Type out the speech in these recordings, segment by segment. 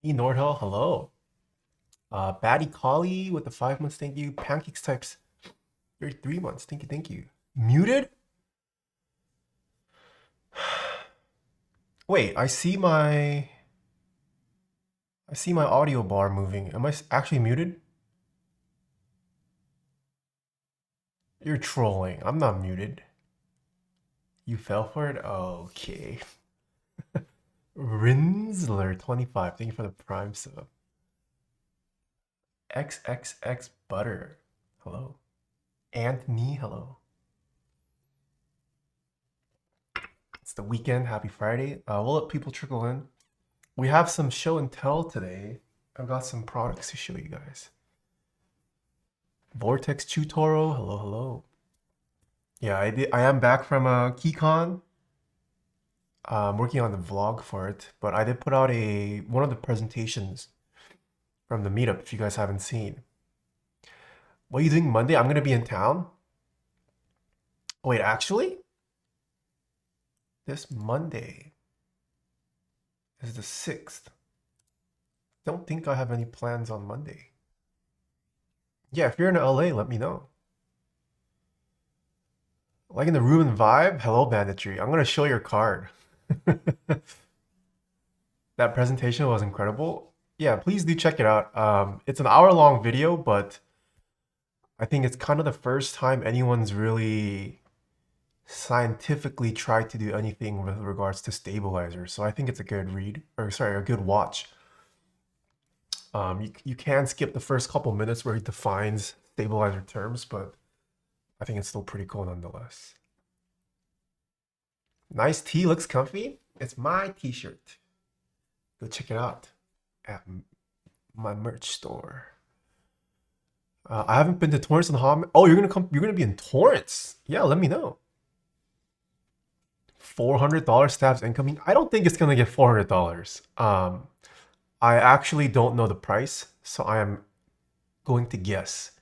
E Nordhill, hello. Batty Collie with the 5 months, thank you. Pancakes types, 3 months, thank you, thank you. Muted? Wait, I see my audio bar moving. Am I actually muted? You're trolling. I'm not muted. You fell for it? Okay. Rinsler 25, thank you for the prime sub. XXX Butter, hello. Anthony, hello. It's the weekend. Happy Friday. We'll let people trickle in. We have some show and tell today. I've got some products to show you guys. Vortex Chutoro, hello, hello. Yeah, I am back from KeyCon. I'm working on the vlog for it, but I did put out one of the presentations from the meetup if you guys haven't seen. What are you doing Monday? I'm gonna be in town. Wait, actually, this Monday is the 6th. Don't think I have any plans on Monday. Yeah, if you're in LA, let me know. Liking the room and vibe? Hello, Banditry. I'm gonna show your card. That presentation was incredible. Yeah, please do check it out. It's an hour-long video, but I think it's kind of the first time anyone's really scientifically tried to do anything with regards to stabilizers. So I think it's a good read, or sorry, a good watch. You can skip the first couple minutes where he defines stabilizer terms, but I think it's still pretty cool nonetheless. Nice tee, looks comfy. It's my t-shirt. Go check it out at my merch store. I haven't been to Torrance in hot. Oh, you're gonna come. You're gonna be in Torrance. Yeah, let me know. $400 stabs incoming. I don't think it's gonna get $400. I actually don't know the price, so I am going to guess.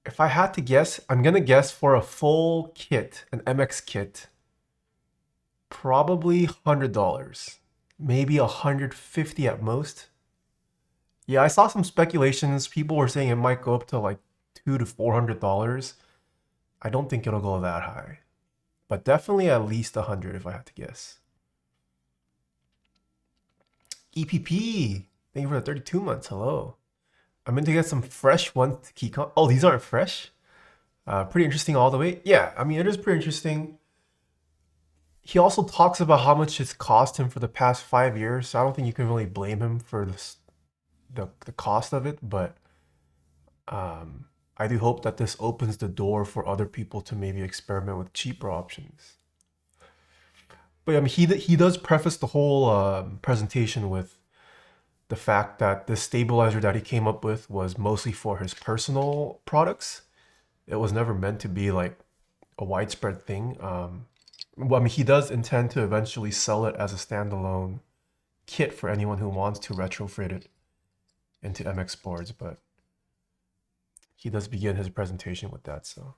If I had to guess, I'm gonna guess for a full kit, an MX kit, probably $100, maybe 150 at most. Yeah, I saw some speculations. People were saying it might go up to like $200 to $400. I don't think it'll go that high, but definitely at least 100 if I had to guess. EPP, thank you for the 32 months. Hello. I'm going to get some fresh ones to Keycon. Oh, these aren't fresh? Pretty interesting all the way. Yeah, I mean, it is pretty interesting. He also talks about how much it's cost him for the past 5 years. So I don't think you can really blame him for this, the cost of it, but I do hope that this opens the door for other people to maybe experiment with cheaper options. But I mean, he does preface the whole presentation with the fact that the stabilizer that he came up with was mostly for his personal products. It was never meant to be like a widespread thing. Well, I mean, he does intend to eventually sell it as a standalone kit for anyone who wants to retrofit it into MX boards, but he does begin his presentation with that. So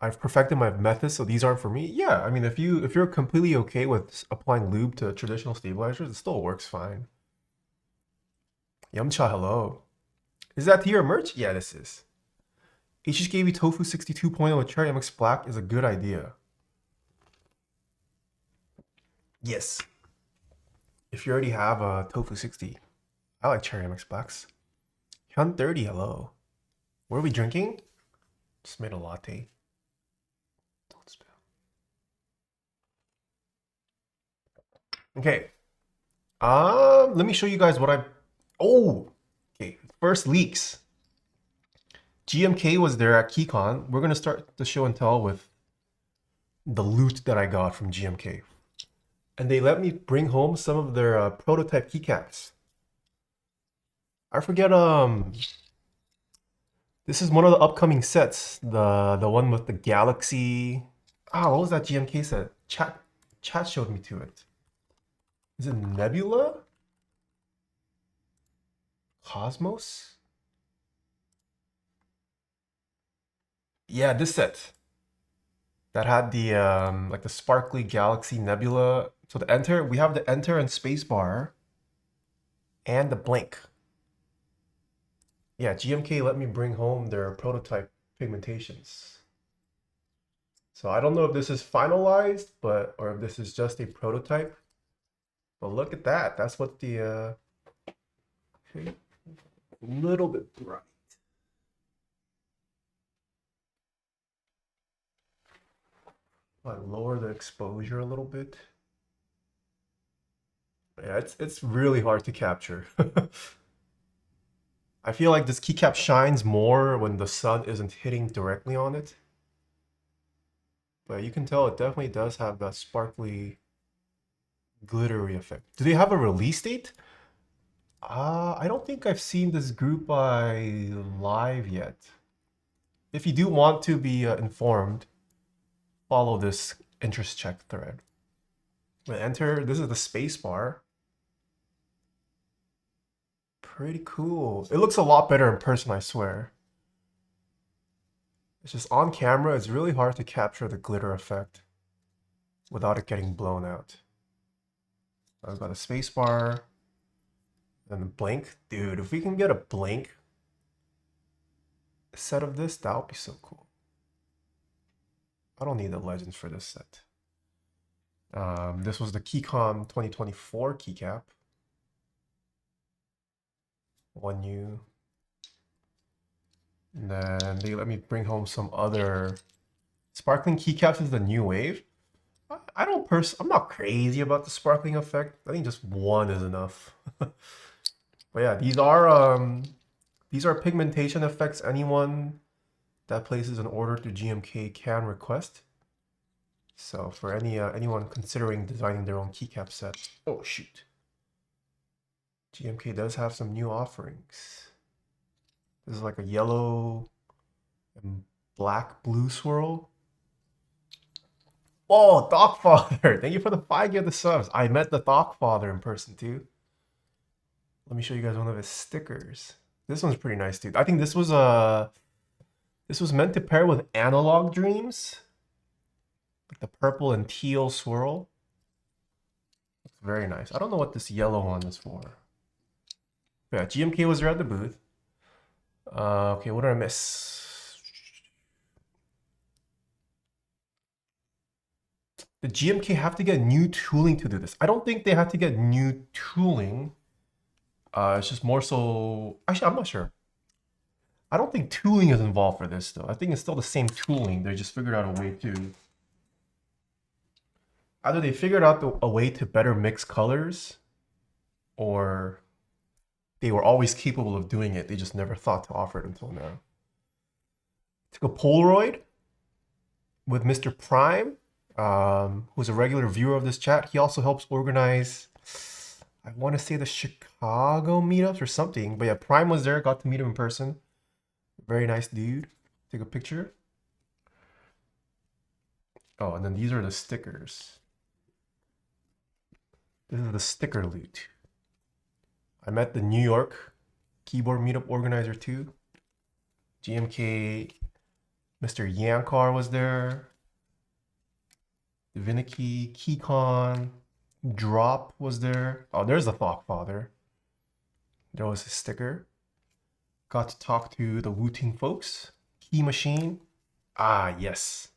I've perfected my methods, so these aren't for me. Yeah, I mean, if you're completely okay with applying lube to traditional stabilizers, it still works fine. Yumcha, hello. Is that to your merch? Yeah, this is. HHKB Tofu 62.0 with Cherry MX Black is a good idea. Yes. If you already have a Tofu 60, I like Cherry MX Blacks. Hyun 30, hello. What are we drinking? Just made a latte. Don't spill. Okay. Let me show you guys what I. Oh, okay. First leaks. GMK was there at KeyCon. We're gonna start the show and tell with the loot that I got from GMK, and they let me bring home some of their prototype keycaps. I forget. This is one of the upcoming sets. The one with the galaxy. Ah, what was that GMK set? Chat showed me to it. Is it Nebula? Cosmos? Yeah, this set. that had the like the sparkly galaxy nebula. So the enter, we have the enter and spacebar and the blink. Yeah, GMK let me bring home their prototype pigmentations. So I don't know if this is finalized, but or if this is just a prototype. But look at that. That's what the okay, a little bit bright. I lower the exposure a little bit. Yeah, it's really hard to capture. I feel like this keycap shines more when the sun isn't hitting directly on it. But you can tell it definitely does have that sparkly, glittery effect. Do they have a release date? I don't think I've seen this group by live yet. If you do want to be informed, follow this interest check thread. Enter, this is the space bar. Pretty cool. It looks a lot better in person, I swear. It's just on camera, it's really hard to capture the glitter effect without it getting blown out. I've got a space bar and a blink. Dude, if we can get a blink set of this, that would be so cool. I don't need the legends for this set. This was the KeyCon 2024 keycap. 1U. And then they let me bring home some other sparkling keycaps is the new wave. I'm not crazy about the sparkling effect. I think just one is enough. But yeah, these are pigmentation effects anyone that places an order to GMK can request. So for anyone considering designing their own keycap set, oh shoot, GMK does have some new offerings. This is like a yellow and black blue swirl. Oh, Dogfather! Thank you for the 5 of the subs. I met the Dogfather in person too. Let me show you guys one of his stickers. This one's pretty nice, dude. I think this was meant to pair with Analog Dreams. Like the purple and teal swirl. It's very nice. I don't know what this yellow one is for. But yeah, GMK was there at the booth. Okay, what did I miss? The GMK have to get new tooling to do this. I don't think they have to get new tooling. It's just more so... Actually, I'm not sure. I don't think tooling is involved for this, though. I think it's still the same tooling. They just figured out a way to... Either they figured out a way to better mix colors, or they were always capable of doing it. They just never thought to offer it until now. Took a Polaroid with Mr. Prime, who's a regular viewer of this chat. He also helps organize, I want to say the Chicago meetups or something. But yeah, Prime was there, got to meet him in person. Very nice dude. Take a picture. Oh, and then these are the stickers. This is the sticker loot. I met the New York keyboard meetup organizer too. GMK, Mr. Yankar was there. Divinity, KeyCon, Drop was there. Oh, there's the Thoughtfather. There was his sticker. Got to talk to the Wu-Ting folks. Key Machine. Ah, yes.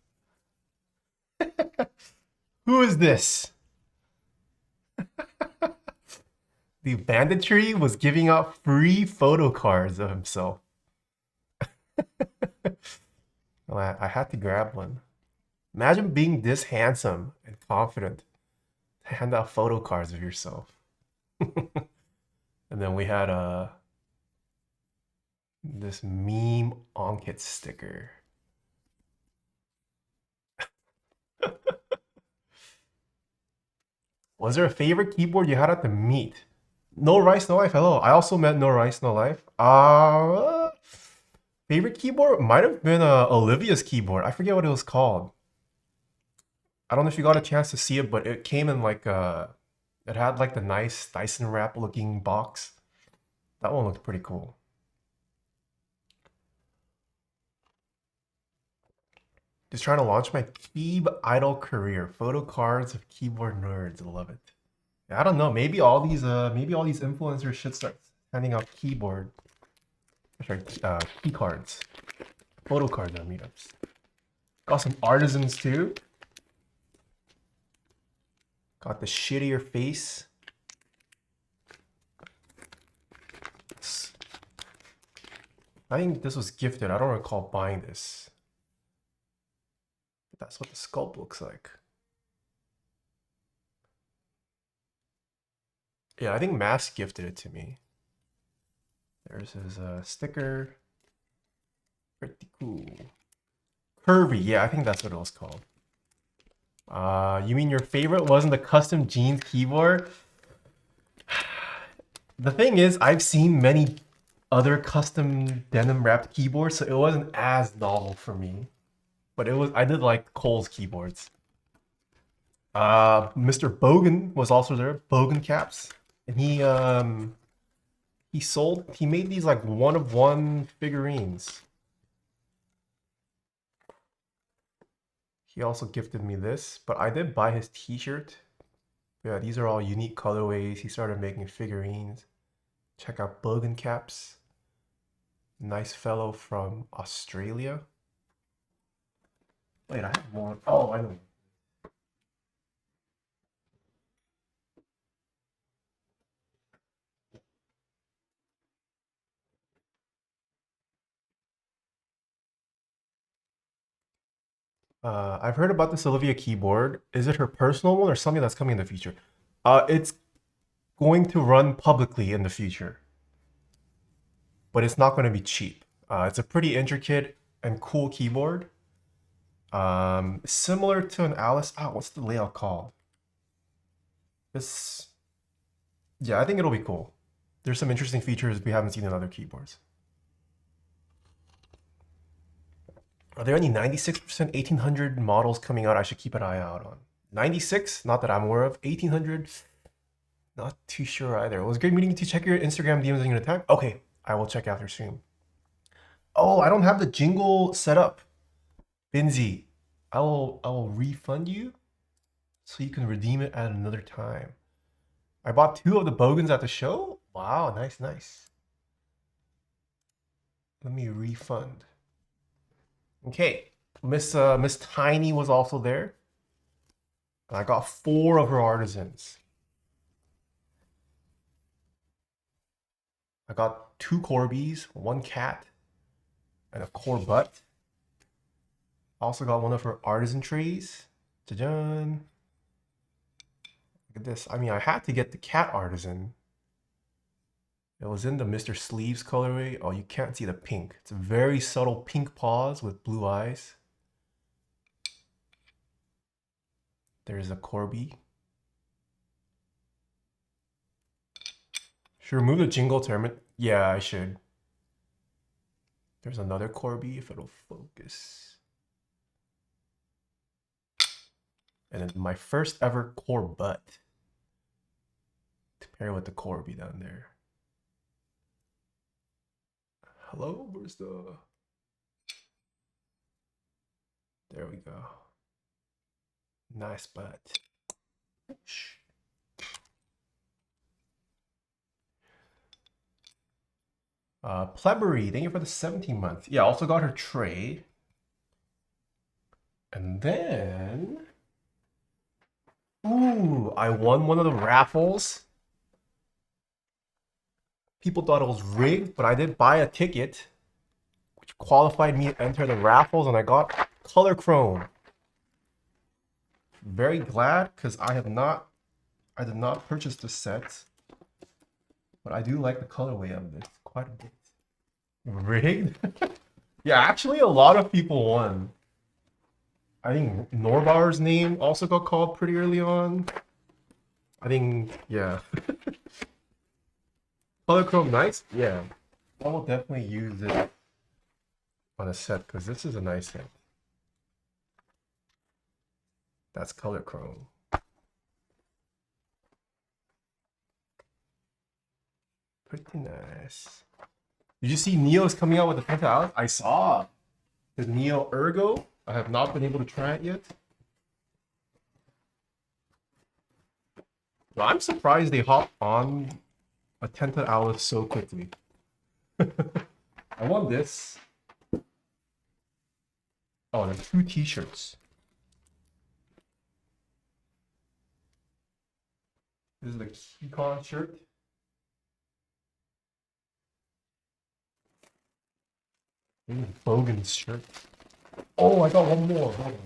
Who is this? The banditry was giving out free photo cards of himself. Well, I had to grab one. Imagine being this handsome and confident to hand out photo cards of yourself. And then we had this meme Onkit sticker. Was there a favorite keyboard you had at the meet? No Rice, No Life. Hello. I also met No Rice, No Life. Favorite keyboard might have been Olivia's keyboard. I forget what it was called. I don't know if you got a chance to see it, but it came in like it had like the nice Dyson wrap looking box. That one looked pretty cool. Just trying to launch my Keeb idol career. Photo cards of keyboard nerds. I love it. I don't know. Maybe all these influencers should start handing out keyboard. Sorry, key cards. Photo cards on meetups. Got some artisans too. Got the shittier face. I think this was gifted. I don't recall buying this. But that's what the sculpt looks like. Yeah, I think Mass gifted it to me. There's his sticker. Pretty cool. Curvy, yeah, I think that's what it was called. You mean your favorite wasn't the custom jeans keyboard? The thing is, I've seen many other custom denim wrapped keyboards, so it wasn't as novel for me. But I did like Cole's keyboards. Mr. Bogan was also there, Bogan Caps. And he made these like one of one figurines. He also gifted me this, but I did buy his t-shirt. Yeah, these are all unique colorways. He started making figurines. Check out Bogan Caps. Nice fellow from Australia. Wait, I have more. Oh, I know. I've heard about this Olivia keyboard. Is it her personal one or something that's coming in the future? It's going to run publicly in the future, but it's not going to be cheap. It's a pretty intricate and cool keyboard. Similar to an Alice. What's the layout called? Yeah, I think it'll be cool. There's some interesting features we haven't seen in other keyboards. Are there any 96% 1800 models coming out I should keep an eye out on? 96? Not that I'm aware of. 1800? Not too sure either. It was great meeting you. To check your Instagram DMs in your time. Okay, I will check after stream. Oh, I don't have the jingle set up. Binzy, I will refund you so you can redeem it at another time. I bought 2 of the Bogans at the show. Wow, nice. Let me refund. Okay, Miss Tiny was also there. And I got 4 of her artisans. I got 2 Corbies, 1 cat, and a Corbutt. I also got one of her artisan trays. Look at this. I mean, I had to get the cat artisan. It was in the Mr. Sleeves colorway. Oh, you can't see the pink. It's a very subtle pink paws with blue eyes. There's a Corby. Should remove the jingle term. Yeah, I should. There's another Corby if it'll focus. And then my first ever Corbutt to pair with the Corby down there. Hello, where's the... There we go. Nice butt. Plebery, thank you for the 17 months. Yeah, also got her tray. And then... Ooh, I won one of the raffles. People thought it was rigged, but I did buy a ticket, which qualified me to enter the raffles, and I got color chrome. Very glad, because I did not purchase the set, but I do like the colorway of this quite a bit. Rigged? Yeah, actually a lot of people won. I think Norbauer's name also got called pretty early on. I think, yeah. Color chrome nice? Yeah. I will definitely use it on a set because this is a nice set. That's color chrome. Pretty nice. Did you see Neo's coming out with the Penta Alice? I saw the Neo Ergo. I have not been able to try it yet. But I'm surprised they hop on a tinted Alice so quickly. I want this. Oh, and 2 t-shirts. This is the Keycaps shirt. Bogan's shirt. Oh, I got one more. Hold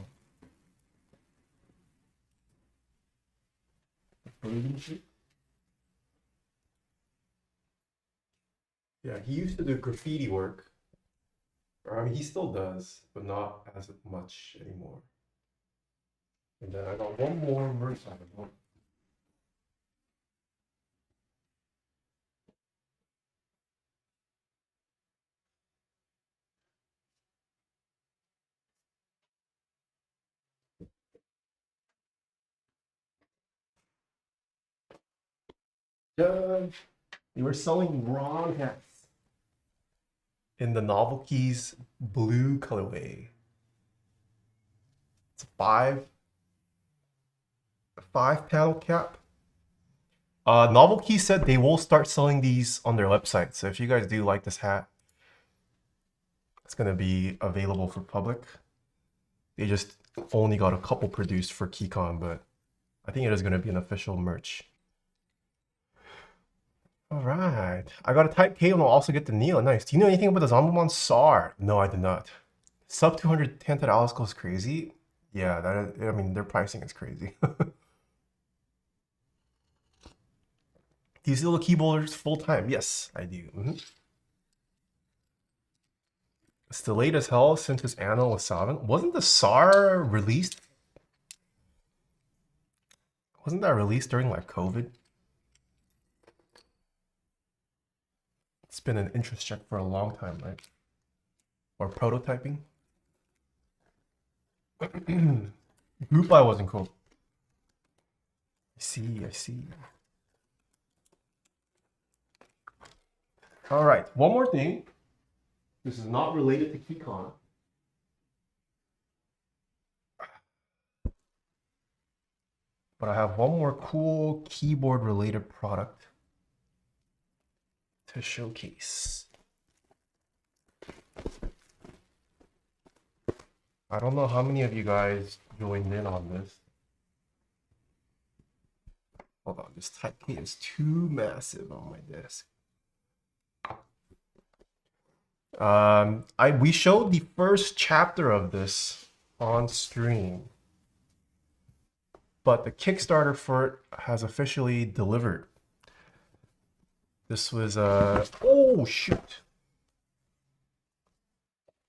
on. Bogan shirt. Yeah, he used to do graffiti work. Or, I mean, he still does, but not as much anymore. And then I got one more merch item. They were selling wrong hats in the Novelties blue colorway. It's a 5-panel cap. Novelty said they will start selling these on their website. So if you guys do like this hat, it's gonna be available for public. They just only got a couple produced for KeyCon, but I think it is gonna be an official merch. All right, I got a Type K and I'll also get the Neo. Nice. Do you know anything about the Zombomon SAR? No, I did not. Sub 200 tinted Alice goes crazy. Yeah, that is, I mean, their pricing is crazy. Do you still do keyboarders full time? Yes, I do. It's delayed as hell since his annual was 7. Wasn't the SAR released? Wasn't that released during like COVID? It's been an interest check for a long time, right? Or prototyping. Group buy wasn't cool. I see. All right, one more thing. This is not related to KeyCon. But I have one more cool keyboard related product to showcase. I don't know how many of you guys joined in on this. Hold on, this Type K is too massive on my desk. We showed the first chapter of this on stream, but the Kickstarter for it has officially delivered. This was oh shoot.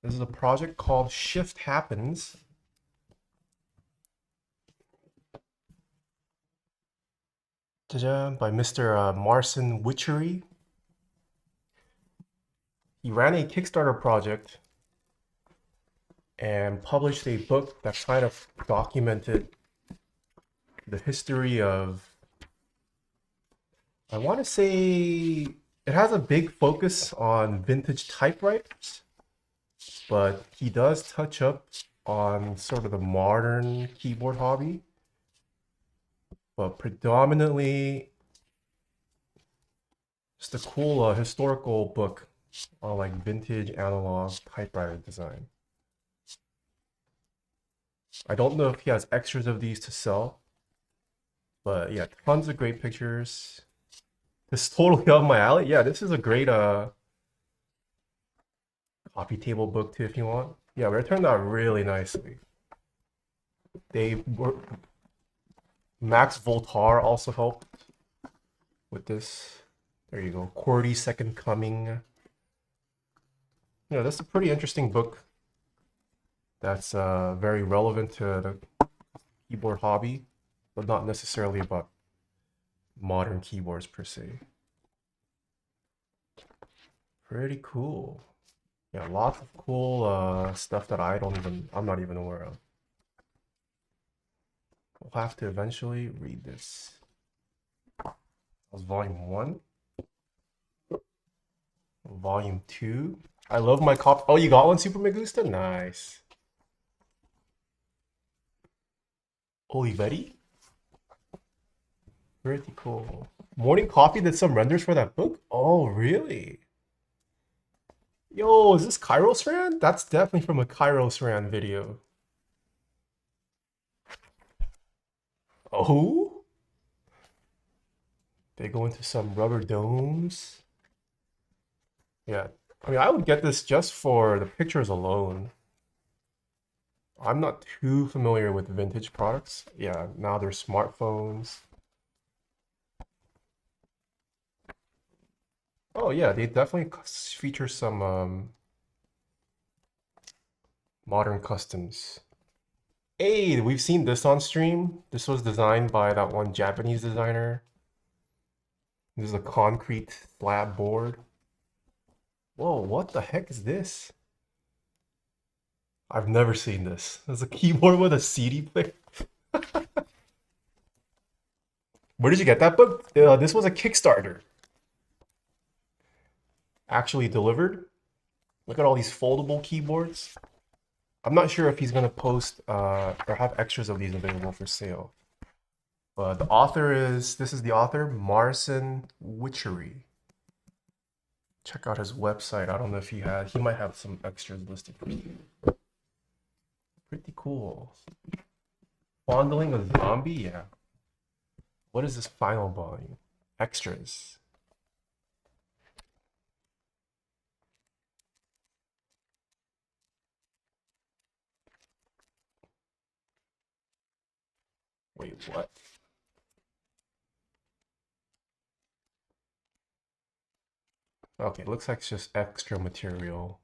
This is a project called Shift Happens. By Mr. Marcin Witchery. He ran a Kickstarter project and published a book that kind of documented the history of, I want to say, it has a big focus on vintage typewriters, but he does touch up on sort of the modern keyboard hobby, but predominantly just a cool historical book on like vintage analog typewriter design. I don't know if he has extras of these to sell, but yeah, tons of great pictures. This is totally up my alley. Yeah, this is a great coffee table book too if you want. Yeah, but it turned out really nicely. They were Max Voltaire also helped with this. There you go. QWERTY Second Coming. Yeah, that's a pretty interesting book. That's very relevant to the keyboard hobby, but not necessarily about modern keyboards per se. Pretty cool. Yeah, lots of cool stuff that I'm not even aware of. We'll have to eventually read this. That was volume 1. Volume 2. I love my copy. Oh, you got one, Super Megusta? Nice. Olivetti? Pretty cool. Morning Coffee did some renders for that book? Oh, really? Yo, is this Kairos Ran? That's definitely from a Kairos Ran video. Oh? They go into some rubber domes. Yeah. I mean, I would get this just for the pictures alone. I'm not too familiar with vintage products. Yeah, now there's smartphones. Oh yeah, they definitely feature some modern customs. Hey, we've seen this on stream. This was designed by that one Japanese designer. This is a concrete slab board. Whoa, what the heck is this? I've never seen this. There's a keyboard with a CD player. Where did you get that book? This was a Kickstarter. Actually delivered. Look at all these foldable keyboards. I'm not sure if he's gonna post or have extras of these available for sale. But the author is, this is the author, Marcin Witchery. Check out his website. I don't know if he might have some extras listed for you. Pretty cool. Fondling a zombie? Yeah. What is this final volume? Extras. Wait, what? Okay, looks like it's just extra material.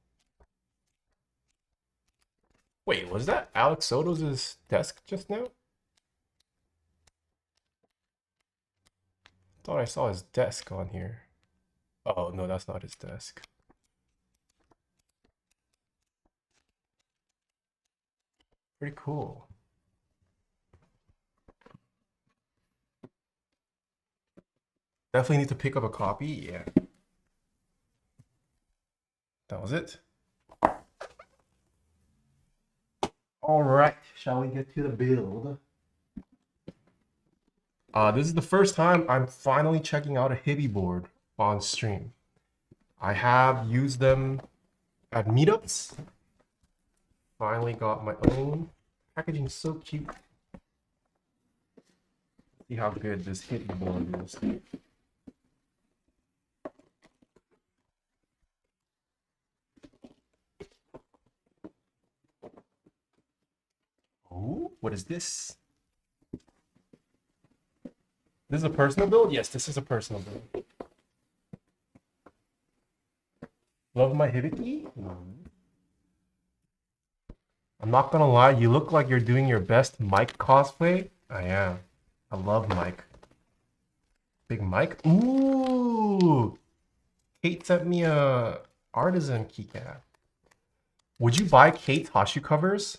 Wait, was that Alex Soto's desk just now? Thought I saw his desk on here. Oh, no, that's not his desk. Pretty cool. Definitely need to pick up a copy. Yeah. That was it. All right, shall we get to the build? This is the first time I'm finally checking out a Hiby board on stream. I have used them at meetups. Finally got my own. Packaging is so cute. See how good this Hiby board is. Oh, what is this? This is a personal build? Yes, this is a personal build. Love my Hibiki? I'm not gonna lie, you look like you're doing your best Mike cosplay. I am. I love Mike. Big Mike? Ooh! Kate sent me a artisan keycap. Would you buy Kate's Hashu covers?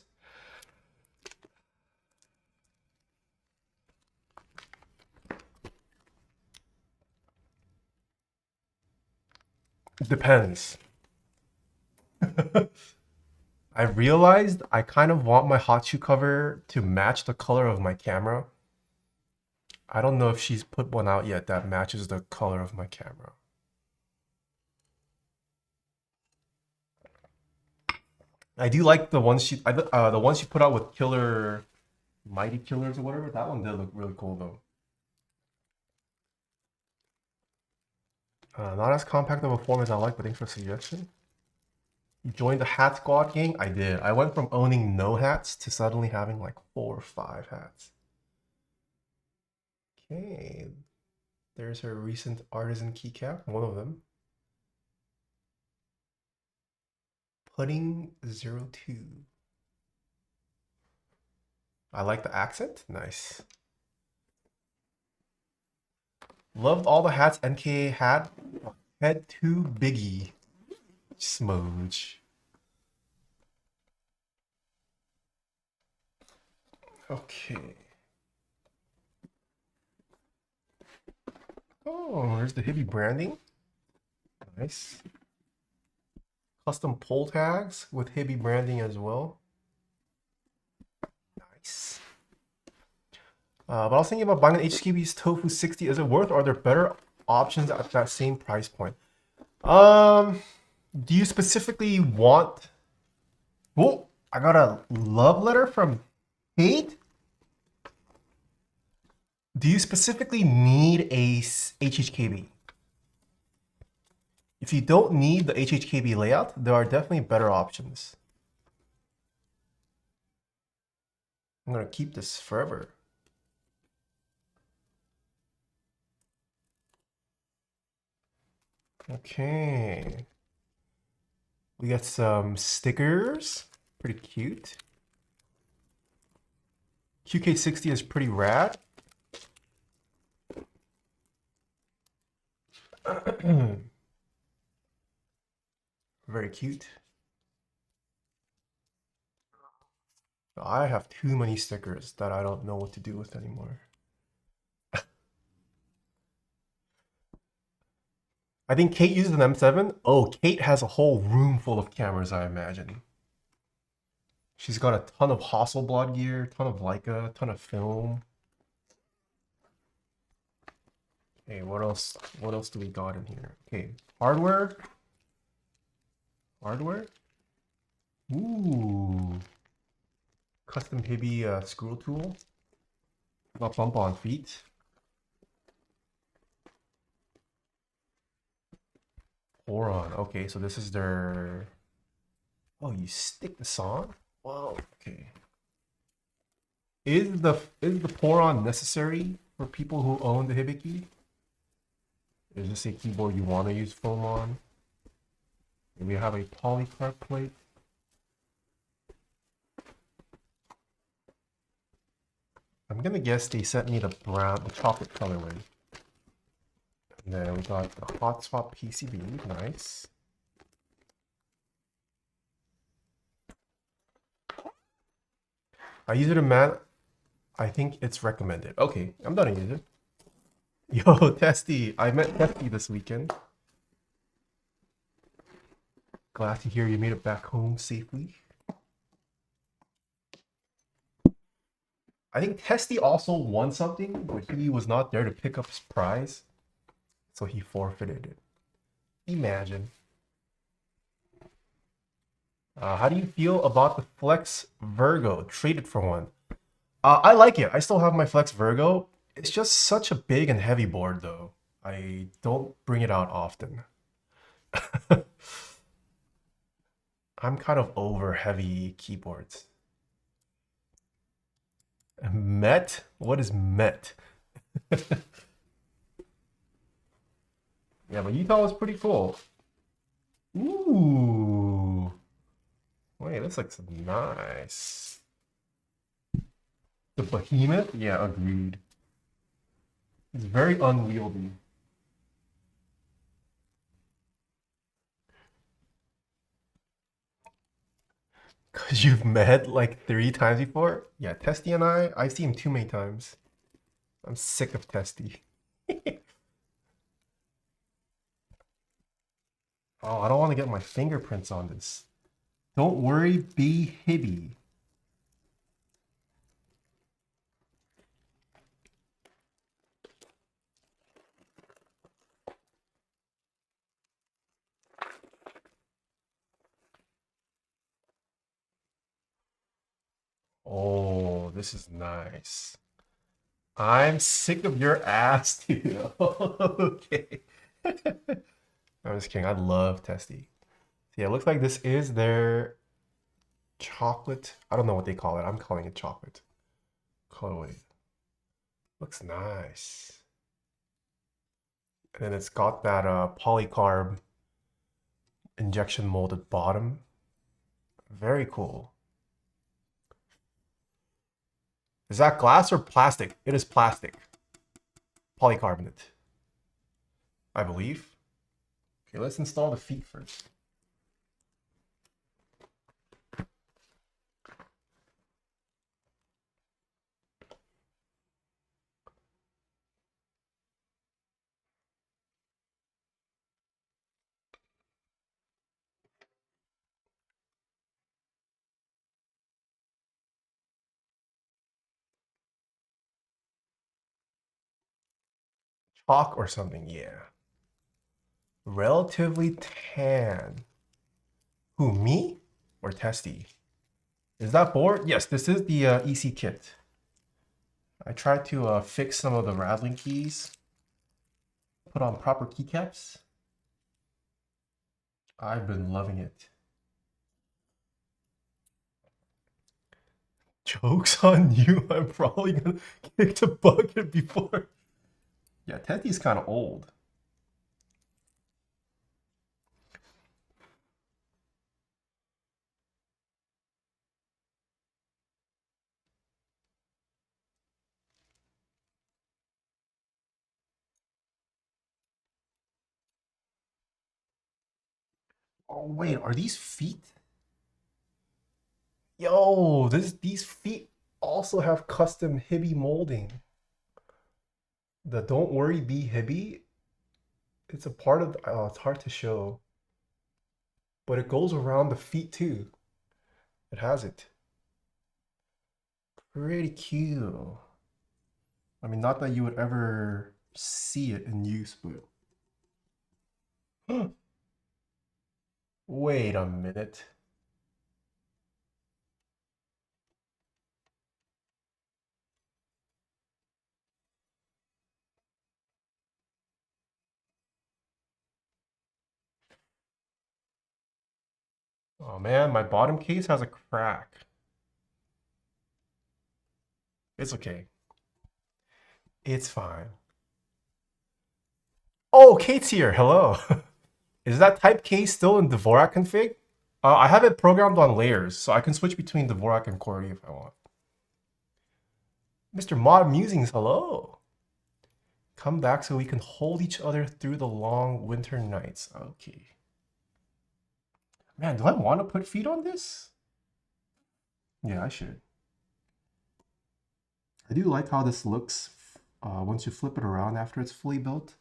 Depends. I realized I kind of want my hot shoe cover to match the color of my camera. I don't know if she's put one out yet that matches the color of my camera. I do like the ones she put out with Killer, Mighty Killers or whatever. That one did look really cool though. Not as compact of a form as I like, but thanks for the suggestion. You joined the hat squad gang? I did. I went from owning no hats to suddenly having like 4 or 5 hats. Okay. There's her recent artisan keycap, one of them. Pudding 02. I like the accent. Nice. Loved all the hats NK had. Head to Biggie. Smooch. Okay. Oh, there's the Hiby branding. Nice. Custom pull tags with Hiby branding as well. Nice. But I was thinking about buying an HKB's Tofu 60. Is it worth, or are there better options at that same price point? Do you specifically want... Oh, I got a love letter from Kate. Do you specifically need a HHKB? If you don't need the HHKB layout, there are definitely better options. I'm gonna keep this forever. Okay. We got some stickers. Pretty cute. QK60 is pretty rad. Very cute. I have too many stickers that I don't know what to do with anymore. I think Kate uses an M7. Oh, Kate has a whole room full of cameras, I imagine. She's got a ton of Hasselblad gear, ton of Leica, ton of film. Okay, what else? What else do we got in here? Okay, hardware. Hardware. Ooh. Custom Hiby screw tool. Not bump on feet. Poron. Okay, so this is their... Oh, you stick this on? Whoa, okay. Is the Poron necessary for people who own the Hibiki? Is this a keyboard you want to use foam on? We have a polycarb plate. I'm gonna guess they sent me the brown, the chocolate colorway. And then we got the hot swap PCB, nice. I use it in matte. I think it's recommended. Okay, I'm done using it. Yo, Testy, I met Testy this weekend. Glad to hear you made it back home safely. I think Testy also won something, but he was not there to pick up his prize, so he forfeited it. Imagine. How do you feel about the Flex Virgo? Traded for one. I like it. I still have my Flex Virgo. It's just such a big and heavy board, though. I don't bring it out often. I'm kind of over heavy keyboards. Met? What is Met? Yeah, but Utah was pretty cool. Ooh. Wait, this looks nice. The Behemoth? Yeah, agreed. It's very unwieldy. Because you've met like 3 times before? Yeah, Testy and I've seen him too many times. I'm sick of Testy. Oh, I don't want to get my fingerprints on this. Don't worry, be Hiby. Oh, this is nice. I'm sick of your ass, dude. Okay. I'm just kidding. I love Testy. Yeah, it looks like this is their chocolate. I don't know what they call it. I'm calling it chocolate. Colorway. Looks nice. And then it's got that polycarb injection molded bottom. Very cool. Is that glass or plastic? It is plastic. Polycarbonate, I believe. Okay, let's install the feet first. Hawk or something, yeah. Relatively tan. Who, me? Or Testy? Is that board? Yes, this is the EC kit. I tried to fix some of the rattling keys. Put on proper keycaps. I've been loving it. Joke's on you. I'm probably gonna kick the bucket before. Yeah, Testy's kind of old. Oh wait, are these feet? Yo, these feet also have custom Hiby molding. The Don't Worry Be Hiby. It's a part of the, oh, it's hard to show. But it goes around the feet too. It has it. Pretty cute. I mean, not that you would ever see it in use, but wait a minute. Oh man, my bottom case has a crack. It's okay. It's fine. Oh, Kate's here. Hello. Is that type case still in Dvorak config? I have it programmed on layers, so I can switch between Dvorak and Corey if I want. Mr. Mod Musings, hello. Come back so we can hold each other through the long winter nights. Okay. Man, do I want to put feet on this? Yeah, I should. I do like how this looks once you flip it around after it's fully built.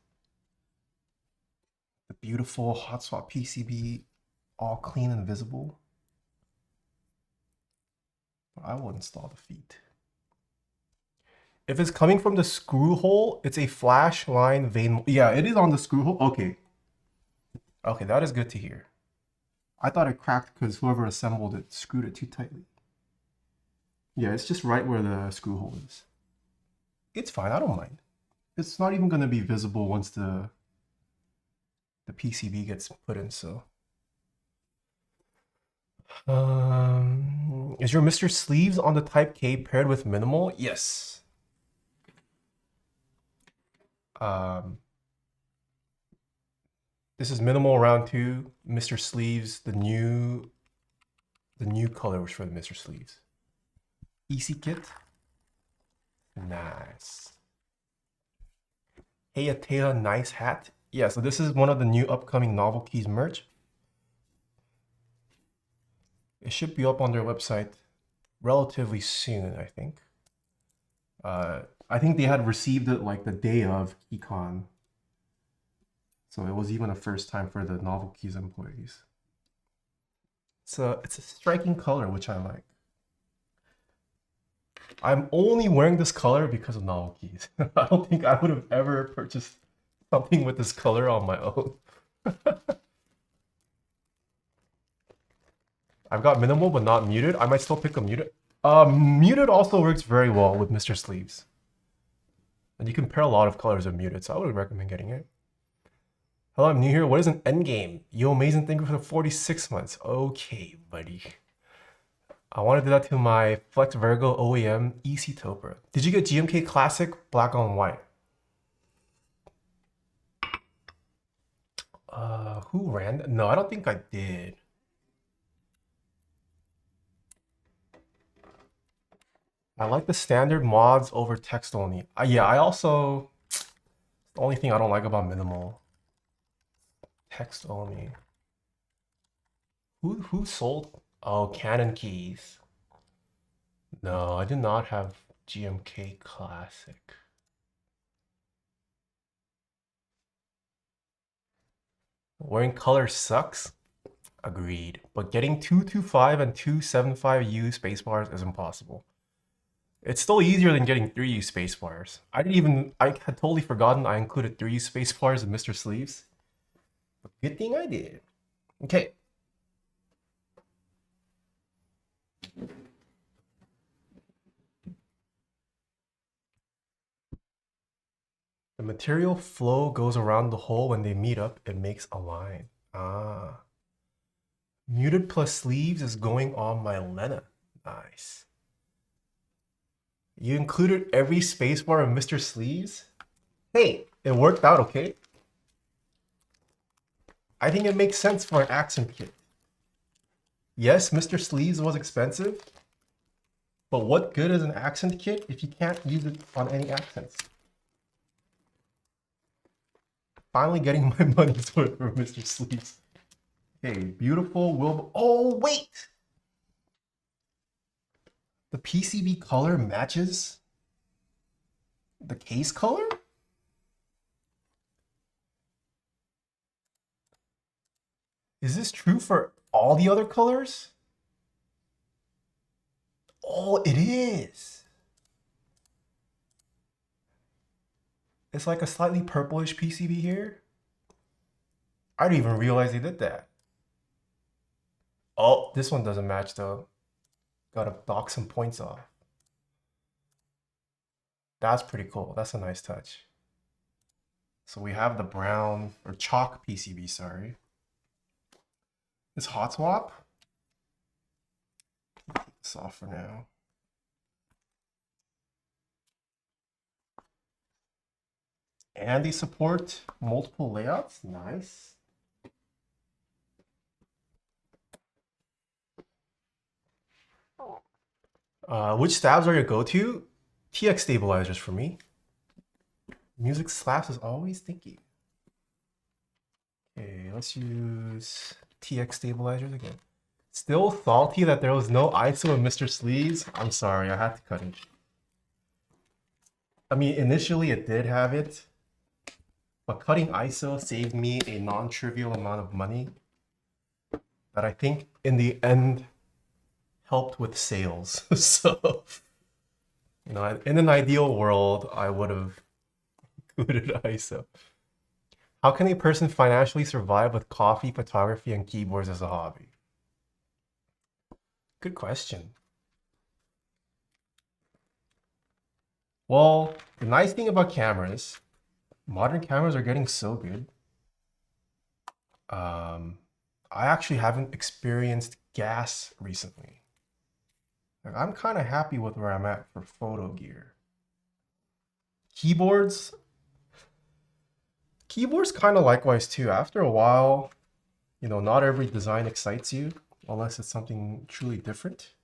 The beautiful hot swap PCB, all clean and visible. I will install the feet. If it's coming from the screw hole, it's a flash line vein. Yeah, it is on the screw hole. Okay. Okay, that is good to hear. I thought it cracked because whoever assembled it screwed it too tightly. Yeah, it's just right where the screw hole is. It's fine, I don't mind. It's not even going to be visible once the PCB gets put in, so. Is your Mr. Sleeves on the Type K paired with minimal? Yes. This is minimal round 2. Mr. Sleeves, the new color was for the Mr. Sleeves. EC kit. Nice. Hey, a Taeha nice hat. Yeah, so this is one of the new upcoming Novel Keys merch. It should be up on their website relatively soon, I think. I think they had received it like the day of KeyCon. So it was even a first time for the Novel Keys employees. It's a striking color, which I like. I'm only wearing this color because of Novel Keys. I don't think I would have ever purchased something with this color on my own. I've got minimal but not muted. I might still pick a muted. Muted also works very well with Mr. Sleeves. And you can pair a lot of colors of muted, so I would recommend getting it. Hello, I'm new here. What is an endgame? Yo, amazing, thank you for the 46 months. Okay, buddy. I want to do that to my Flex Virgo OEM EC Topra. Did you get GMK Classic black on white? Who ran that? No, I don't think I did. I like the standard mods over text only. Yeah, I also, the only thing I don't like about minimal, text only. Who sold? Oh, Canon keys. No, I did not have GMK Classic. Wearing color sucks. Agreed. But getting 225 and 275U spacebars is impossible. It's still easier than getting 3U spacebars. I had totally forgotten I included 3U spacebars in Mr. Sleeves. But good thing I did. Okay. The material flow goes around the hole when they meet up. It makes a line. Ah. Muted plus sleeves is going on my Lena. Nice. You included every spacebar in Mr. Sleeves? Hey, it worked out okay. I think it makes sense for an accent kit. Yes, Mr. Sleeves was expensive, but what good is an accent kit if you can't use it on any accents? Finally getting my money's worth for Mr. Sleeves. Okay, beautiful will. Oh, wait! The PCB color matches the case color? Is this true for all the other colors? Oh, it is. It's like a slightly purplish PCB here. I didn't even realize they did that. Oh, this one doesn't match though. Gotta dock some points off. That's pretty cool. That's a nice touch. So we have the brown or chalk PCB, sorry. This hot swap. Take this off for now. And they support multiple layouts. Nice. Which stabs are your go-to? TX stabilizers for me. Music slaps as always. Thank you. Okay, let's use TX stabilizers again. Still salty that there was no ISO in Mr. Sleeves. I'm sorry, I had to cut it. I mean, initially it did have it, but cutting ISO saved me a non-trivial amount of money that I think in the end helped with sales. So, you know, in an ideal world, I would have included ISO. How can a person financially survive with coffee, photography, and keyboards as a hobby? Good question. Well, the nice thing about cameras, modern cameras are getting so good. I actually haven't experienced gas recently. Like, I'm kind of happy with where I'm at for photo gear. Keyboards kind of likewise too. After a while, you know, not every design excites you unless it's something truly different.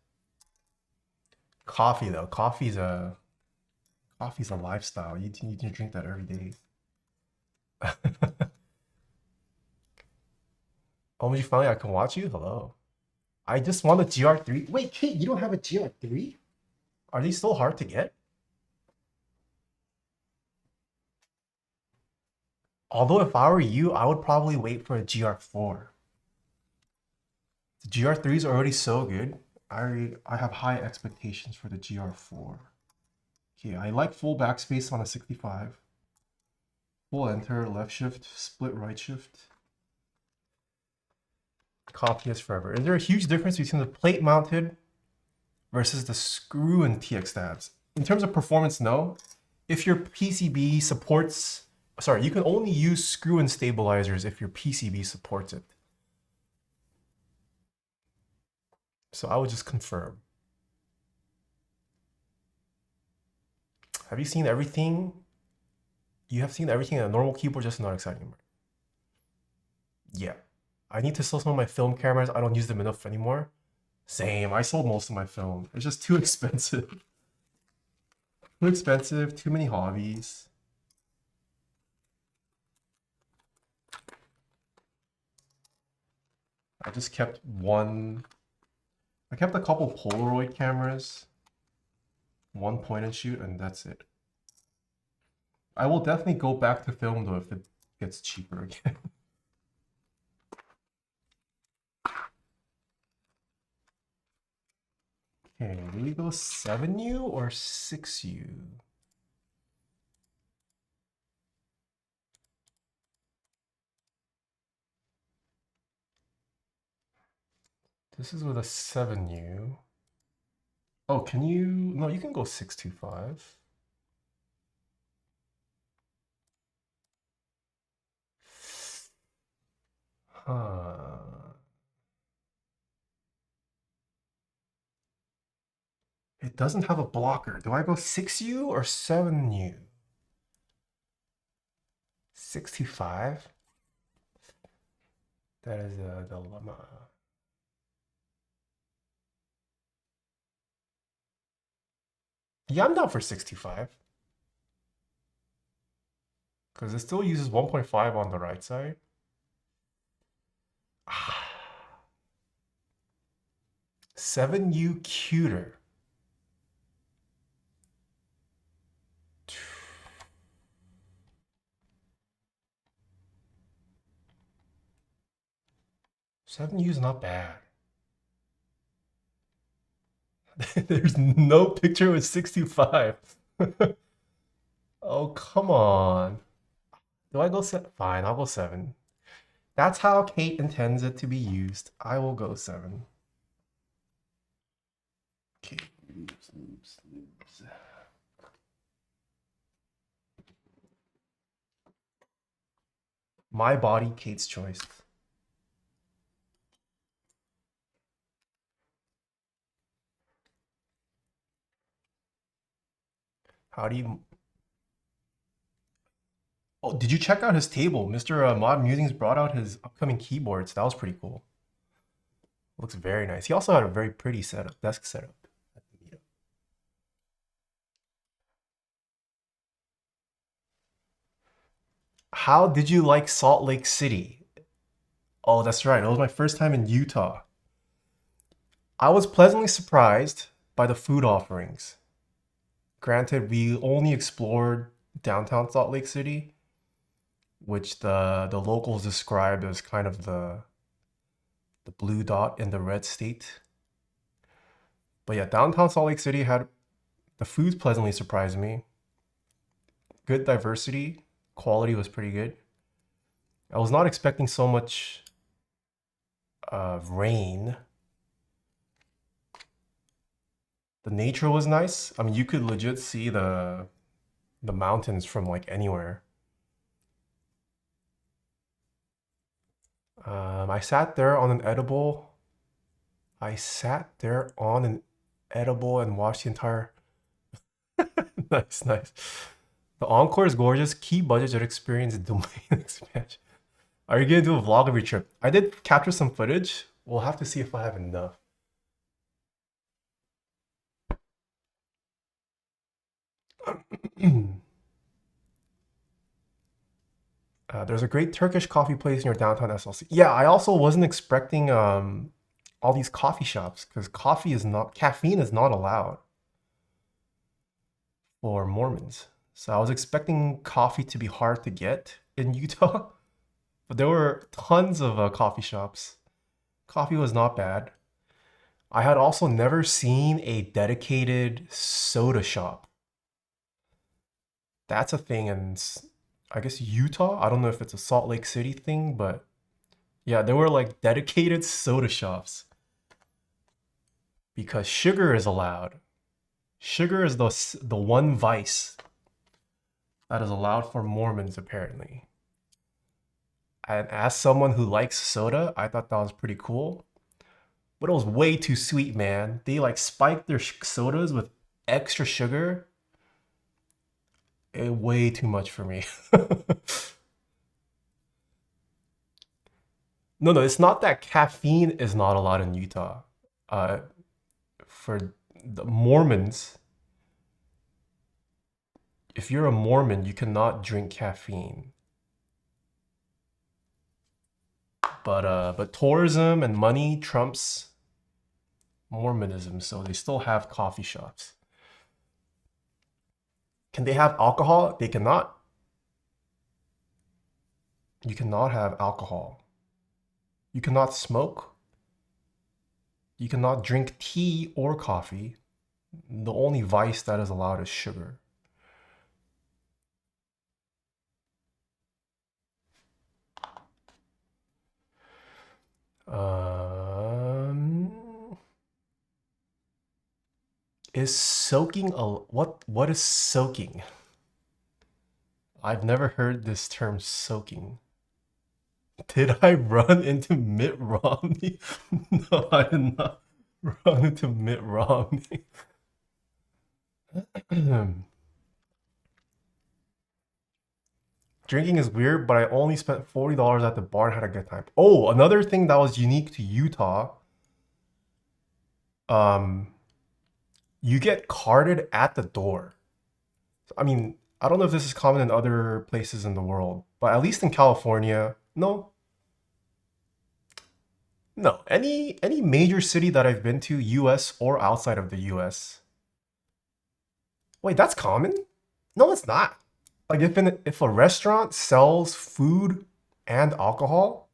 Coffee though, coffee's a lifestyle. You need to drink that every day. Oh, you finally I can watch you? Hello. I just want a GR3. Wait, Kate, you don't have a GR3? Are these still hard to get? Although if I were you, I would probably wait for a GR4. The GR3 is already so good. I have high expectations for the GR4. Okay, I like full backspace on a 65. Full enter, left shift, split right shift. Copy is forever. Is there a huge difference between the plate mounted versus the screw and TX tabs? In terms of performance, no. If your PCB supports, sorry, you can only use screw and stabilizers if your PCB supports it. So I would just confirm. Have you seen everything? You have seen everything in a normal keyboard, just not exciting anymore. Yeah. I need to sell some of my film cameras. I don't use them enough anymore. Same. I sold most of my film. It's just too expensive. Too expensive. Too many hobbies. I just kept one. I kept a couple Polaroid cameras. One point and shoot, and that's it. I will definitely go back to film though if it gets cheaper again. Okay, do we go 7U or 6U? This is with a 7U. Oh, can you? No, you can go 625. Huh. It doesn't have a blocker. Do I go 6U or 7U? 625? That is a dilemma. Yeah, I'm down for 625. Because it still uses 1.5 on the right side. 7U cuter. Seven U is not bad. There's no picture with 65. Oh, come on. Do I go 7? Fine, I'll go 7. That's how Kate intends it to be used. I will go 7. Okay, lubes. My body, Kate's choice. How do you... Oh, did you check out his table? Mr. Mod Musings brought out his upcoming keyboards. That was pretty cool. Looks very nice. He also had a very pretty setup, desk setup at the meetup. How did you like Salt Lake City? Oh, that's right. It was my first time in Utah. I was pleasantly surprised by the food offerings. Granted, we only explored downtown Salt Lake City, which the locals described as kind of the blue dot in the red state. But yeah, downtown Salt Lake City had the food pleasantly surprised me. Good diversity, quality was pretty good. I was not expecting so much rain. The nature was nice. I mean, you could legit see the mountains from like anywhere. I sat there on an edible. I sat there on an edible and watched the entire. Nice, nice. The encore is gorgeous. Key budget experience domain expansion. Are you gonna do a vlog of your trip? I did capture some footage. We'll have to see if I have enough. There's a great Turkish coffee place near downtown SLC. Yeah, I also wasn't expecting all these coffee shops because caffeine is not allowed for Mormons. So I was expecting coffee to be hard to get in Utah, but there were tons of coffee shops. Coffee was not bad. I had also never seen a dedicated soda shop. That's a thing in, I guess, Utah. I don't know if it's a Salt Lake City thing, but yeah, there were like dedicated soda shops because sugar is allowed. Sugar is the one vice that is allowed for Mormons, apparently. And as someone who likes soda, I thought that was pretty cool. But it was way too sweet, man. They like spiked their sodas with extra sugar. Way too much for me. No, it's not that caffeine is not allowed in Utah. For the Mormons, if you're a Mormon, you cannot drink caffeine. But tourism and money trumps Mormonism, so they still have coffee shops. Can they have alcohol? They cannot. You cannot have alcohol. You cannot smoke. You cannot drink tea or coffee. The only vice that is allowed is sugar. Is soaking a what is soaking? I've never heard this term soaking. Did I run into Mitt Romney? No, I did not run into Mitt Romney. Drinking is weird, but I only spent $40 at the bar and had a good time. Oh, another thing that was unique to Utah. You get carded at the door. I mean, I don't know if this is common in other places in the world, but at least in California, no. No, any major city that I've been to, US or outside of the US. Wait, that's common? No, it's not. Like if a restaurant sells food and alcohol,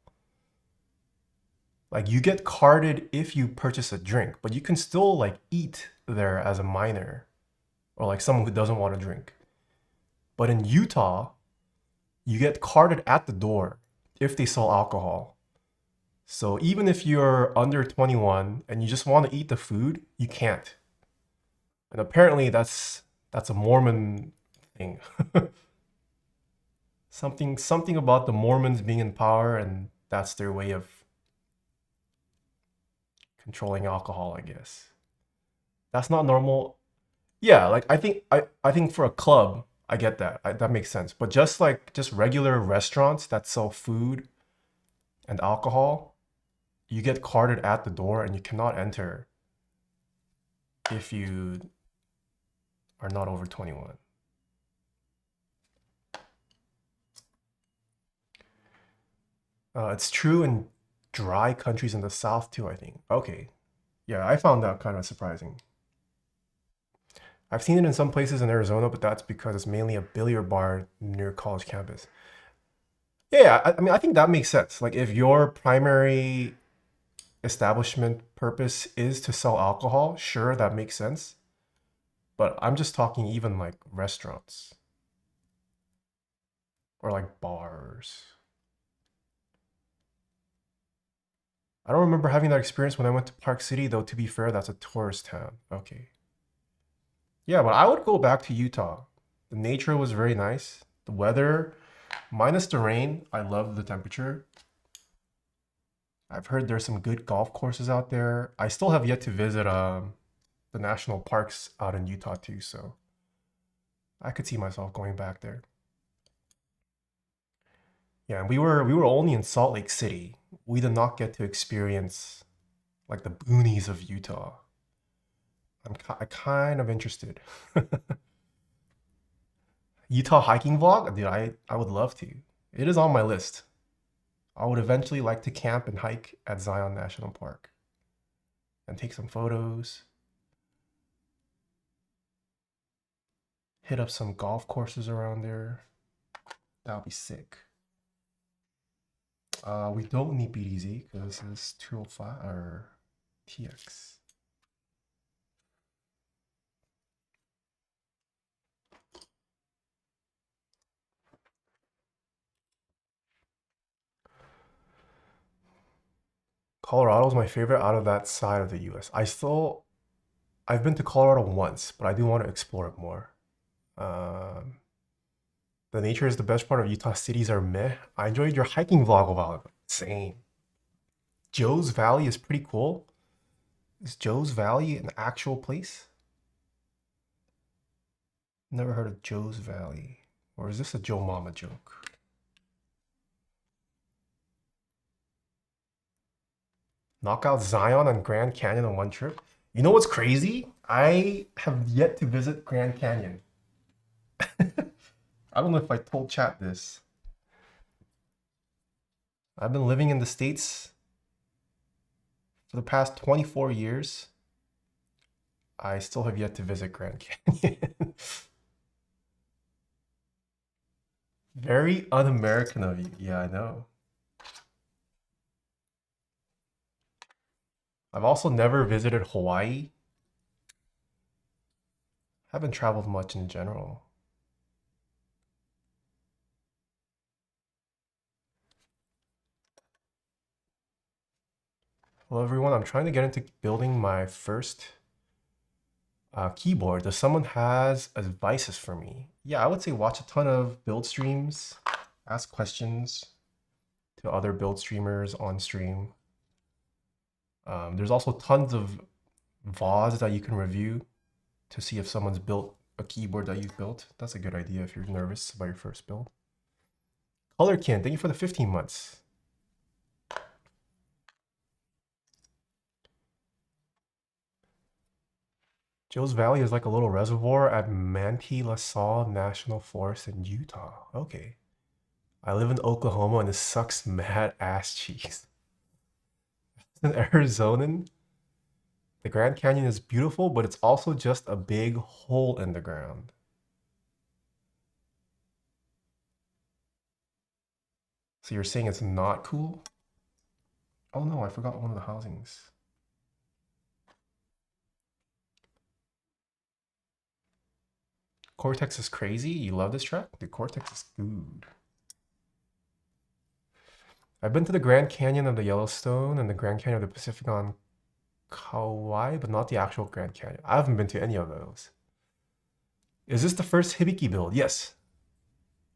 like you get carded if you purchase a drink, but you can still like eat there as a minor or like someone who doesn't want to drink. But in Utah, you get carded at the door if they sell alcohol. So even if you're under 21 and you just want to eat the food, you can't. And apparently that's a Mormon thing. Something about the Mormons being in power, and that's their way of controlling alcohol, I guess. That's not normal. Yeah, like I think for a club, I get that. That makes sense. But just regular restaurants that sell food and alcohol, you get carded at the door and you cannot enter if you are not over 21. It's true in dry countries in the South too, I think. Okay. Yeah, I found that kind of surprising. I've seen it in some places in Arizona, but that's because it's mainly a billiard bar near college campus. Yeah, I mean, I think that makes sense. Like, if your primary establishment purpose is to sell alcohol, sure, that makes sense. But I'm just talking even like restaurants or like bars. I don't remember having that experience when I went to Park City, though, to be fair, that's a tourist town. Okay. Yeah, but I would go back to Utah. The nature was very nice. The weather, minus the rain, I love the temperature. I've heard there's some good golf courses out there. I still have yet to visit the national parks out in Utah too, so I could see myself going back there. Yeah, and we were only in Salt Lake City. We did not get to experience like the boonies of Utah. I kind of interested. Utah hiking vlog? Dude, I would love to. It is on my list. I would eventually like to camp and hike at Zion National Park and take some photos, hit up some golf courses around there. That would be sick. We don't need BDZ because this is 205 or TX. Colorado is my favorite out of that side of the US. I've been to Colorado once, but I do want to explore it more. Um, the nature is the best part of Utah. Cities are meh. I enjoyed your hiking vlog about it. Same. Joe's Valley is pretty cool. Is Joe's Valley an actual place? Never heard of Joe's Valley. Or is this a Joe Mama joke? Knock out Zion and Grand Canyon on one trip. You know what's crazy? I have yet to visit Grand Canyon. I don't know if I told chat this. I've been living in the States for the past 24 years. I still have yet to visit Grand Canyon. Very un-American of you. Yeah, I know. I've also never visited Hawaii. Haven't traveled much in general. Hello everyone, I'm trying to get into building my first keyboard. Does someone has advices for me? Yeah, I would say watch a ton of build streams, ask questions to other build streamers on stream. There's also tons of VODs that you can review to see if someone's built a keyboard that you've built. That's a good idea if you're nervous about your first build. Colorkin, thank you for the 15 months. Joe's Valley is like a little reservoir at Manti La Salle National Forest in Utah. Okay. I live in Oklahoma and it sucks mad ass cheese. An Arizonan. The Grand Canyon is beautiful, but it's also just a big hole in the ground. So you're saying it's not cool? Oh no, I forgot one of the housings. Cortex is crazy. You love this track? The Cortex is good. I've been to the Grand Canyon of the Yellowstone and the Grand Canyon of the Pacific on Kauai, but not the actual Grand Canyon. I haven't been to any of those. Is this the first Hibiki build? Yes.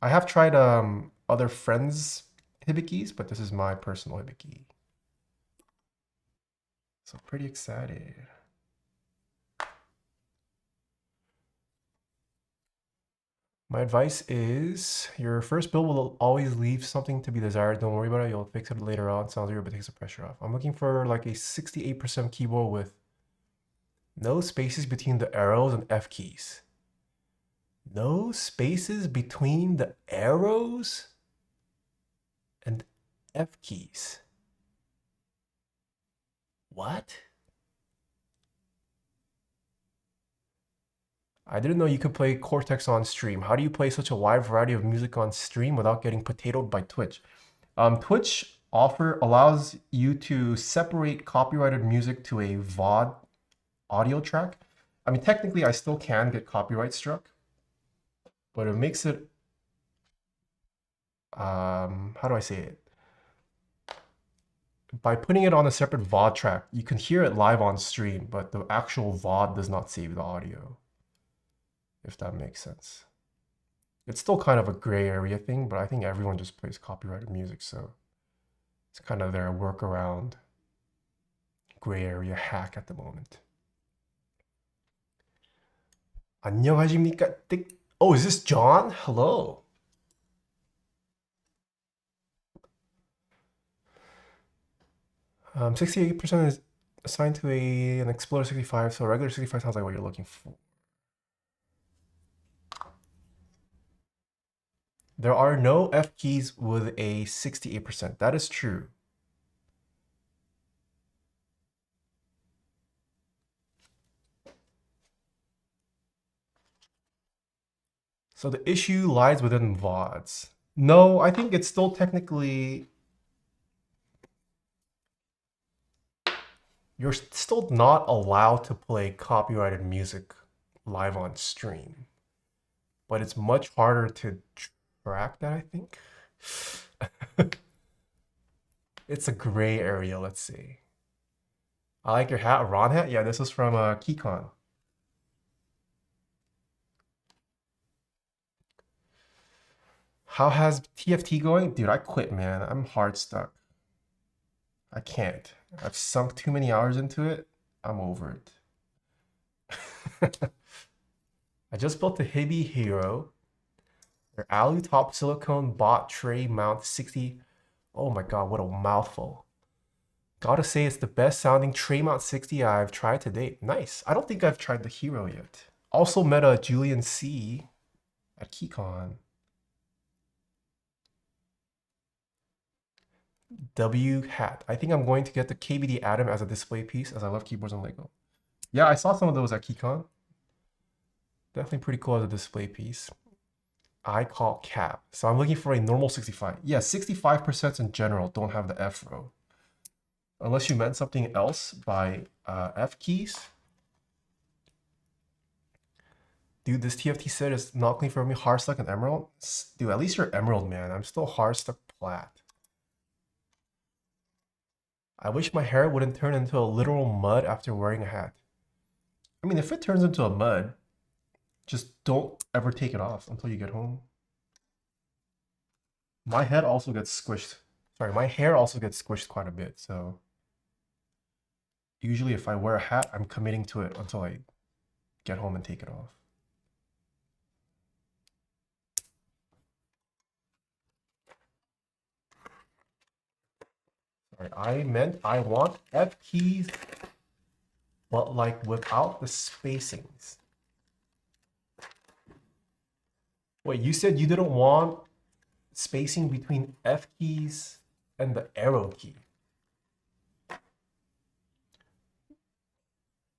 I have tried other friends' Hibikis, but this is my personal Hibiki. So pretty excited. My advice is your first build will always leave something to be desired. Don't worry about it. You'll fix it later on. Sounds like it takes the pressure off. I'm looking for like a 68% keyboard with no spaces between the arrows and F keys. No spaces between the arrows and F keys. What? I didn't know you could play Cortex on stream. How do you play such a wide variety of music on stream without getting potatoed by Twitch? Twitch allows you to separate copyrighted music to a VOD audio track. I mean, technically, I still can get copyright struck, but it makes it, how do I say it? By putting it on a separate VOD track, you can hear it live on stream, but the actual VOD does not save the audio, if that makes sense. It's still kind of a gray area thing, but I think everyone just plays copyrighted music, so it's kind of their workaround gray area hack at the moment. 안녕하십니까? Oh, is this John? Hello. Um, 68% is assigned to an Explorer 65, so a regular 65 sounds like what you're looking for. There are no F keys with a 68%. That is true. So the issue lies within VODs. No, I think it's still technically... You're still not allowed to play copyrighted music live on stream. But it's much harder to track that, I think. It's a gray area, let's see. I like your hat, Ron hat? Yeah, this is from KeyCon. How has TFT going? Dude, I quit, man. I'm hard stuck. I can't. I've sunk too many hours into it. I'm over it. I just built the Hiby Hero. Their alu top silicone bot tray mount 60. Oh my god, what a mouthful. Gotta say it's the best sounding tray mount 60 I've tried to date. Nice. I don't think I've tried the Hero yet. Also met a Julian C at KeyCon. W hat. I think I'm going to get the KBD Atom as a display piece as I love keyboards and Lego. Yeah, I saw some of those at KeyCon. Definitely pretty cool as a display piece. I call cap. So I'm looking for a normal 65. Yeah, 65% in general don't have the F row. Unless you meant something else by F keys. Dude, this TFT set is not clean for me. Hard stuck and emerald. Dude, at least you're emerald, man. I'm still hard stuck plat. I wish my hair wouldn't turn into a literal mud after wearing a hat. I mean, if it turns into a mud, just don't ever take it off until you get home. My head also gets squished. Sorry, my hair also gets squished quite a bit, so usually if I wear a hat, I'm committing to it until I get home and take it off. Sorry, I meant I want F keys, but like without the spacings. Wait, you said you didn't want spacing between F keys and the arrow key.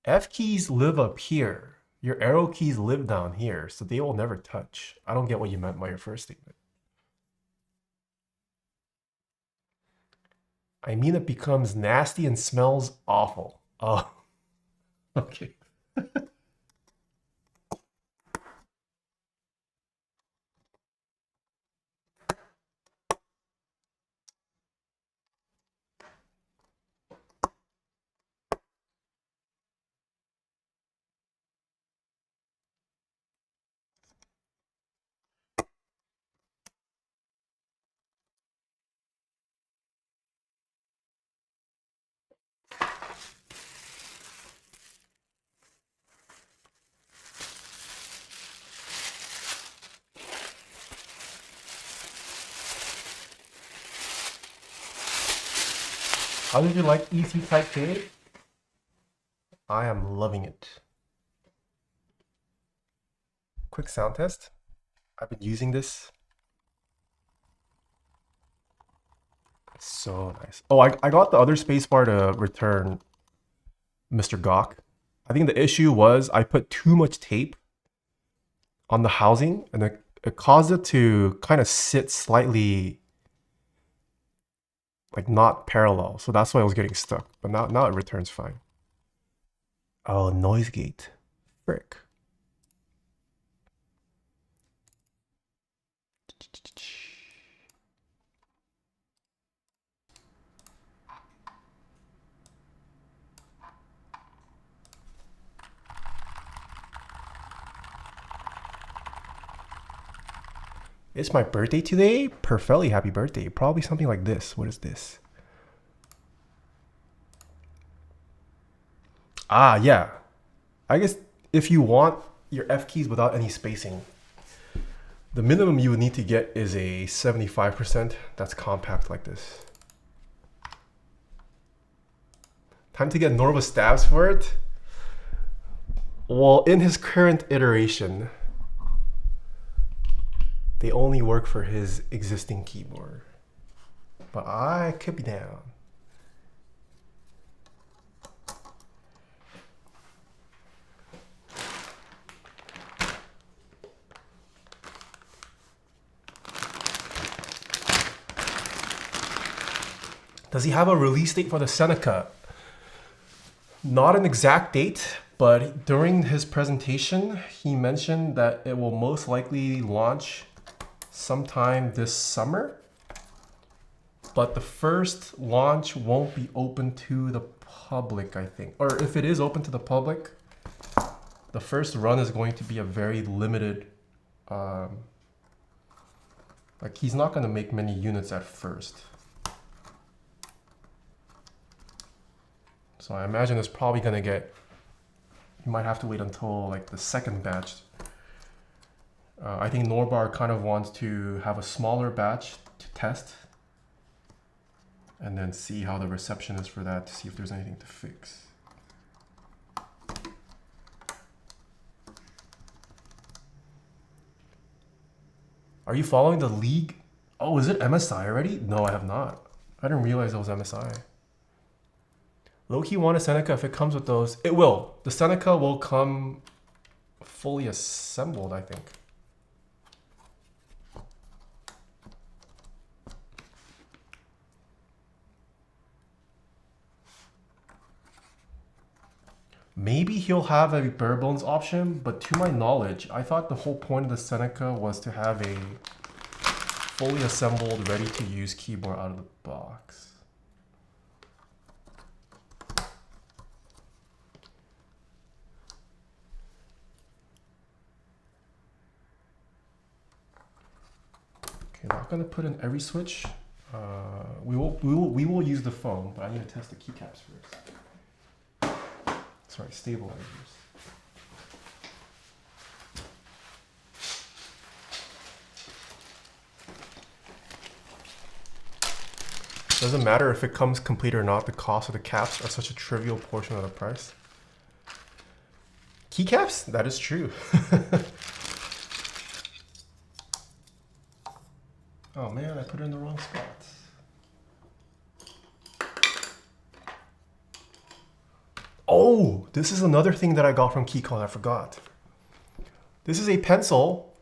F keys live up here. Your arrow keys live down here, so they will never touch. I don't get what you meant by your first statement. I mean it becomes nasty and smells awful. Oh, okay. How did you like EC Type K? I am loving it. Quick sound test. I've been using this. It's so nice. Oh, I got the other spacebar to return Mr. Gawk. I think the issue was I put too much tape on the housing and it caused it to kind of sit slightly like not parallel. So that's why I was getting stuck. But now it returns fine. Oh, noise gate. Frick. It's my birthday today. Perfectly happy birthday. Probably something like this. What is this? Ah, yeah. I guess if you want your F keys without any spacing, the minimum you would need to get is a 75% that's compact like this. Time to get Norva stabs for it. Well, in his current iteration, they only work for his existing keyboard. But I could be down. Does he have a release date for the Seneca? Not an exact date, but during his presentation, he mentioned that it will most likely launch sometime this summer. But the first launch won't be open to the public, I think. Or if it is open to the public, the first run is going to be a very limited, like he's not going to make many units at first. So I imagine it's probably going to get, you might have to wait until like the second batch. I think Norbar kind of wants to have a smaller batch to test and then see how the reception is for that to see if there's anything to fix. Are you following the league? Oh, is it MSI already? No, I have not. I didn't realize it was MSI. Low-key want a Seneca if it comes with those. It will. The Seneca will come fully assembled, I think. Maybe he'll have a bare bones option, but to my knowledge, I thought the whole point of the Seneca was to have a fully assembled, ready to use keyboard out of the box. Okay, not gonna put in every switch. We will use the foam, but I need to test the keycaps first. Sorry, stabilizers. Doesn't matter if it comes complete or not, the cost of the caps are such a trivial portion of the price. Keycaps? That is true. Oh man, I put it in the wrong spot. Oh, this is another thing that I got from KeyCon, I forgot. This is a pencil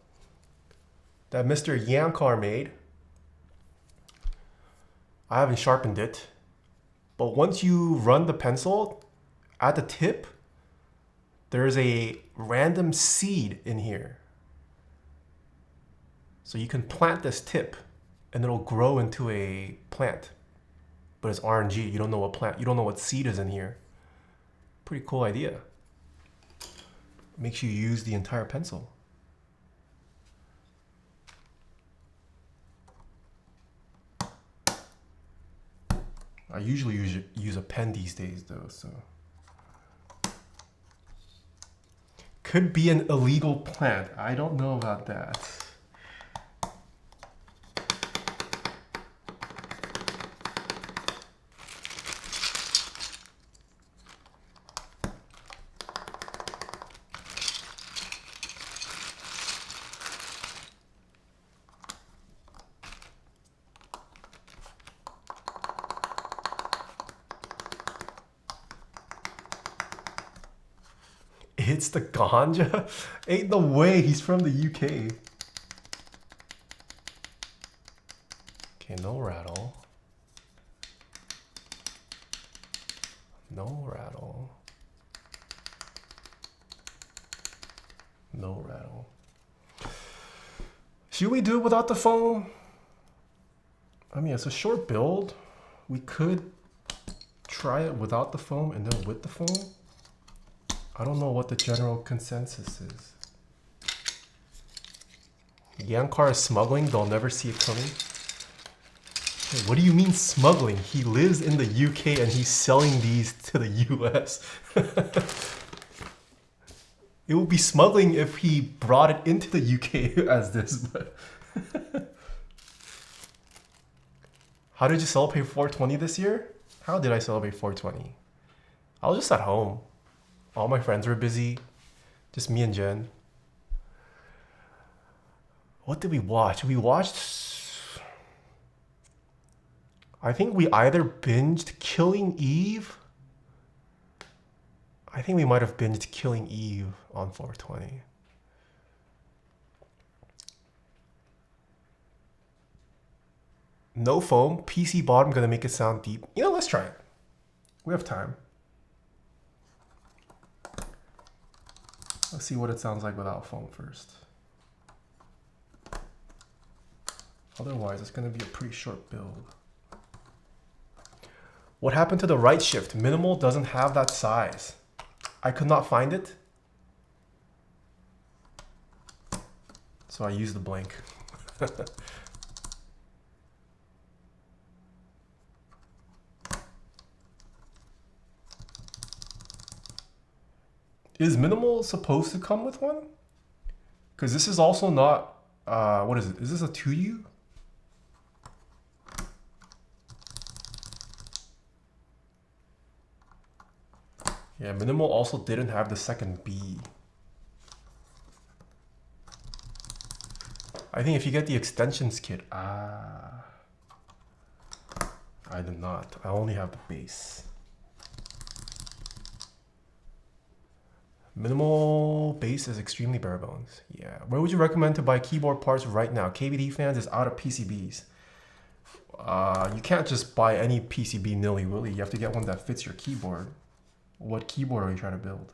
that Mr. Yankar made. I haven't sharpened it, but once you run the pencil, at the tip, there's a random seed in here. So you can plant this tip and it'll grow into a plant, but it's RNG. You don't know what plant, you don't know what seed is in here. Pretty cool idea. Makes you use the entire pencil. I usually use a pen these days though, so. Could be an illegal plant. I don't know about that. It's the ganja? Ain't no way, he's from the UK. Okay, no rattle. No rattle. No rattle. Should we do it without the foam? I mean, it's a short build. We could try it without the foam and then with the foam. I don't know what the general consensus is. Yankar is smuggling, they'll never see it coming. Hey, what do you mean smuggling? He lives in the UK and he's selling these to the US. It would be smuggling if he brought it into the UK as this, but How did you celebrate 420 this year? How did I celebrate 420? I was just at home. All my friends were busy. Just me and Jen. What did we watch? We watched... I think we either binged Killing Eve. I think we might have binged Killing Eve on 420. No foam, PC bottom, gonna make it sound deep. You know, let's try it. We have time. Let's see what it sounds like without foam first. Otherwise, it's gonna be a pretty short build. What happened to the right shift? Minimal doesn't have that size. I could not find it. So I used the blank. Is minimal supposed to come with one? Because this is also not, what is it? Is this a 2U? Yeah, minimal also didn't have the second B. I think if you get the extensions kit, I did not. I only have the base. Minimal base is extremely bare bones. Yeah. Where would you recommend to buy keyboard parts right now? KVD fans is out of PCBs. You can't just buy any PCB nilly-willy. You have to get one that fits your keyboard. What keyboard are you trying to build?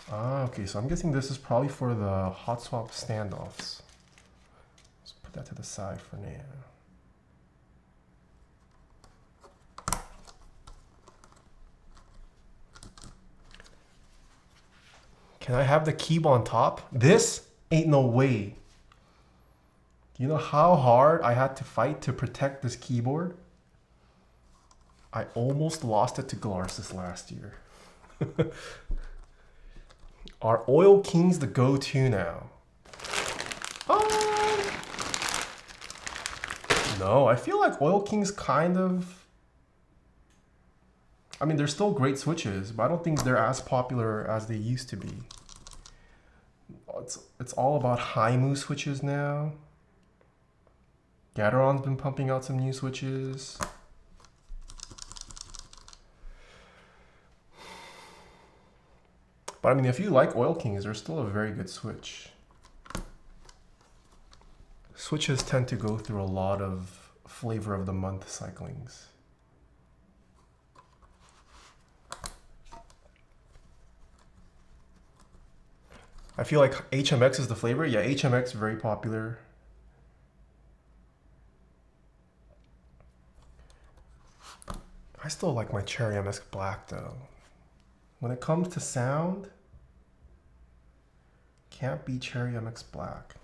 Ah, okay, so I'm guessing this is probably for the hot swap standoffs. Let's put that to the side for now. Can I have the keyboard on top? This ain't no way. Do you know how hard I had to fight to protect this keyboard? I almost lost it to Glarsis last year. Are Oil Kings the go-to now? No, I feel like Oil Kings kind of... I mean, they're still great switches, but I don't think they're as popular as they used to be. It's all about Himu switches now. Gateron's been pumping out some new switches. But I mean, if you like Oil Kings, they're still a very good switch. Switches tend to go through a lot of flavor of the month cyclings. I feel like HMX is the flavor. Yeah, HMX very popular. I still like my Cherry MX Black though. When it comes to sound, can't beat Cherry MX Black.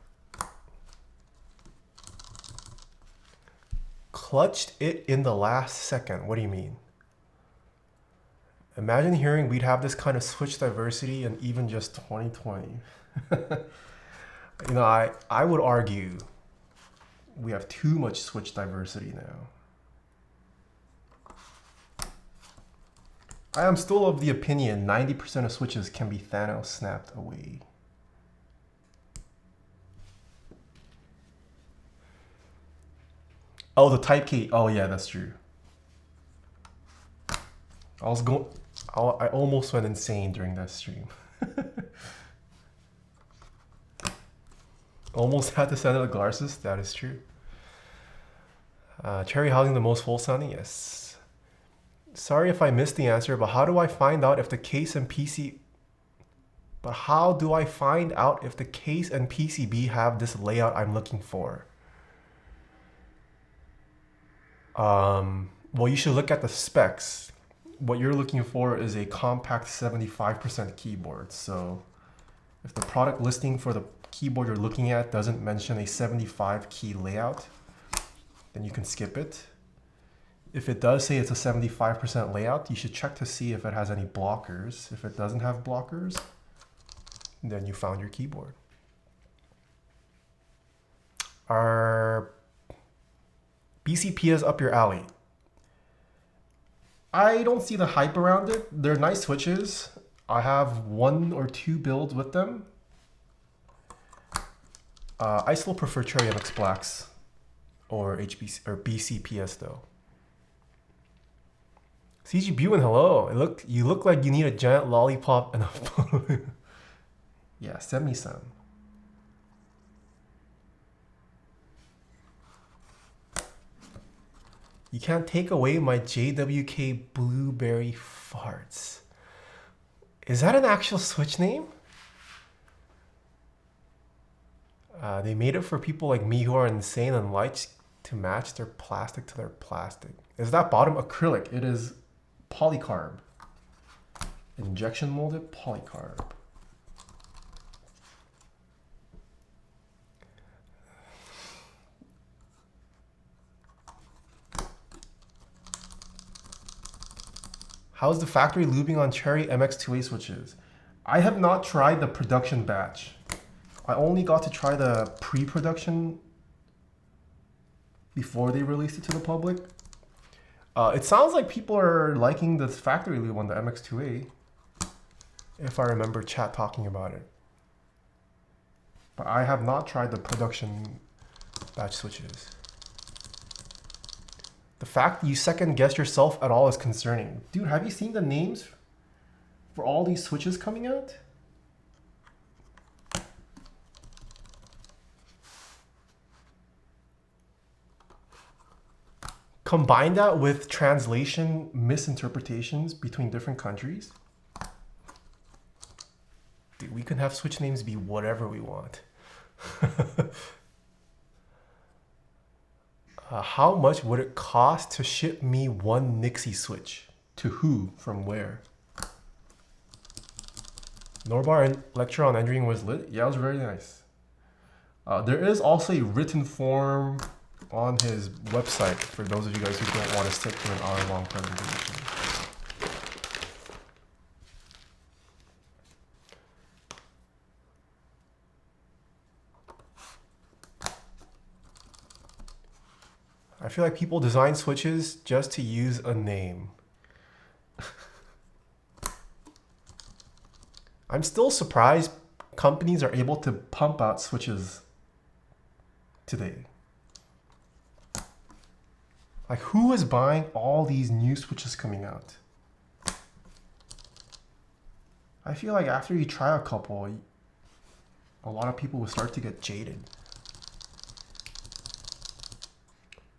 Clutched it in the last second. What do you mean? Imagine hearing we'd have this kind of switch diversity in even just 2020. You know, I would argue we have too much switch diversity now. I am still of the opinion 90% of switches can be Thanos snapped away. Oh, the Type K. Oh yeah, that's true. I almost went insane during that stream. Almost had to send it to Glarsis. That is true. Cherry housing the most full sounding? Yes. Sorry if I missed the answer, but how do I find out if the case and PC... But how do I find out if the case and PCB have this layout I'm looking for? Well, you should look at the specs. What you're looking for is a compact 75% keyboard. So if the product listing for the keyboard you're looking at doesn't mention a 75 key layout, then you can skip it. If it does say it's a 75% layout, you should check to see if it has any blockers. If it doesn't have blockers, then you found your keyboard. Are BCPs up your alley? I don't see the hype around it. They're nice switches. I have 1 or 2 builds with them. I still prefer Cherry MX Blacks or BCPS though. CG Buin, hello. You look like you need a giant lollipop and a yeah, send me some. You can't take away my JWK Blueberry Farts. Is that an actual switch name? They made it for people like me who are insane and like to match their plastic to their plastic. Is that bottom acrylic? It is polycarb. Injection molded polycarb. How's the factory lubing on Cherry MX2A switches? I have not tried the production batch. I only got to try the pre-production before they released it to the public. It sounds like people are liking the factory lube on the MX2A, if I remember chat talking about it. But I have not tried the production batch switches. The fact you second guess yourself at all is concerning. Dude, have you seen the names for all these switches coming out? Combine that with translation misinterpretations between different countries. Dude, we can have switch names be whatever we want. How much would it cost to ship me one Nixie switch? To who? From where? Norbar lecture on engineering was lit. Yeah, it was very nice. There is also a written form on his website for those of you guys who don't want to sit through an hour-long presentation. I feel like people design switches just to use a name. I'm still surprised companies are able to pump out switches today. Like, who is buying all these new switches coming out? I feel like after you try a couple, a lot of people will start to get jaded.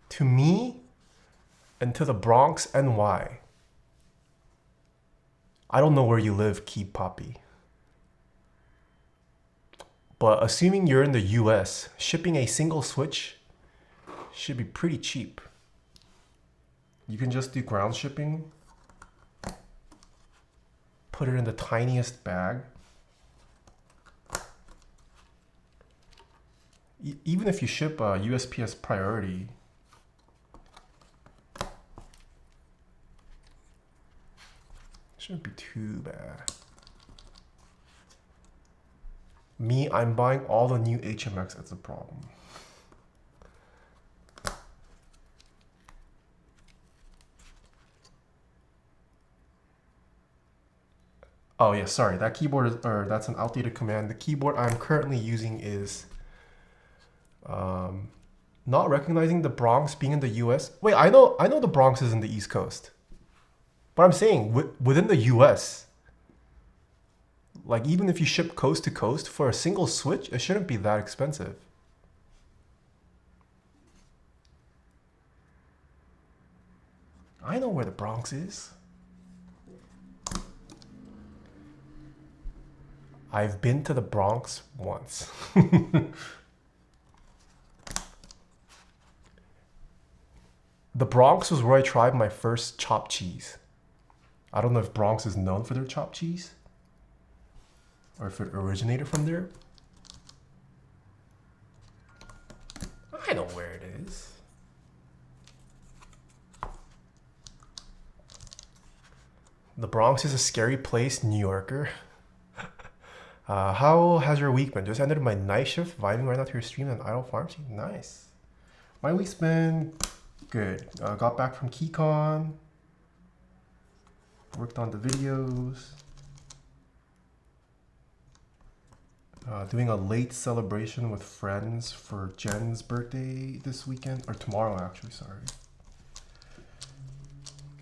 To me, and to the Bronx NY, I don't know where you live, Keep Poppy. But assuming you're in the US, shipping a single switch should be pretty cheap. You can just do ground shipping, put it in the tiniest bag. Even if you ship a USPS priority, shouldn't be too bad. Me, I'm buying all the new HMX, that's a problem. Oh yeah, sorry, that keyboard is, or that's an outdated command. The keyboard I'm currently using is not recognizing the Bronx being in the US. Wait, I know the Bronx is in the East Coast. But I'm saying within the US, like even if you ship coast to coast for a single switch, it shouldn't be that expensive. I know where the Bronx is. I've been to the Bronx once. The Bronx was where I tried my first chopped cheese. I don't know if Bronx is known for their chopped cheese or if it originated from there. I know where it is. The Bronx is a scary place, New Yorker. How has your week been? Just ended my night shift, vibing right now to your stream and Idle Pharmacy. Nice. My week's been good. Got back from KeyCon. Worked on the videos. Doing a late celebration with friends for Jen's birthday this weekend. Or tomorrow, actually, sorry.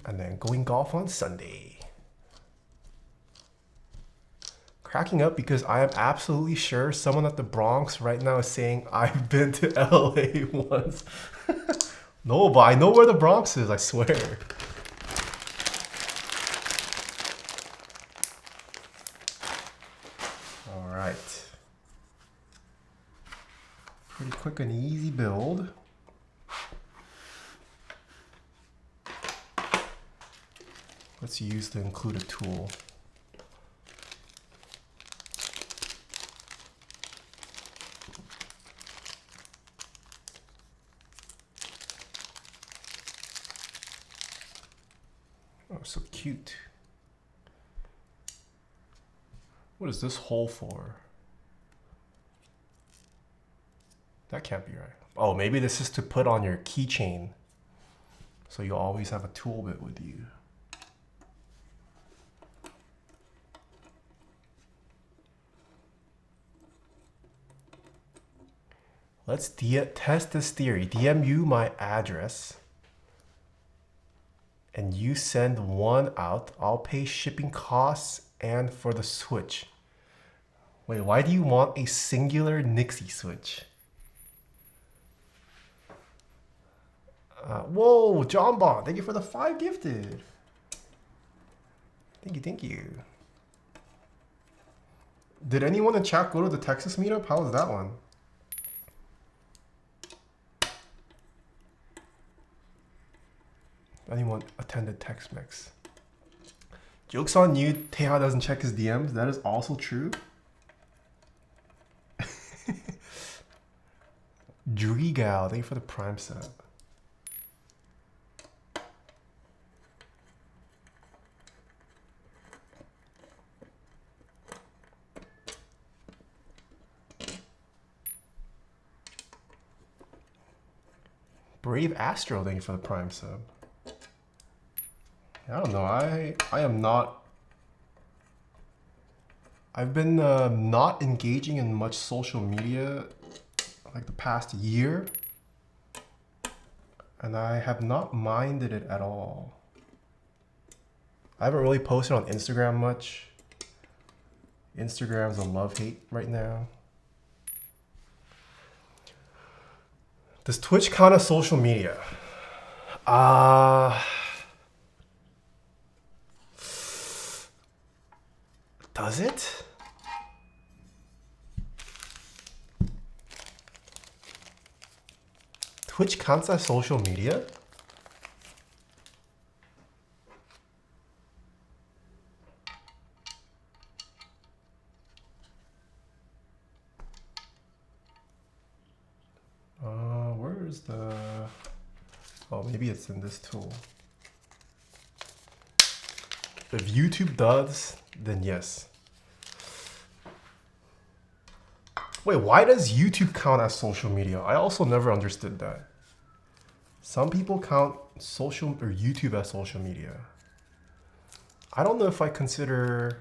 And then going golf on Sunday. Cracking up because I am absolutely sure someone at the Bronx right now is saying I've been to LA once. No, but I know where the Bronx is, I swear. All right. Pretty quick and easy build. Let's use the included tool. Oh, so cute. What is this hole for? That can't be right. Oh, maybe this is to put on your keychain, so you always have a tool bit with you. Let's test this theory. DM you my address. and you send one out, I'll pay shipping costs and for the switch. Wait, why do you want a singular Nixie switch? Whoa, John Bond, thank you for the 5 gifted. Thank you, thank you. Did anyone in chat go to the Texas meetup? How was that one? Anyone attended Tex-Mex? Joke's on you, Taeha doesn't check his DMs. That is also true. Drigal, thank you for the Prime sub. Brave Astro, thank you for the Prime sub. I don't know. I am not. I've been not engaging in much social media like the past year, and I have not minded it at all. I haven't really posted on Instagram much. Instagram's a love-hate right now. Does Twitch count as social media? Does it? Twitch counts as social media? Where's the... Oh, maybe it's in this tool. If YouTube does, then yes. Wait, why does YouTube count as social media? I also never understood that. Some people count social or YouTube as social media. I don't know if I consider,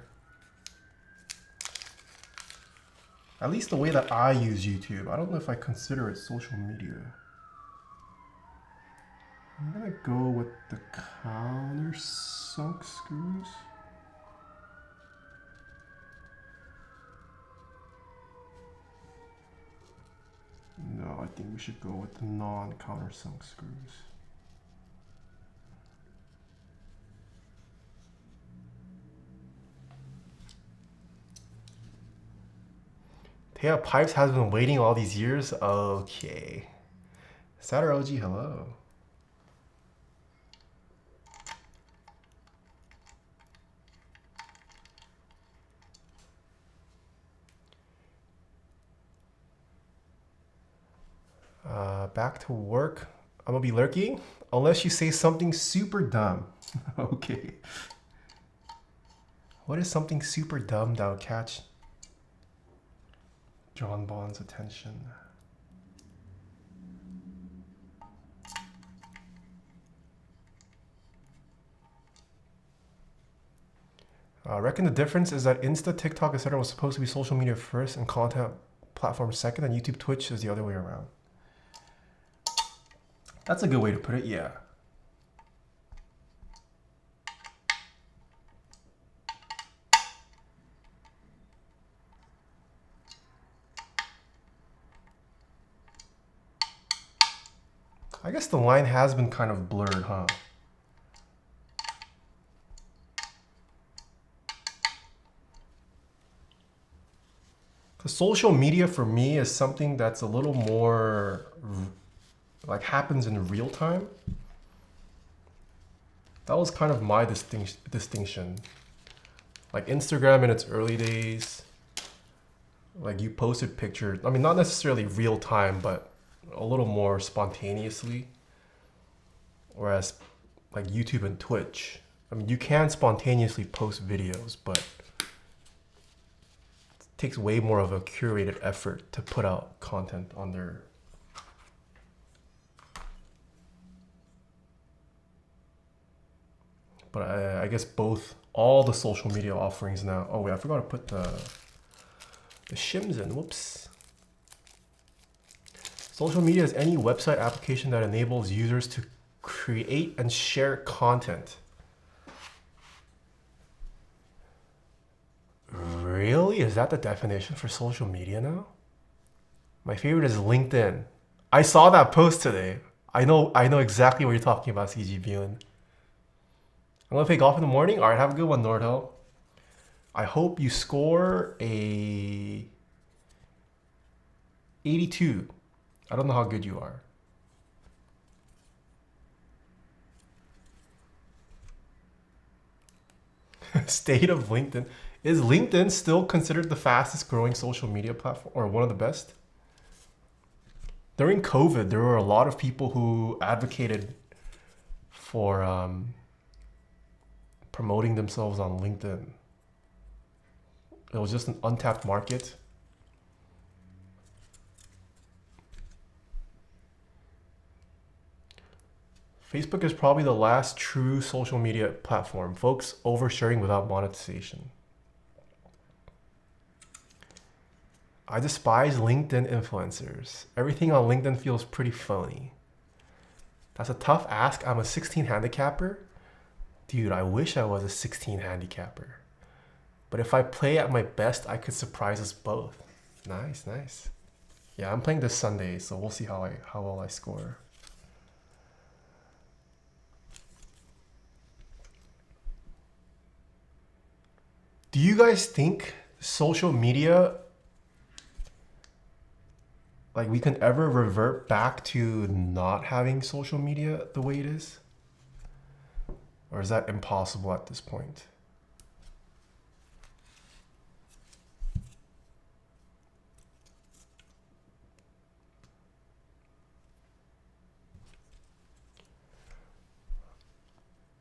at least the way that I use YouTube, I don't know if I consider it social media. I'm gonna go with the countersunk screws. No, I think we should go with the non-countersunk screws. Taeha Pipes has been waiting all these years? Okay. Satter OG, hello. Back to work. I'm gonna be lurking unless you say something super dumb. Okay. What is something super dumb that would catch John Bond's attention? I reckon the difference is that Insta, TikTok, etc. was supposed to be social media first and content platform second, and YouTube, Twitch is the other way around. That's a good way to put it, yeah. I guess the line has been kind of blurred, huh? Because social media for me is something that's a little more like happens in real time. That was kind of my distinction. Like Instagram in its early days, like you posted pictures, I mean, not necessarily real time, but a little more spontaneously. Whereas like YouTube and Twitch, I mean, you can spontaneously post videos, but it takes way more of a curated effort to put out content on there. But I guess all the social media offerings now. Oh wait, I forgot to put the shims in, whoops. Social media is any website application that enables users to create and share content. Really? Is that the definition for social media now? My favorite is LinkedIn. I saw that post today. I know exactly what you're talking about, CG Bune. I'm gonna play golf in the morning. All right, have a good one, Nordhill. I hope you score a 82. I don't know how good you are. State of LinkedIn. Is LinkedIn still considered the fastest growing social media platform or one of the best? During COVID, there were a lot of people who advocated for promoting themselves on LinkedIn. It was just an untapped market. Facebook is probably the last true social media platform. Folks oversharing without monetization. I despise LinkedIn influencers. Everything on LinkedIn feels pretty phony. That's a tough ask. I'm a 16 handicapper. Dude, I wish I was a 16 handicapper. But if I play at my best, I could surprise us both. Nice, nice. Yeah, I'm playing this Sunday, so we'll see how well I score. Do you guys think social media, like we can ever revert back to not having social media the way it is? Or is that impossible at this point?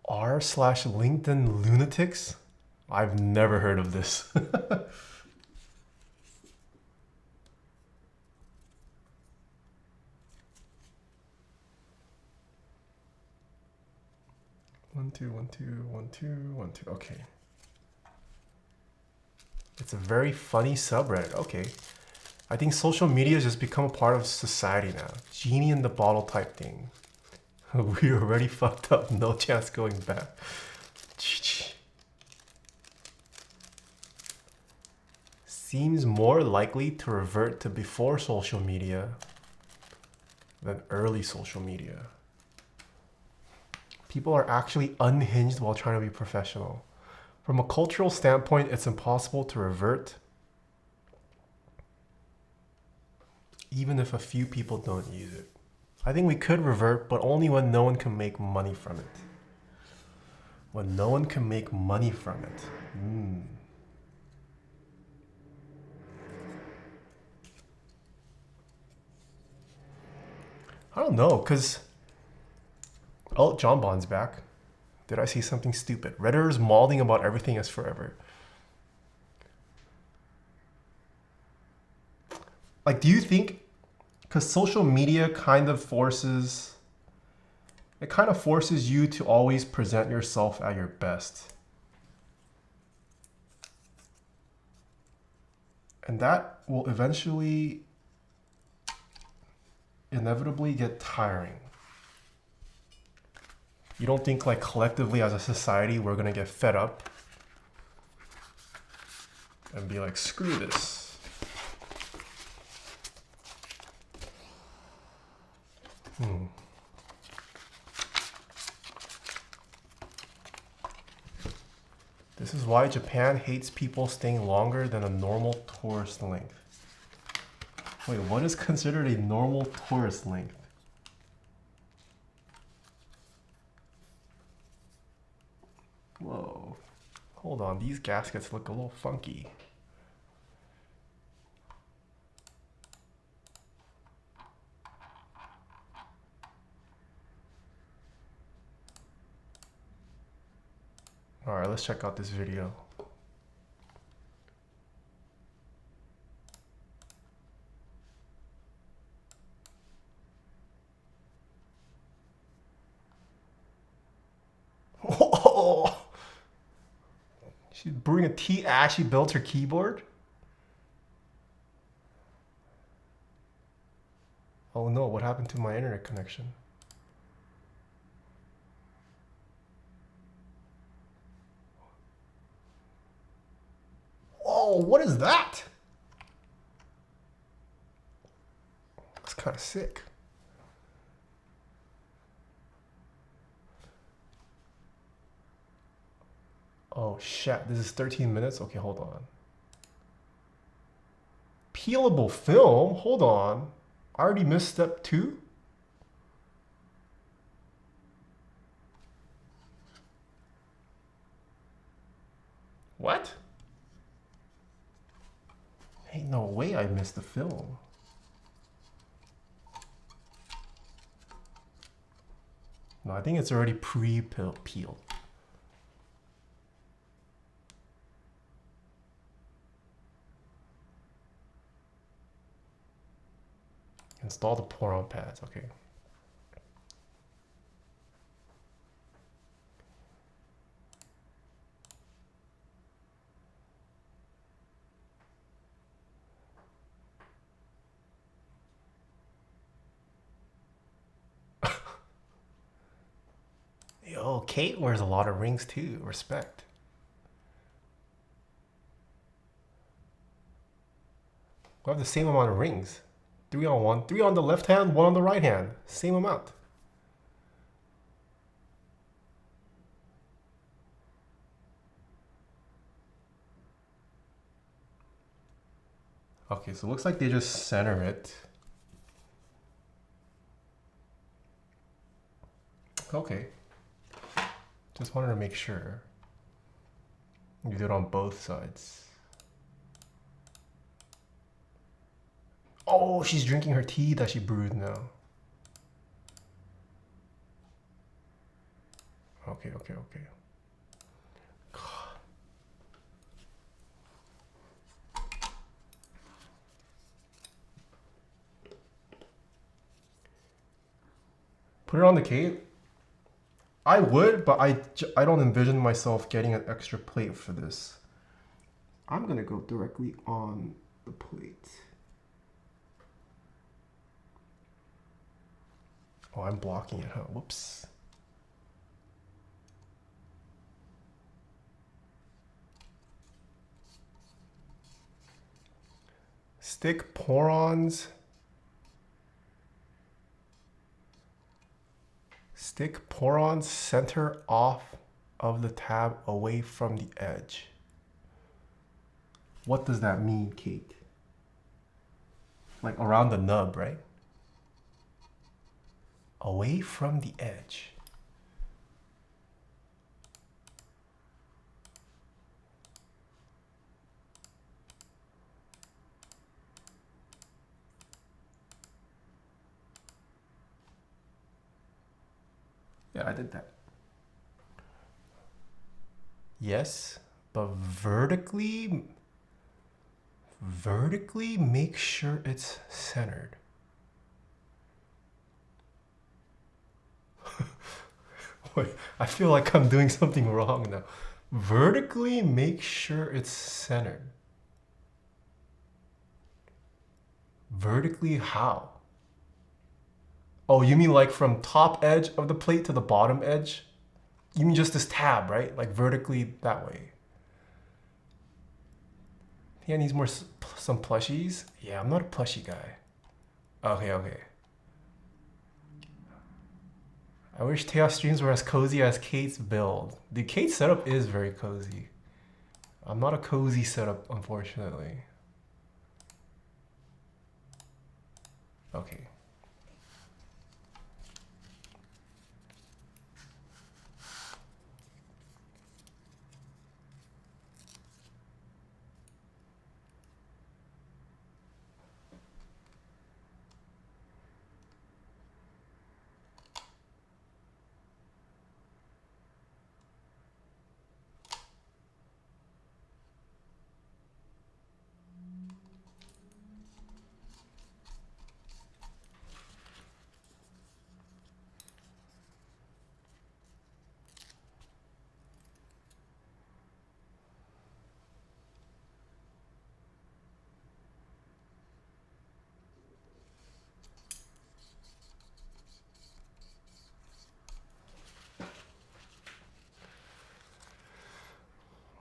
r/LinkedIn lunatics? I've never heard of this. One, two, one, two, one, two, one, two. Okay. It's a very funny subreddit. Okay. I think social media has just become a part of society now. Genie in the bottle type thing. We already fucked up. No chance going back. Seems more likely to revert to before social media than early social media. People are actually unhinged while trying to be professional. From a cultural standpoint, it's impossible to revert, even if a few people don't use it. I think we could revert, but only when no one can make money from it. When no one can make money from it. I don't know, because... Oh, John Bond's back. Did I say something stupid? Redditors mauling about everything as forever. Like, do you think... Because social media kind of forces... It kind of forces you to always present yourself at your best. And that will eventually... inevitably get tiring. You don't think like collectively as a society we're gonna get fed up and be like, screw this. This is why Japan hates people staying longer than a normal tourist length. Wait, what is considered a normal tourist length? Whoa. Hold on, these gaskets look a little funky. All right, let's check out this video. Oh, she's brewing a tea as she built her keyboard. Oh no, what happened to my internet connection? Whoa, what is that? That's kind of sick. Oh shit, this is 13 minutes? Okay, hold on. Peelable film? Hold on. I already missed step 2? What? Ain't no way I missed the film. No, I think it's already pre-peeled. Install the pour-on pads, okay. Yo, Kate wears a lot of rings too. Respect. We have the same amount of rings. 3 on one. 3 on the left hand, 1 on the right hand. Same amount. Okay, so it looks like they just center it. Okay. Just wanted to make sure. You do it on both sides. Oh, she's drinking her tea that she brewed now. Okay. Put it on the cake. I would, but I don't envision myself getting an extra plate for this. I'm gonna go directly on the plate. Oh, I'm blocking it, huh? Whoops. Stick pour-ons. Stick pour-ons center off of the tab away from the edge. What does that mean, Kate? Like around the nub, right? Away from the edge. Yeah, I did that. Yes, but vertically make sure it's centered. Wait, I feel like I'm doing something wrong now. Vertically make sure it's centered. Vertically how? Oh, you mean like from top edge of the plate to the bottom edge? You mean just this tab, right? Like vertically that way. He needs more some plushies. Yeah, I'm not a plushie guy. Okay. I wish Taeha streams were as cozy as Kate's build. The Kate setup is very cozy. I'm not a cozy setup, unfortunately. Okay.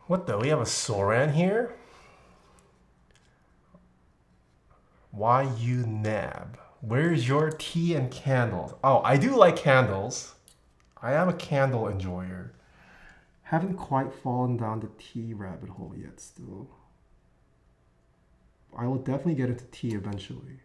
What the? We have a Soran here? Why you nab? Where's your tea and candles? Oh, I do like candles. I am a candle enjoyer. Haven't quite fallen down the tea rabbit hole yet still. I will definitely get into tea eventually.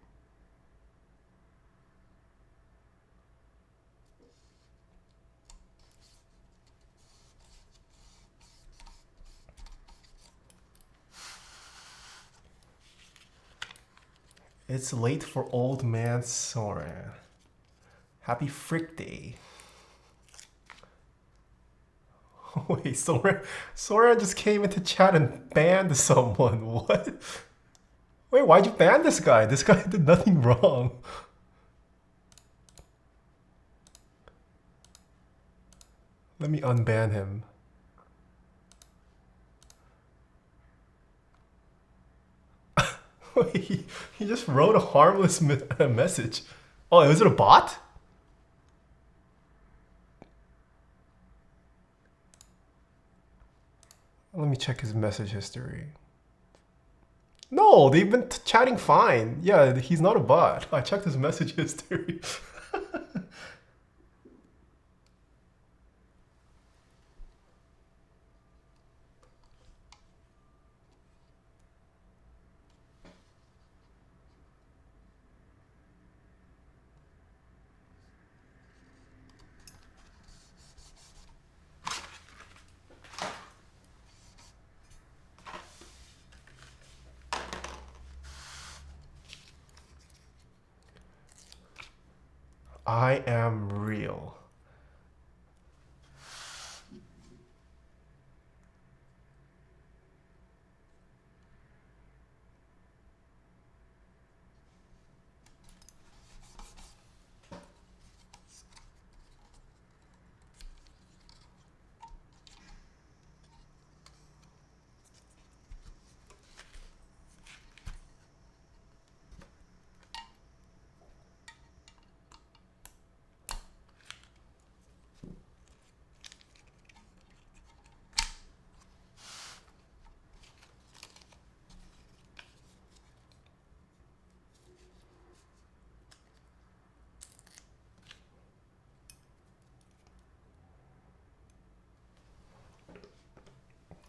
It's late for old man Soren. Happy Frick Day. Wait, Soren just came into chat and banned someone. What? Wait, why'd you ban this guy? This guy did nothing wrong. Let me unban him. Wait, he just wrote a harmless message. Oh, is it a bot? Let me check his message history. No, they've been chatting fine. Yeah, he's not a bot. I checked his message history. I am real.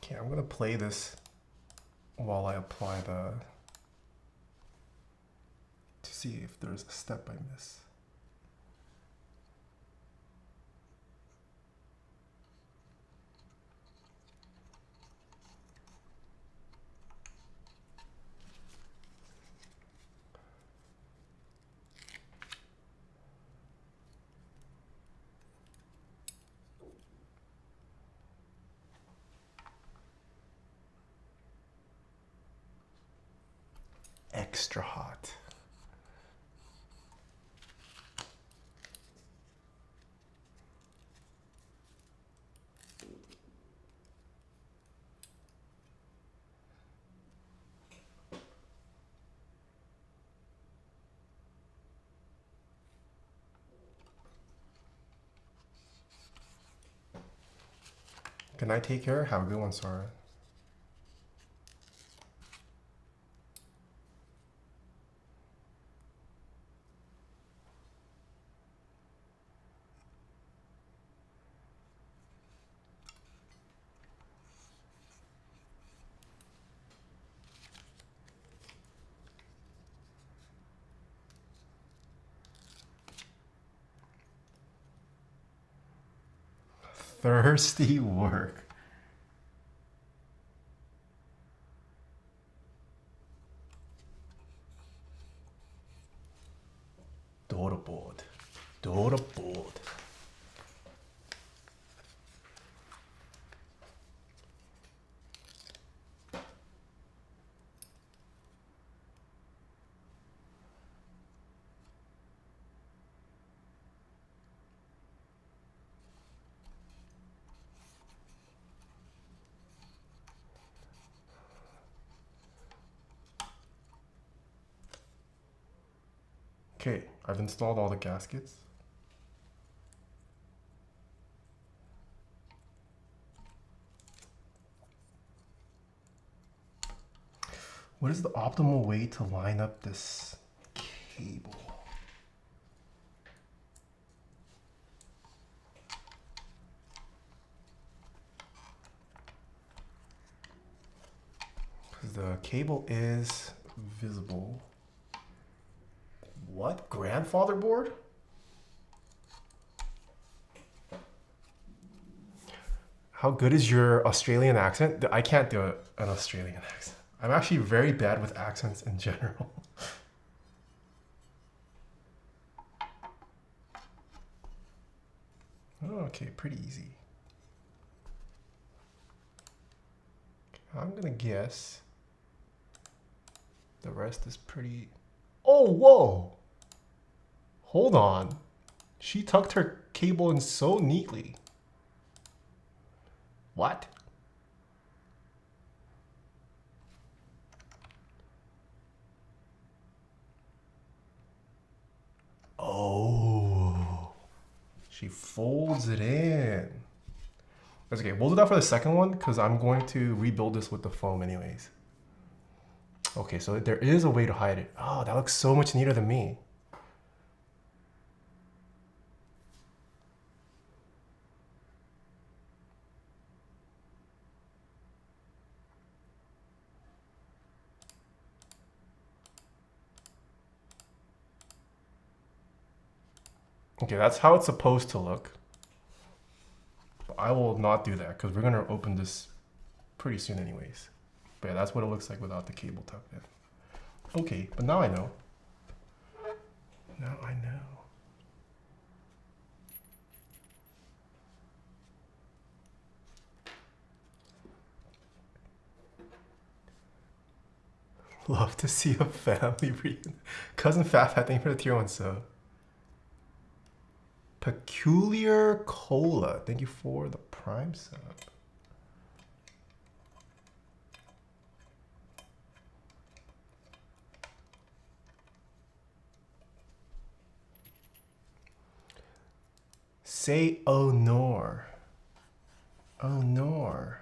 Okay, I'm gonna play this while I apply to see if there's a step I miss. Extra hot. Can I take care? Have a good one, Sora. Thirsty work. Doreboard. Doreboard. Okay, I've installed all the gaskets. What is the optimal way to line up this cable? Because the cable is visible. What? Grandfather board? How good is your Australian accent? I can't do an Australian accent. I'm actually very bad with accents in general. Okay, pretty easy. I'm gonna guess the rest is pretty... Oh, whoa! Hold on. She tucked her cable in so neatly. What? Oh, she folds it in. That's okay. We'll do that for the second one because I'm going to rebuild this with the foam anyways. Okay, so there is a way to hide it. Oh, that looks so much neater than me. Okay, that's how it's supposed to look. But I will not do that because we're going to open this pretty soon anyways. But yeah, that's what it looks like without the cable tucked in. Okay, but now I know. Now I know. Love to see a family reunion. Cousin Faf, thank you for the tier 1 sub. Peculiar Cola, thank you for the prime sub. Say oh nor. Oh nor.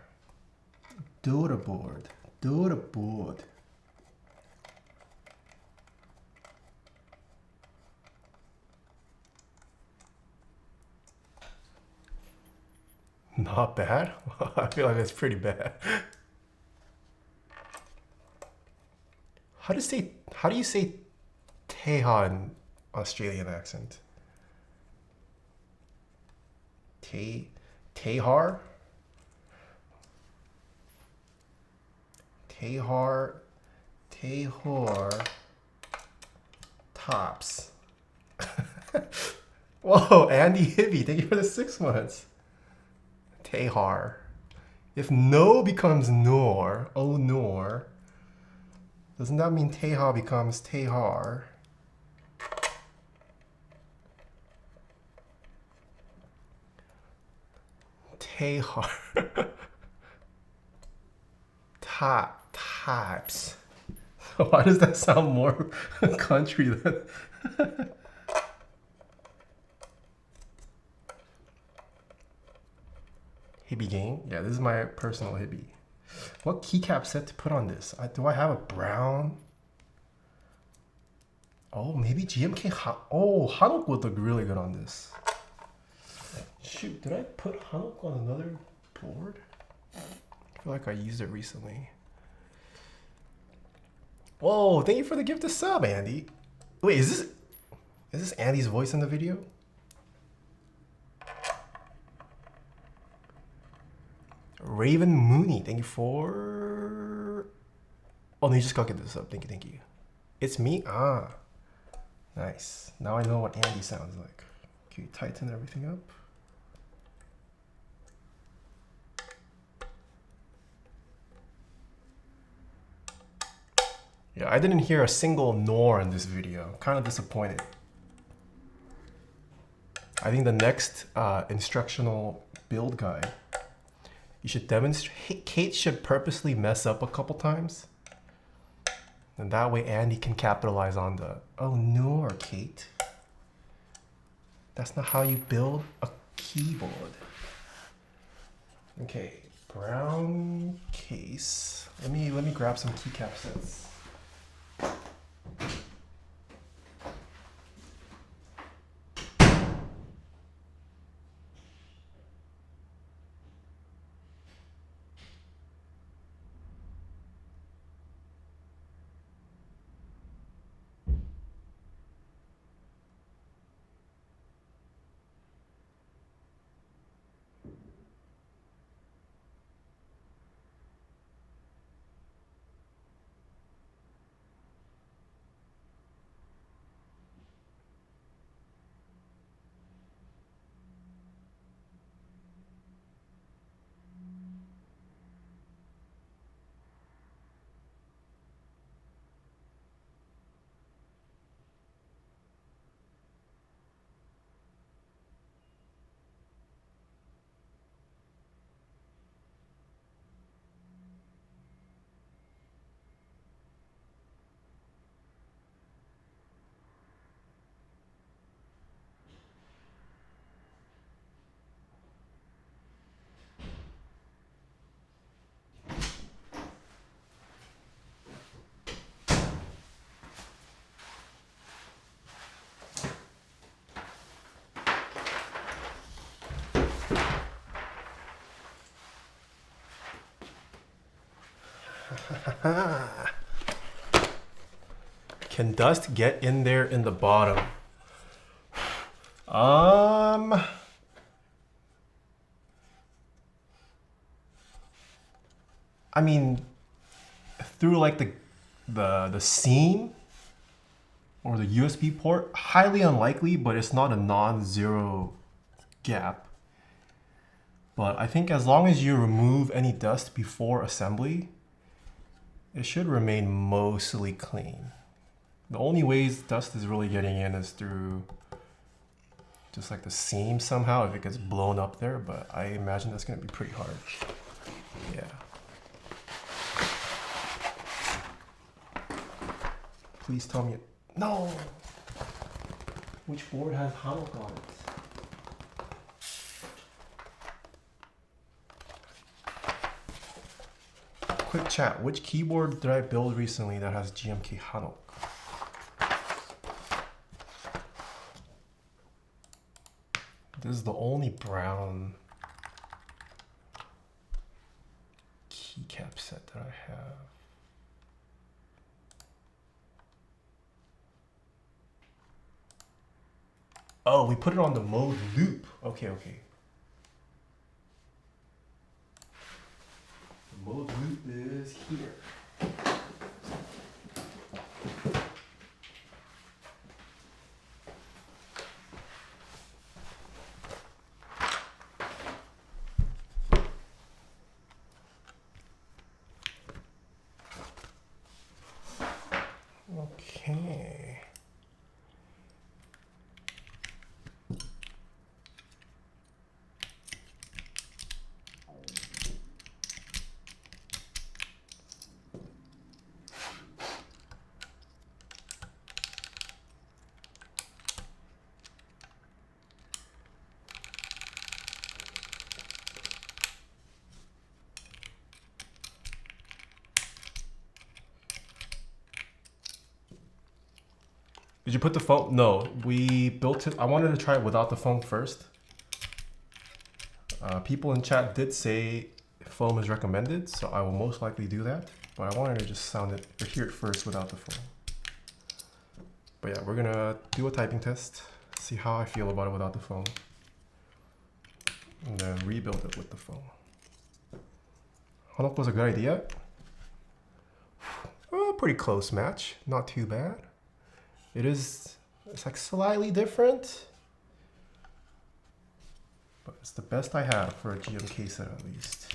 Do the board. Do the board. Not bad? I feel like that's pretty bad. How do you say Taeha in Australian accent? Taehar? Tahor tops. Whoa, Andy Hiby, thank you for the 6 months. Taehar. If no becomes nor, oh nor, doesn't that mean Taeha becomes Taehar? Taehar. Types. Why does that sound more country than... Hiby game? Yeah, this is my personal Hiby. What keycap set to put on this? Do I have a brown? Oh, maybe GMK Hanok would look really good on this. Shoot, did I put Hanok on another board? I feel like I used it recently. Whoa, thank you for the gift of sub, Andy. Wait, is this Andy's voice in the video? Raven Mooney, thank you for... Oh, no, you just gotta get this up. Thank you, thank you. It's me? Ah, nice. Now I know what Andy sounds like. Okay, tighten everything up. Yeah, I didn't hear a single nor in this video. I'm kind of disappointed. I think the next instructional build guide, you should demonstrate. Kate should purposely mess up a couple times. And that way Andy can capitalize on the, oh nor, Kate. That's not how you build a keyboard. Okay, Brown case. Let me grab some keycap sets. Can dust get in there in the bottom? I mean, through like the seam or the USB port, highly unlikely, but it's not a non-zero gap. But I think as long as you remove any dust before assembly, it should remain mostly clean. The only ways dust is really getting in is through just like the seam somehow, if it gets blown up there, but I imagine that's gonna be pretty hard. Yeah. Please tell me, no! Which board has Hanok on it? Quick chat, which keyboard did I build recently that has GMK Hanok? This is the only brown keycap set that I have. Oh, we put it on the mode loop. Okay, okay. The mode loop is here. Okay. Did you put the foam? No, we built it. I wanted to try it without the foam first. People in chat did say foam is recommended, so I will most likely do that. But I wanted to just sound it or hear it first without the foam. But yeah, we're gonna do a typing test, see how I feel about it without the foam, and then rebuild it with the foam. Hanok was a good idea. Oh, pretty close match, not too bad. It's like slightly different, but it's the best I have for a GMK set at least.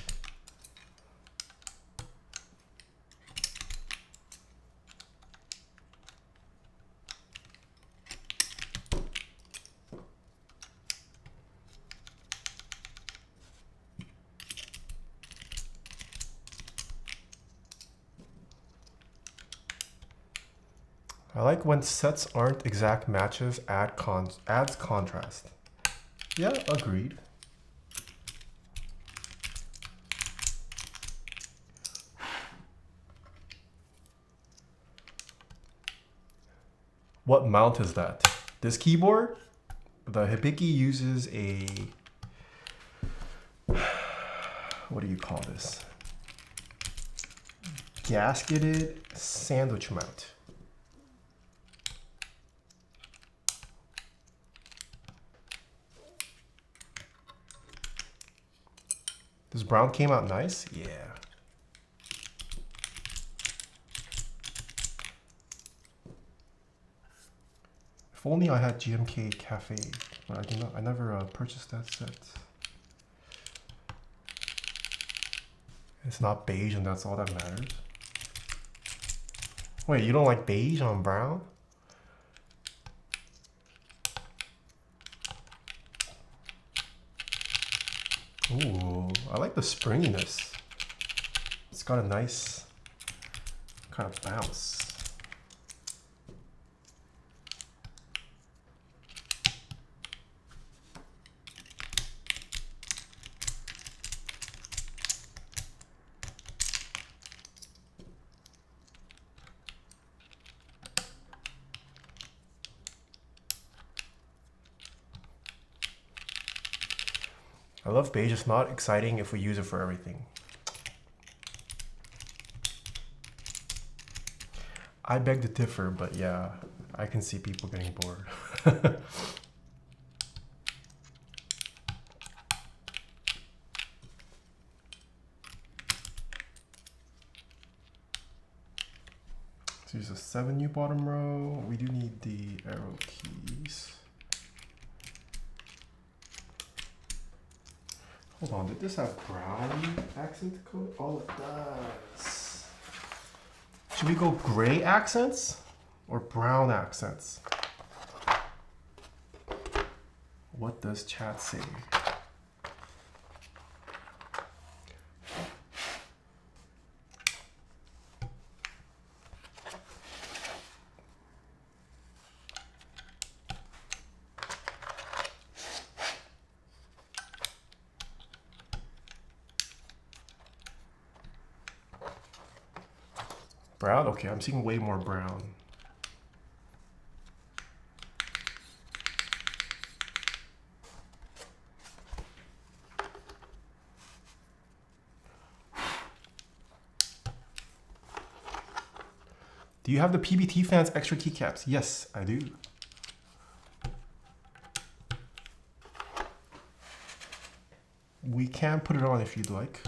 I like when sets aren't exact matches, adds contrast. Yeah, agreed. What mount is that? This keyboard, the Hibiki uses a, what do you call this? Gasketed sandwich mount. This brown came out nice? Yeah. If only I had GMK Cafe, but I never purchased that set. It's not beige and that's all that matters. Wait, you don't like beige on brown? Ooh, I like the springiness. It's got a nice kind of bounce. I love beige. It's not exciting if we use it for everything. I beg to differ, but yeah, I can see people getting bored. So use a 7U bottom row. We do need the arrow keys. Hold on, did this have brown accent code? Oh, it does. Should we go gray accents or brown accents? What does chat say? Brown? Okay, I'm seeing way more brown. Do you have the PBT fans extra keycaps? Yes, I do. We can put it on if you'd like.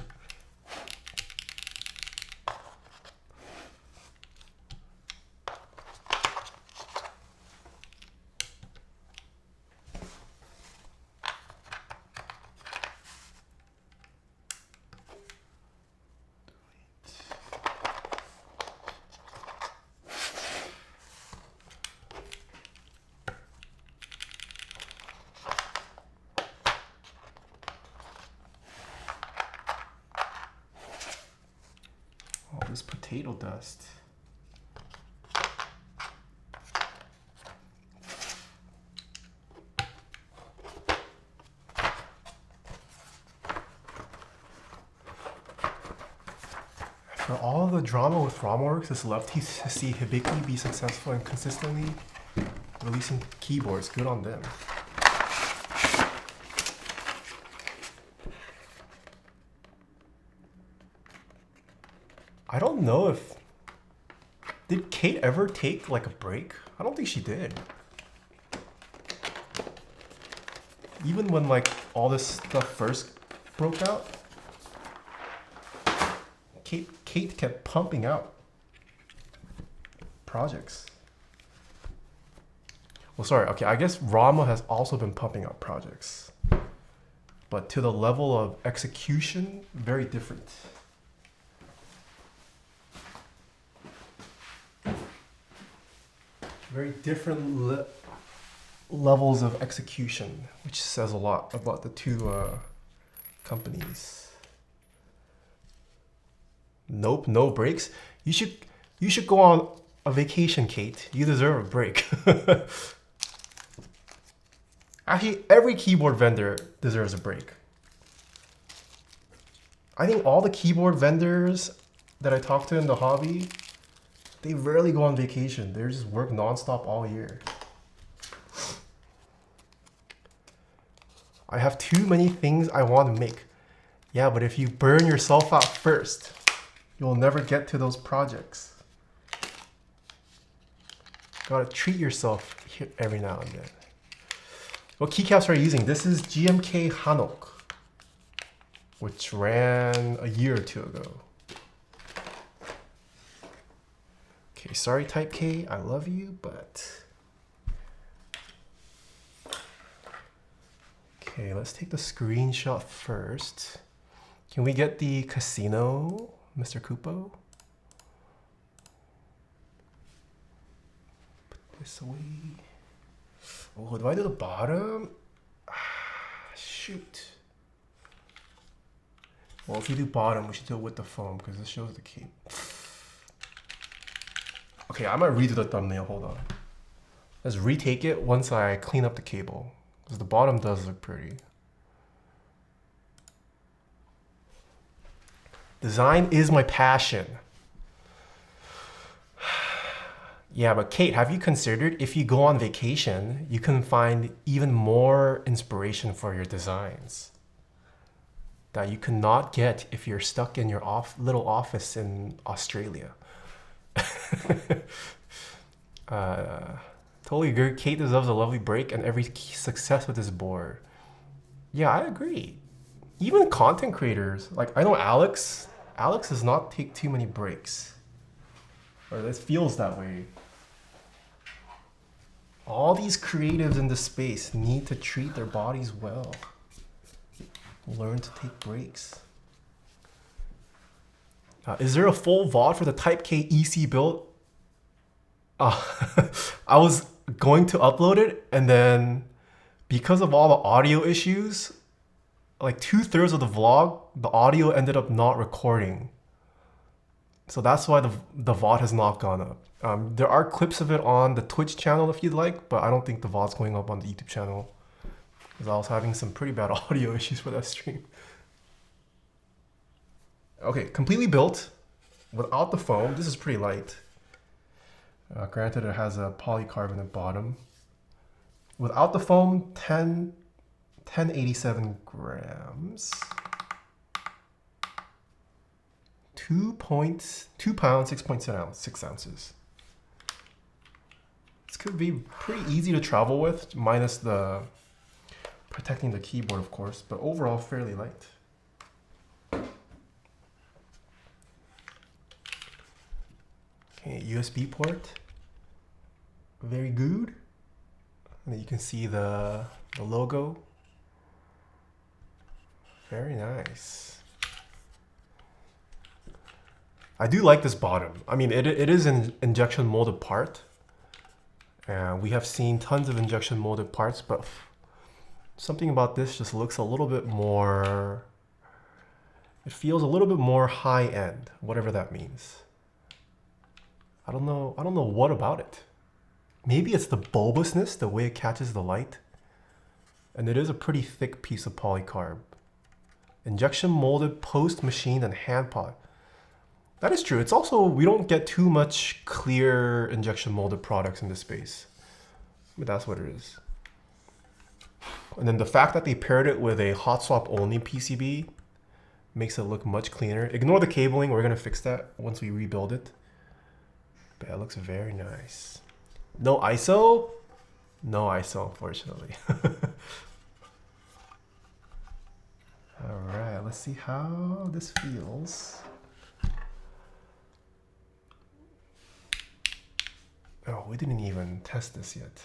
This potato dust. After all of the drama with ROMWorks, it's lovely to see Hibiki be successful and consistently releasing keyboards. Good on them. I don't know if... Did Kate ever take like a break? I don't think she did. Even when like all this stuff first broke out, Kate kept pumping out projects. Well, sorry, okay, I guess Rama has also been pumping out projects. But to the level of execution, very different. Very different levels of execution, which says a lot about the two companies. Nope, no breaks. You should go on a vacation, Kate. You deserve a break. Actually, every keyboard vendor deserves a break. I think all the keyboard vendors that I talked to in the hobby They rarely go on vacation. They just work nonstop all year. I have too many things I want to make. Yeah, but if you burn yourself out first, you'll never get to those projects. Gotta treat yourself every now and then. What keycaps are you using? This is GMK Hanok, which ran a year or two ago. Okay, sorry Type K, I love you, but... Okay, let's take the screenshot first. Can we get the casino, Mr. Kupo? Put this away. Oh, do I do the bottom? Shoot. Well, if you do bottom, we should do it with the foam because this shows the key. Okay, I might redo the thumbnail, hold on. Let's retake it once I clean up the cable. Because the bottom does look pretty. Design is my passion. Yeah, but Kate, have you considered if you go on vacation, you can find even more inspiration for your designs that you cannot get if you're stuck in your little office in Australia. Totally agree. Kate deserves a lovely break and every success with this board. Yeah, I agree. Even content creators, like I know Alex does not take too many breaks. Or this feels that way. All these creatives in this space need to treat their bodies well. Learn to take breaks. Is there a full VOD for the Type K EC build? I was going to upload it, and then because of all the audio issues, like 2/3 of the vlog, the audio ended up not recording. So that's why the VOD has not gone up. There are clips of it on the Twitch channel if you'd like, but I don't think the VOD's going up on the YouTube channel because I was having some pretty bad audio issues for that stream. Okay, completely built without the foam. This is pretty light. Granted, it has a polycarbonate bottom. Without the foam, 1087 grams. 2 pounds, 6.6 ounces. This could be pretty easy to travel with, minus the protecting the keyboard, of course, but overall fairly light. Okay, USB port. Very good. And then you can see the logo. Very nice. I do like this bottom. I mean, it is an injection molded part. And we have seen tons of injection molded parts, but something about this just looks a little bit more, it feels a little bit more high end, whatever that means. I don't know what about it. Maybe it's the bulbousness, the way it catches the light. And it is a pretty thick piece of polycarb. Injection molded, post machined, and hand pot. That is true. It's also, we don't get too much clear injection molded products in this space. But that's what it is. And then the fact that they paired it with a hot swap only PCB makes it look much cleaner. Ignore the cabling. We're going to fix that once we rebuild it. But it looks very nice. No ISO? No ISO, unfortunately. All right, let's see how this feels. Oh, we didn't even test this yet.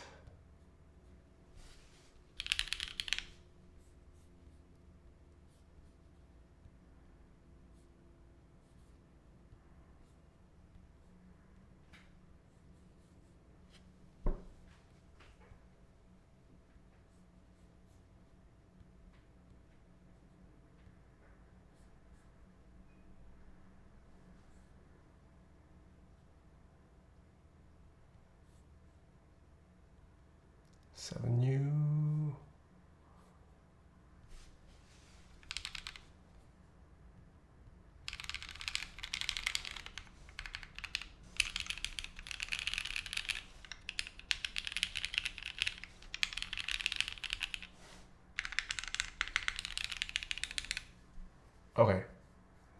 Seven new. Okay,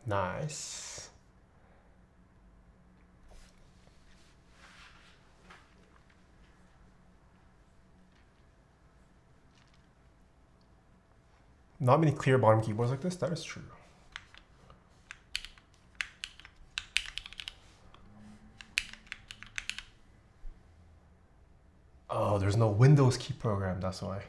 nice. Not many clear bottom keyboards like this, that is true. Oh, there's no Windows key program, that's why.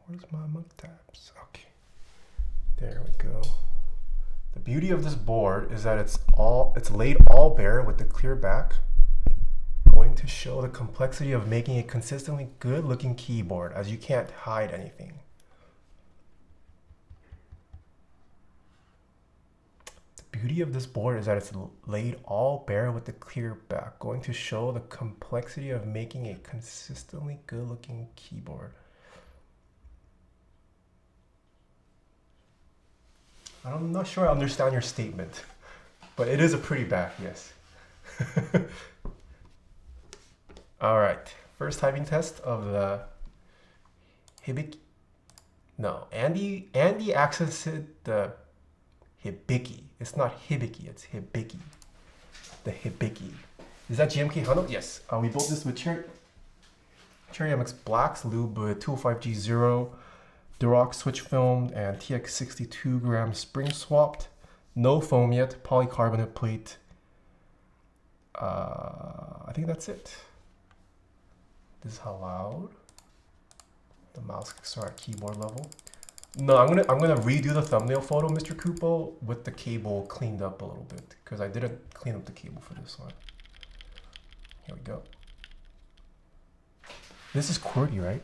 Where's my monk tabs? Okay, there we go. The beauty of this board is that it's laid all bare with the clear back, going to show the complexity of making a consistently good looking keyboard, as you can't hide anything. The beauty of this board is that it's laid all bare with the clear back, going to show the complexity of making a consistently good looking keyboard. I'm not sure I understand your statement, but it is a pretty back, yes. All right, first typing test of the Hibiki. No, Andy accented the Hibiki. It's not Hibiki, it's Hibiki. The Hibiki. Is that GMK Hanok? Yes. We built this with Cherry MX Blacks, Lube with 205G0. Durox switch filmed and TX 62 gram spring swapped. No foam yet, polycarbonate plate. I think that's it. This is how loud the mouse can start at keyboard level. No, I'm gonna redo the thumbnail photo, Mr. Kupo, with the cable cleaned up a little bit because I didn't clean up the cable for this one. Here we go. This is QWERTY, right?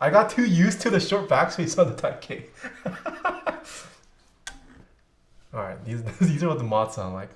I got too used to the short backspace on the Type K. Alright, these are what the mods sound like.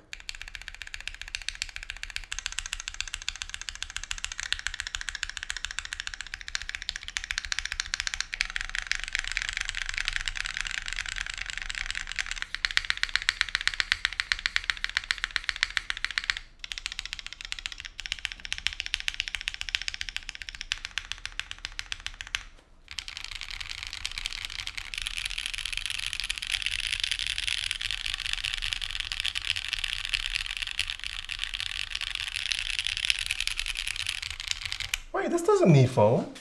Wait, this doesn't need foam.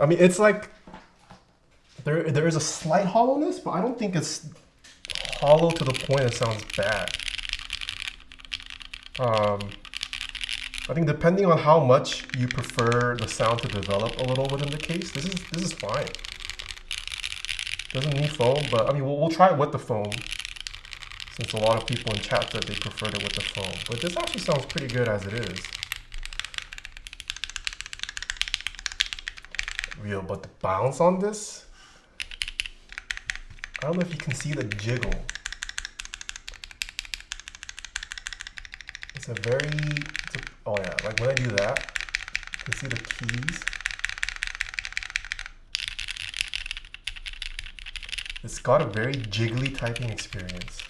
I mean, it's like there is a slight hollowness, but I don't think it's hollow to the point it sounds bad. I think depending on how much you prefer the sound to develop a little within the case, this is fine. Doesn't need foam, but I mean we'll try it with the foam, since a lot of people in chat said they preferred it with the foam. But this actually sounds pretty good as it is. Real, but the bounce on this, I don't know if you can see the jiggle. Oh yeah, like when I do that, you can see the keys. It's got a very jiggly typing experience.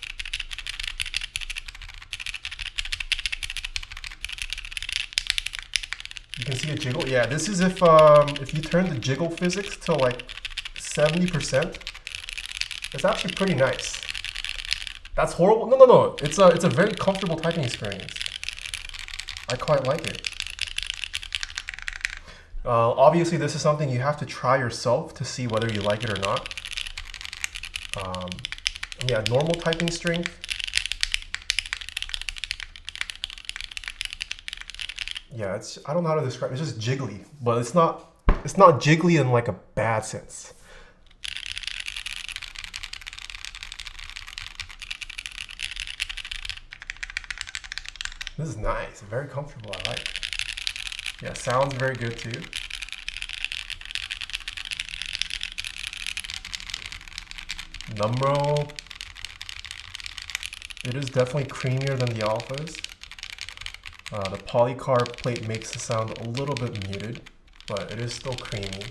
You can see a jiggle. Yeah, this is if you turn the jiggle physics to like 70%. It's actually pretty nice. That's horrible. No. It's a very comfortable typing experience. I quite like it. Obviously, this is something you have to try yourself to see whether you like it or not. Yeah, normal typing strength. Yeah, I don't know how to describe it. It's just jiggly, but it's not jiggly in like a bad sense. This is nice, very comfortable, I like. Yeah, sounds very good too. Numero, it is definitely creamier than the alphas. The polycarb plate makes the sound a little bit muted, but it is still creamy.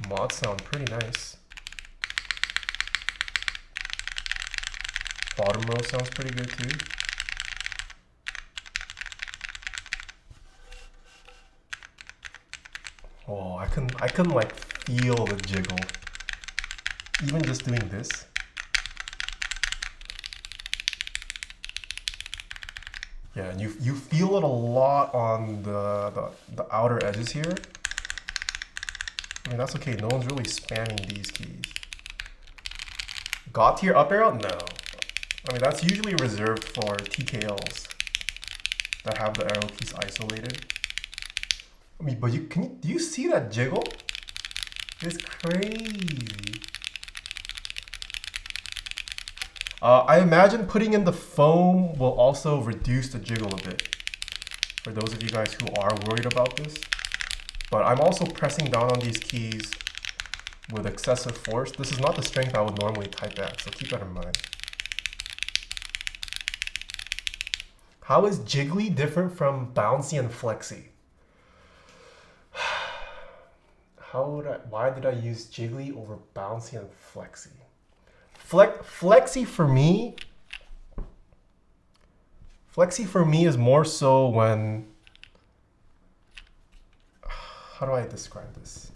Mods sound pretty nice. Bottom row sounds pretty good too. Oh, I can like feel the jiggle. Even just doing this. Yeah, and you feel it a lot on the outer edges here. I mean, that's okay. No one's really spamming these keys. God tier up arrow? No. I mean, that's usually reserved for TKLs that have the arrow keys isolated. I mean, but do you see that jiggle? It's crazy. I imagine putting in the foam will also reduce the jiggle a bit, for those of you guys who are worried about this. But I'm also pressing down on these keys with excessive force. This is not the strength I would normally type at, so keep that in mind. How is jiggly different from bouncy and flexy? Why did I use jiggly over bouncy and flexy? Flexy for me is more so when, how do I describe this?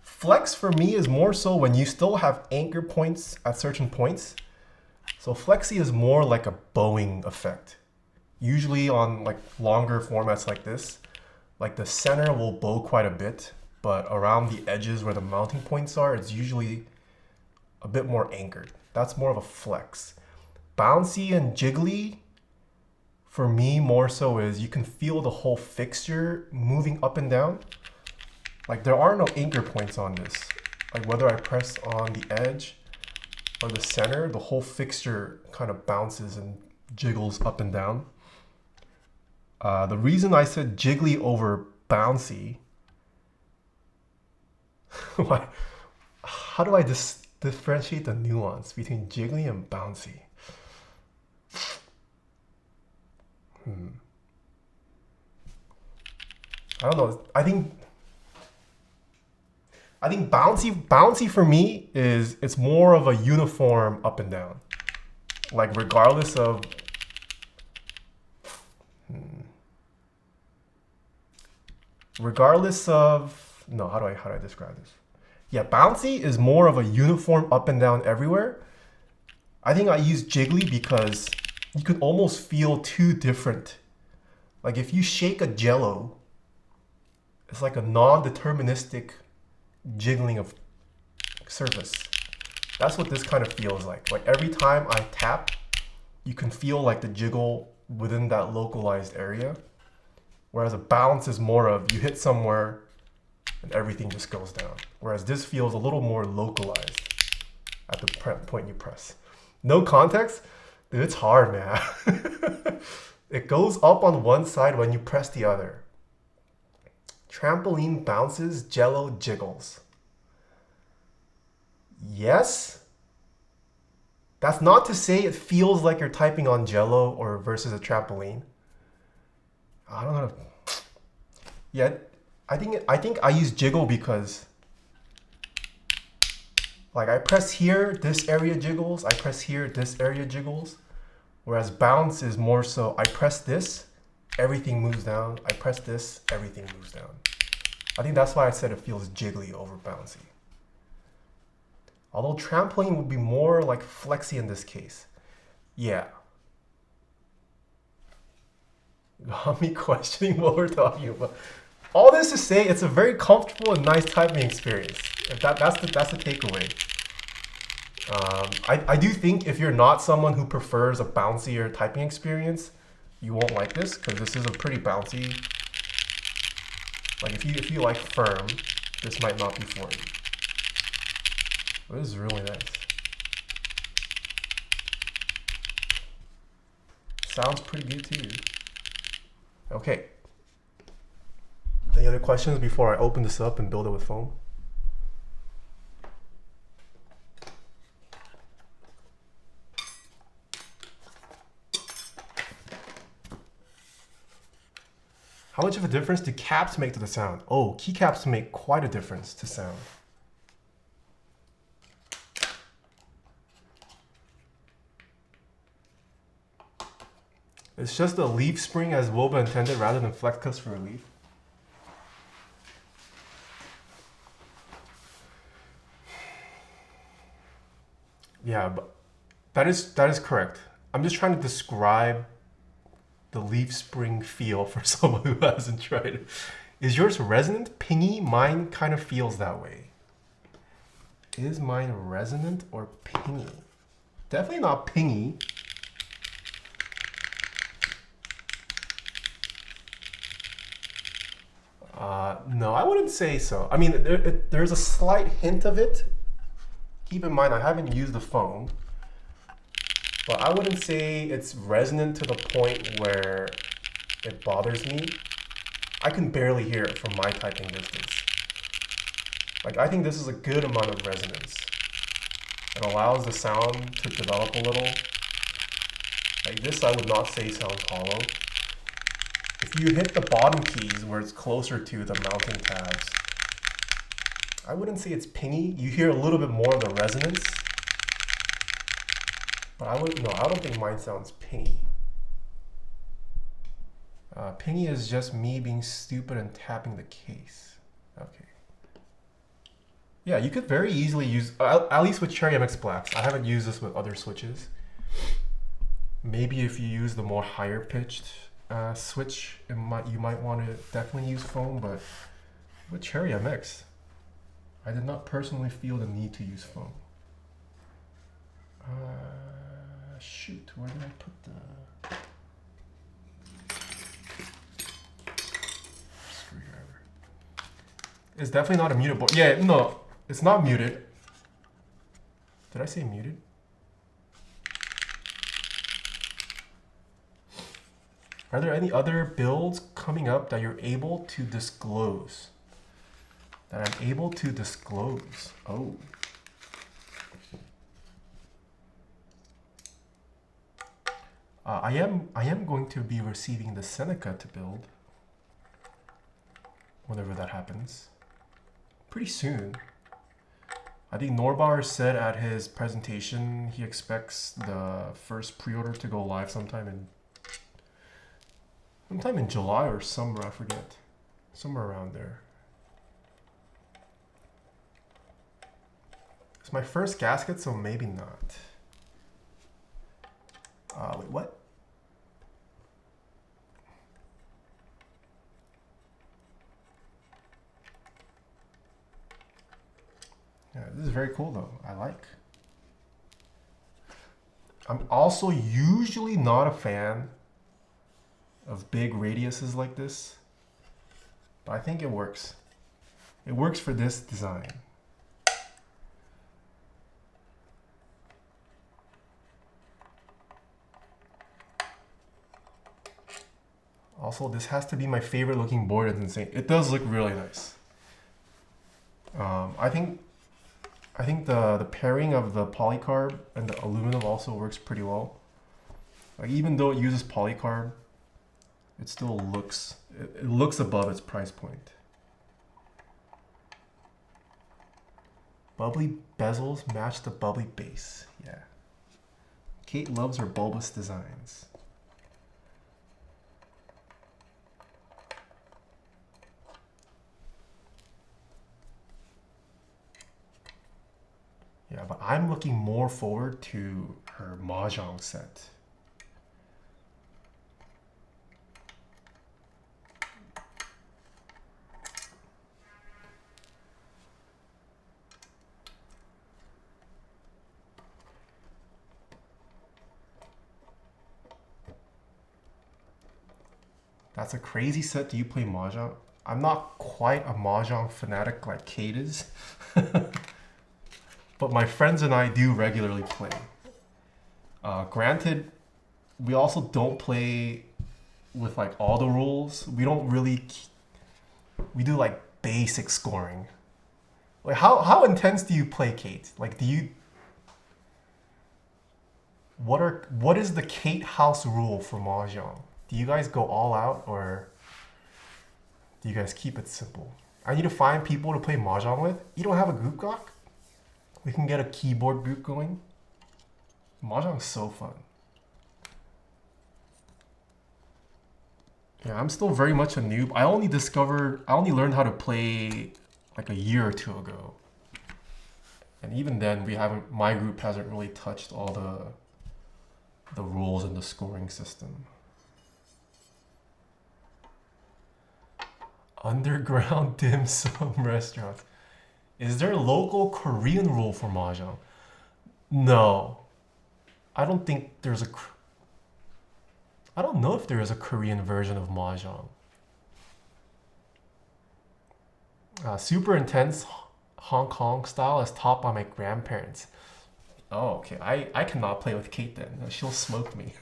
Flex for me is more so when you still have anchor points at certain points. So flexy is more like a bowing effect. Usually on like longer formats like this, like the center will bow quite a bit, but around the edges where the mounting points are, it's usually a bit more anchored. That's more of a flex. Bouncy and jiggly, for me, more so is you can feel the whole fixture moving up and down. Like there are no anchor points on this. Like whether I press on the edge or the center, the whole fixture kind of bounces and jiggles up and down. The reason I said jiggly over bouncy, how do I differentiate the nuance between jiggly and bouncy? I don't know. I think bouncy for me is it's more of a uniform up and down. Like regardless of no, how do I describe this? Yeah, bouncy is more of a uniform up and down everywhere. I think I use jiggly because you could almost feel two different. Like if you shake a jello, it's like a non-deterministic jiggling of surface. That's what this kind of feels like. Like every time I tap, you can feel like the jiggle within that localized area. Whereas a bounce is more of you hit somewhere and everything just goes down. Whereas this feels a little more localized at the point you press. No context? Dude, it's hard, man. It goes up on one side when you press the other. Trampoline bounces, jello jiggles. Yes. That's not to say it feels like you're typing on jello or versus a trampoline. I don't know. Yeah, I think I use jiggle because Like I press here, this area jiggles. I press here, this area jiggles. Whereas bounce is more so, I press this, everything moves down. I press this, everything moves down. I think that's why I said it feels jiggly over bouncy. Although trampoline would be more like flexy in this case. Yeah. Got me questioning what we're talking about. All this to say, it's a very comfortable and nice typing experience. That's the takeaway. I do think if you're not someone who prefers a bouncier typing experience, you won't like this because this is a pretty bouncy. Like if you like firm, this might not be for you. But this is really nice. Sounds pretty good too. Okay. Any other questions before I open this up and build it with foam? How much of a difference do caps make to the sound? Oh, keycaps make quite a difference to sound. It's just a leaf spring as Woba intended rather than flex cuts for a leaf. Yeah, but that is correct. I'm just trying to describe the leaf spring feel for someone who hasn't tried it. Is yours resonant, pingy? Mine kind of feels that way. Is mine resonant or pingy? Definitely not pingy. No, I wouldn't say so. I mean, there's a slight hint of it. Keep in mind, I haven't used the foam, but I wouldn't say it's resonant to the point where it bothers me. I can barely hear it from my typing distance. Like, I think this is a good amount of resonance. It allows the sound to develop a little. Like this, I would not say sounds hollow. If you hit the bottom keys where it's closer to the mounting tabs, I wouldn't say it's pingy. You hear a little bit more of the resonance, but I don't think mine sounds pingy. Pingy is just me being stupid and tapping the case. Okay. Yeah, you could very easily use, at least with Cherry MX Blacks. I haven't used this with other switches. Maybe if you use the more higher pitched switch, you might want to definitely use foam, but with Cherry MX, I did not personally feel the need to use foam. Shoot, where did I put the screwdriver? It's definitely not a muted board. Yeah, no, it's not muted. Did I say muted? Are there any other builds coming up that you're able to disclose? That I'm able to disclose. Oh. I am going to be receiving the Seneca to build whenever that happens. Pretty soon. I think Norbar said at his presentation he expects the first pre-order to go live sometime in July or summer, I forget. Somewhere around there. It's my first gasket, so maybe not. Wait, what? Yeah, this is very cool though. I like. I'm also usually not a fan of big radiuses like this, but I think it works. It works for this design. Also, this has to be my favorite looking board. It's insane. It does look really nice. I think the pairing of the polycarb and the aluminum also works pretty well. Like even though it uses polycarb, it still looks above its price point. Bubbly bezels match the bubbly base. Yeah. Kate loves her bulbous designs. Yeah, but I'm looking more forward to her mahjong set. That's a crazy set. Do you play mahjong? I'm not quite a mahjong fanatic like Kate is. But my friends and I do regularly play. Granted, we also don't play with like all the rules. We don't really. We do like basic scoring. Like how intense do you play, Kate? Like do you? What is the Kate house rule for mahjong? Do you guys go all out or do you guys keep it simple? I need to find people to play mahjong with. You don't have a group gok? We can get a keyboard group going. Mahjong is so fun. Yeah, I'm still very much a noob. I only learned how to play like a year or two ago. And even then my group hasn't really touched all the rules and the scoring system. Underground dim sum restaurants. Is there a local Korean rule for mahjong? No. I don't think there's a... I don't know if there is a Korean version of mahjong. Super intense Hong Kong style is taught by my grandparents. Oh, okay. I cannot play with Kate then. She'll smoke me.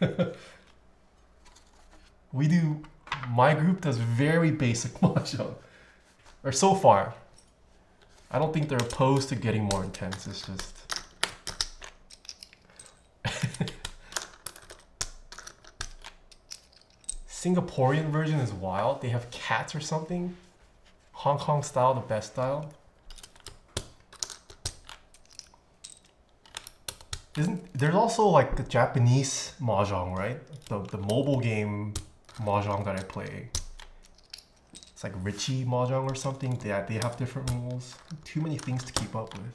My group does very basic mahjong. Or so far. I don't think they're opposed to getting more intense. It's just... Singaporean version is wild. They have cats or something. Hong Kong style, the best style. There's also like the Japanese mahjong, right? The mobile game mahjong that I play. It's like Richie mahjong or something. They have different rules. Too many things to keep up with.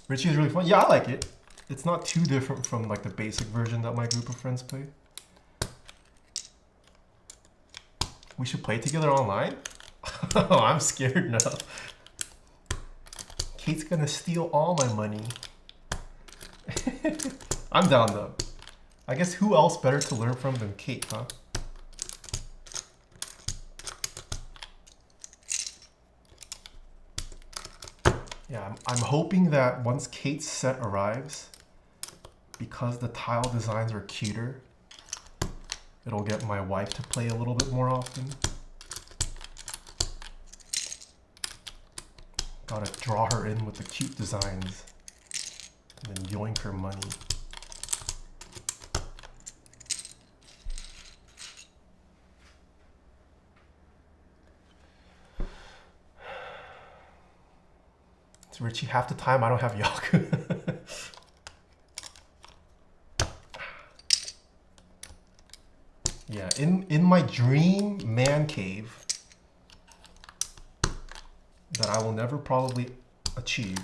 Richie is really fun. Yeah, I like it. It's not too different from like the basic version that my group of friends play. We should play together online? Oh, I'm scared now. Kate's gonna steal all my money. I'm down though. I guess who else better to learn from than Kate, huh? Yeah, I'm hoping that once Kate's set arrives, because the tile designs are cuter, it'll get my wife to play a little bit more often. Gotta draw her in with the cute designs and then yoink her money. It's Richie, half the time I don't have Yaku. Yeah, in my dream man cave that I will never probably achieve,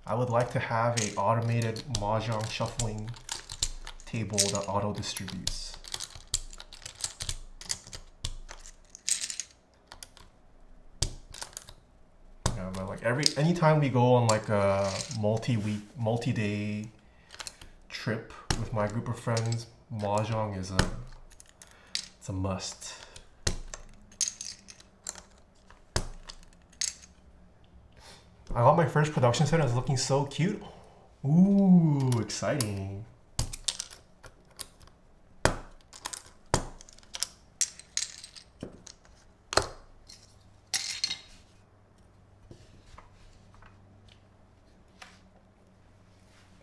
I would like to have a automated mahjong shuffling table that auto distributes. Yeah, but like anytime we go on like a multi-day trip with my group of friends, mahjong is it's a must. I got my first production set. It's looking so cute. Ooh, exciting.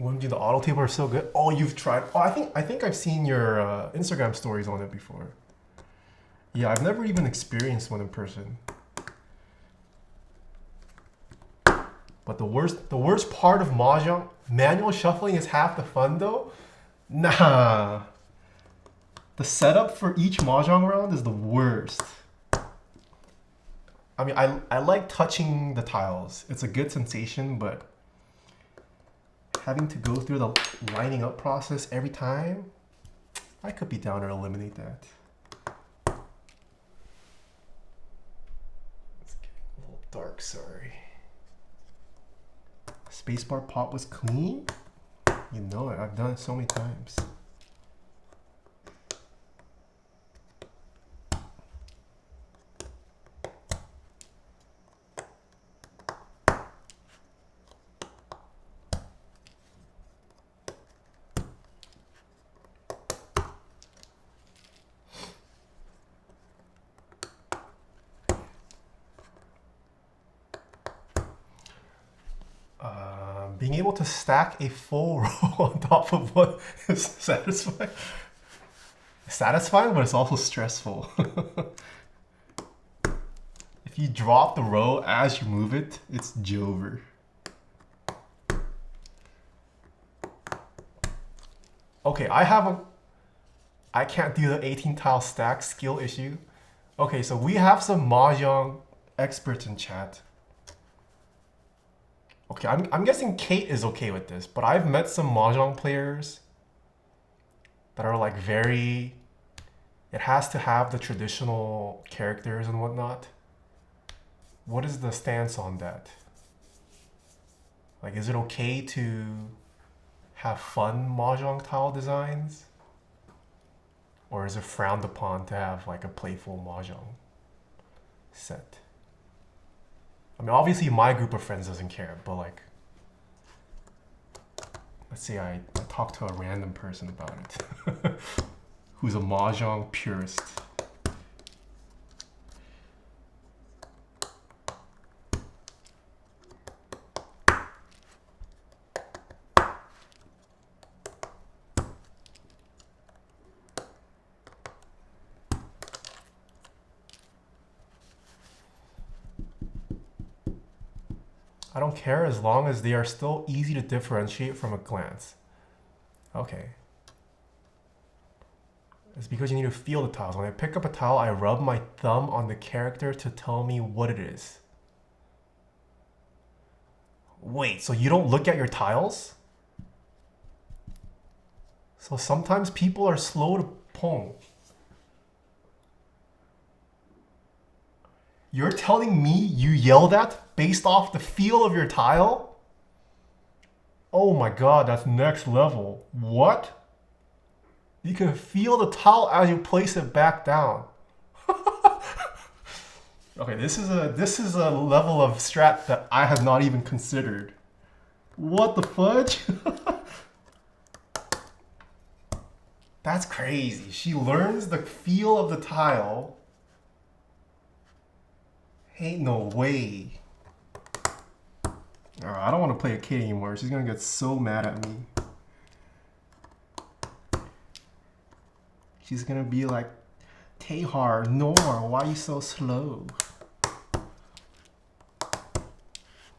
OMG, the auto table are so good. Oh, you've tried. Oh, I think I've seen your Instagram stories on it before. Yeah, I've never even experienced one in person. But But the worst part of mahjong, manual shuffling is half the fun though. Nah. The setup for each mahjong round is the worst. I mean, I like touching the tiles. It's a good sensation, but having to go through the lining up process every time, I could be down to eliminate that. It's getting a little dark, sorry. Spacebar pop was clean? You know it, I've done it so many times. Being able to stack a full row on top of one is satisfying. Satisfying, but it's also stressful. If you drop the row as you move it, it's Jover. Okay, I can't do the 18 tile stack skill issue. Okay, so we have some mahjong experts in chat. Okay, I'm guessing Kate is okay with this, but I've met some mahjong players that are like very, it has to have the traditional characters and whatnot. What is the stance on that? Like, is it okay to have fun mahjong tile designs? Or is it frowned upon to have like a playful mahjong set? I mean, obviously my group of friends doesn't care, but like, let's say I talk to a random person about it who's a mahjong purist. I don't care as long as they are still easy to differentiate from a glance. Okay. It's because you need to feel the tiles. When I pick up a tile, I rub my thumb on the character to tell me what it is. Wait, so you don't look at your tiles? So sometimes people are slow to pong. You're telling me you yelled at based off the feel of your tile? Oh my god, that's next level. What? You can feel the tile as you place it back down. Okay, this is a level of strat that I have not even considered. What the fudge? That's crazy. She learns the feel of the tile. Ain't no way. Alright, I don't want to play a kid anymore. She's gonna get so mad at me. She's gonna be like, Taeha, Nor, why are you so slow?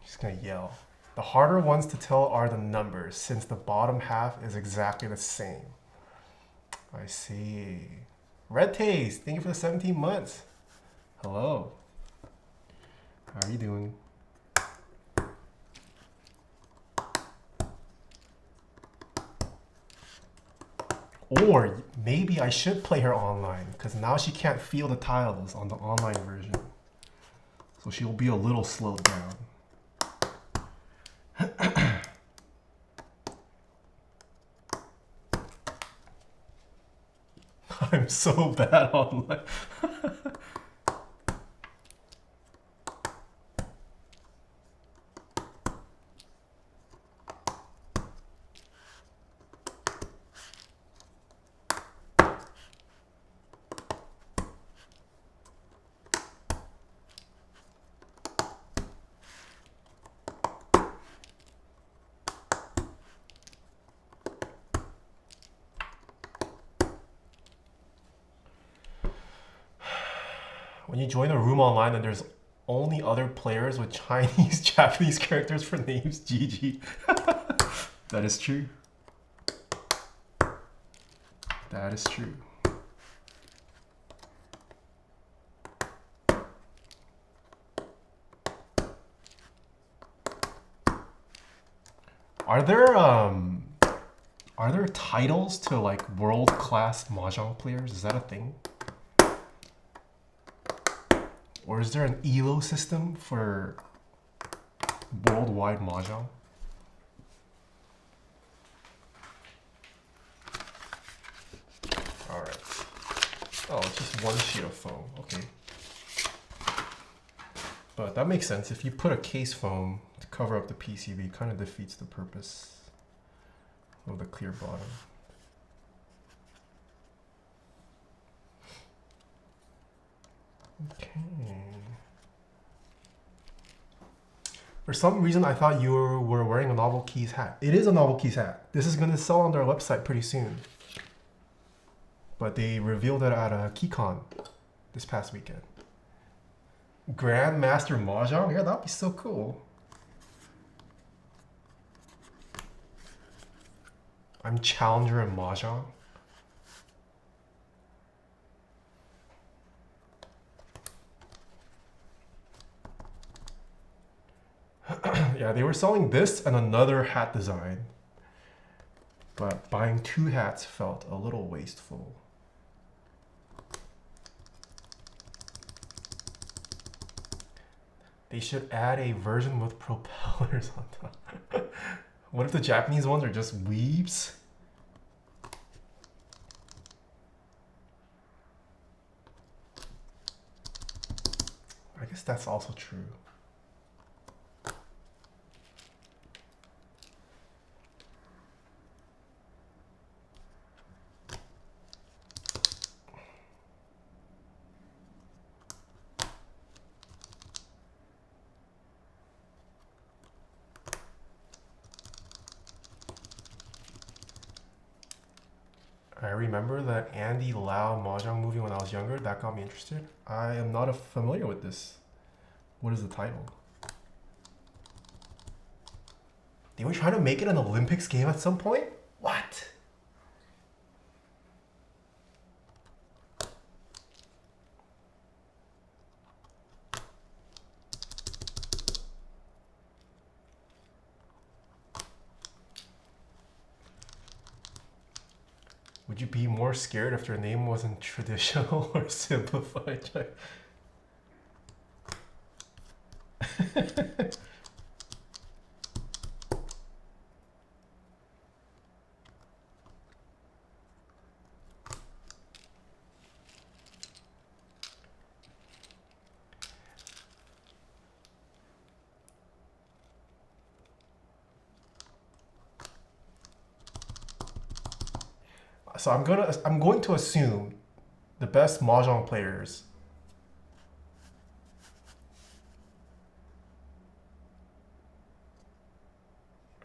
She's gonna yell. The harder ones to tell are the numbers, since the bottom half is exactly the same. I see. Red Taste, thank you for the 17 months. Hello. How are you doing? Or maybe I should play her online, because now she can't feel the tiles on the online version. So she'll be a little slowed down. I'm so bad online. When you join a room online and there's Only other players with Chinese, Japanese characters for names. GG. That is true. That is true. Are there titles to like world-class mahjong players? Is that a thing? Or is there an ELO system for worldwide mahjong? All right. Oh, it's just one sheet of foam. Okay. But that makes sense. If you put a case foam to cover up the PCB, it kind of defeats the purpose of the clear bottom. Okay. For some reason, I thought you were wearing a Novel Keys hat. It is a Novel Keys hat. This is going to sell on their website pretty soon. But they revealed it at KeyCon this past weekend. Grandmaster Mahjong? Yeah, that'd be so cool. I'm challenger in Mahjong. Yeah, they were selling this and another hat design. But buying two hats felt a little wasteful. They should add a version with propellers on top. What if the Japanese ones are just weebs? I guess that's also true. I remember the Andy Lau Mahjong movie when I was younger. That got me interested. I am not familiar with this. What is the title? They were trying to make it an Olympics game at some point? What? Would you be more scared if your name wasn't traditional or simplified? So I'm going to assume the best mahjong players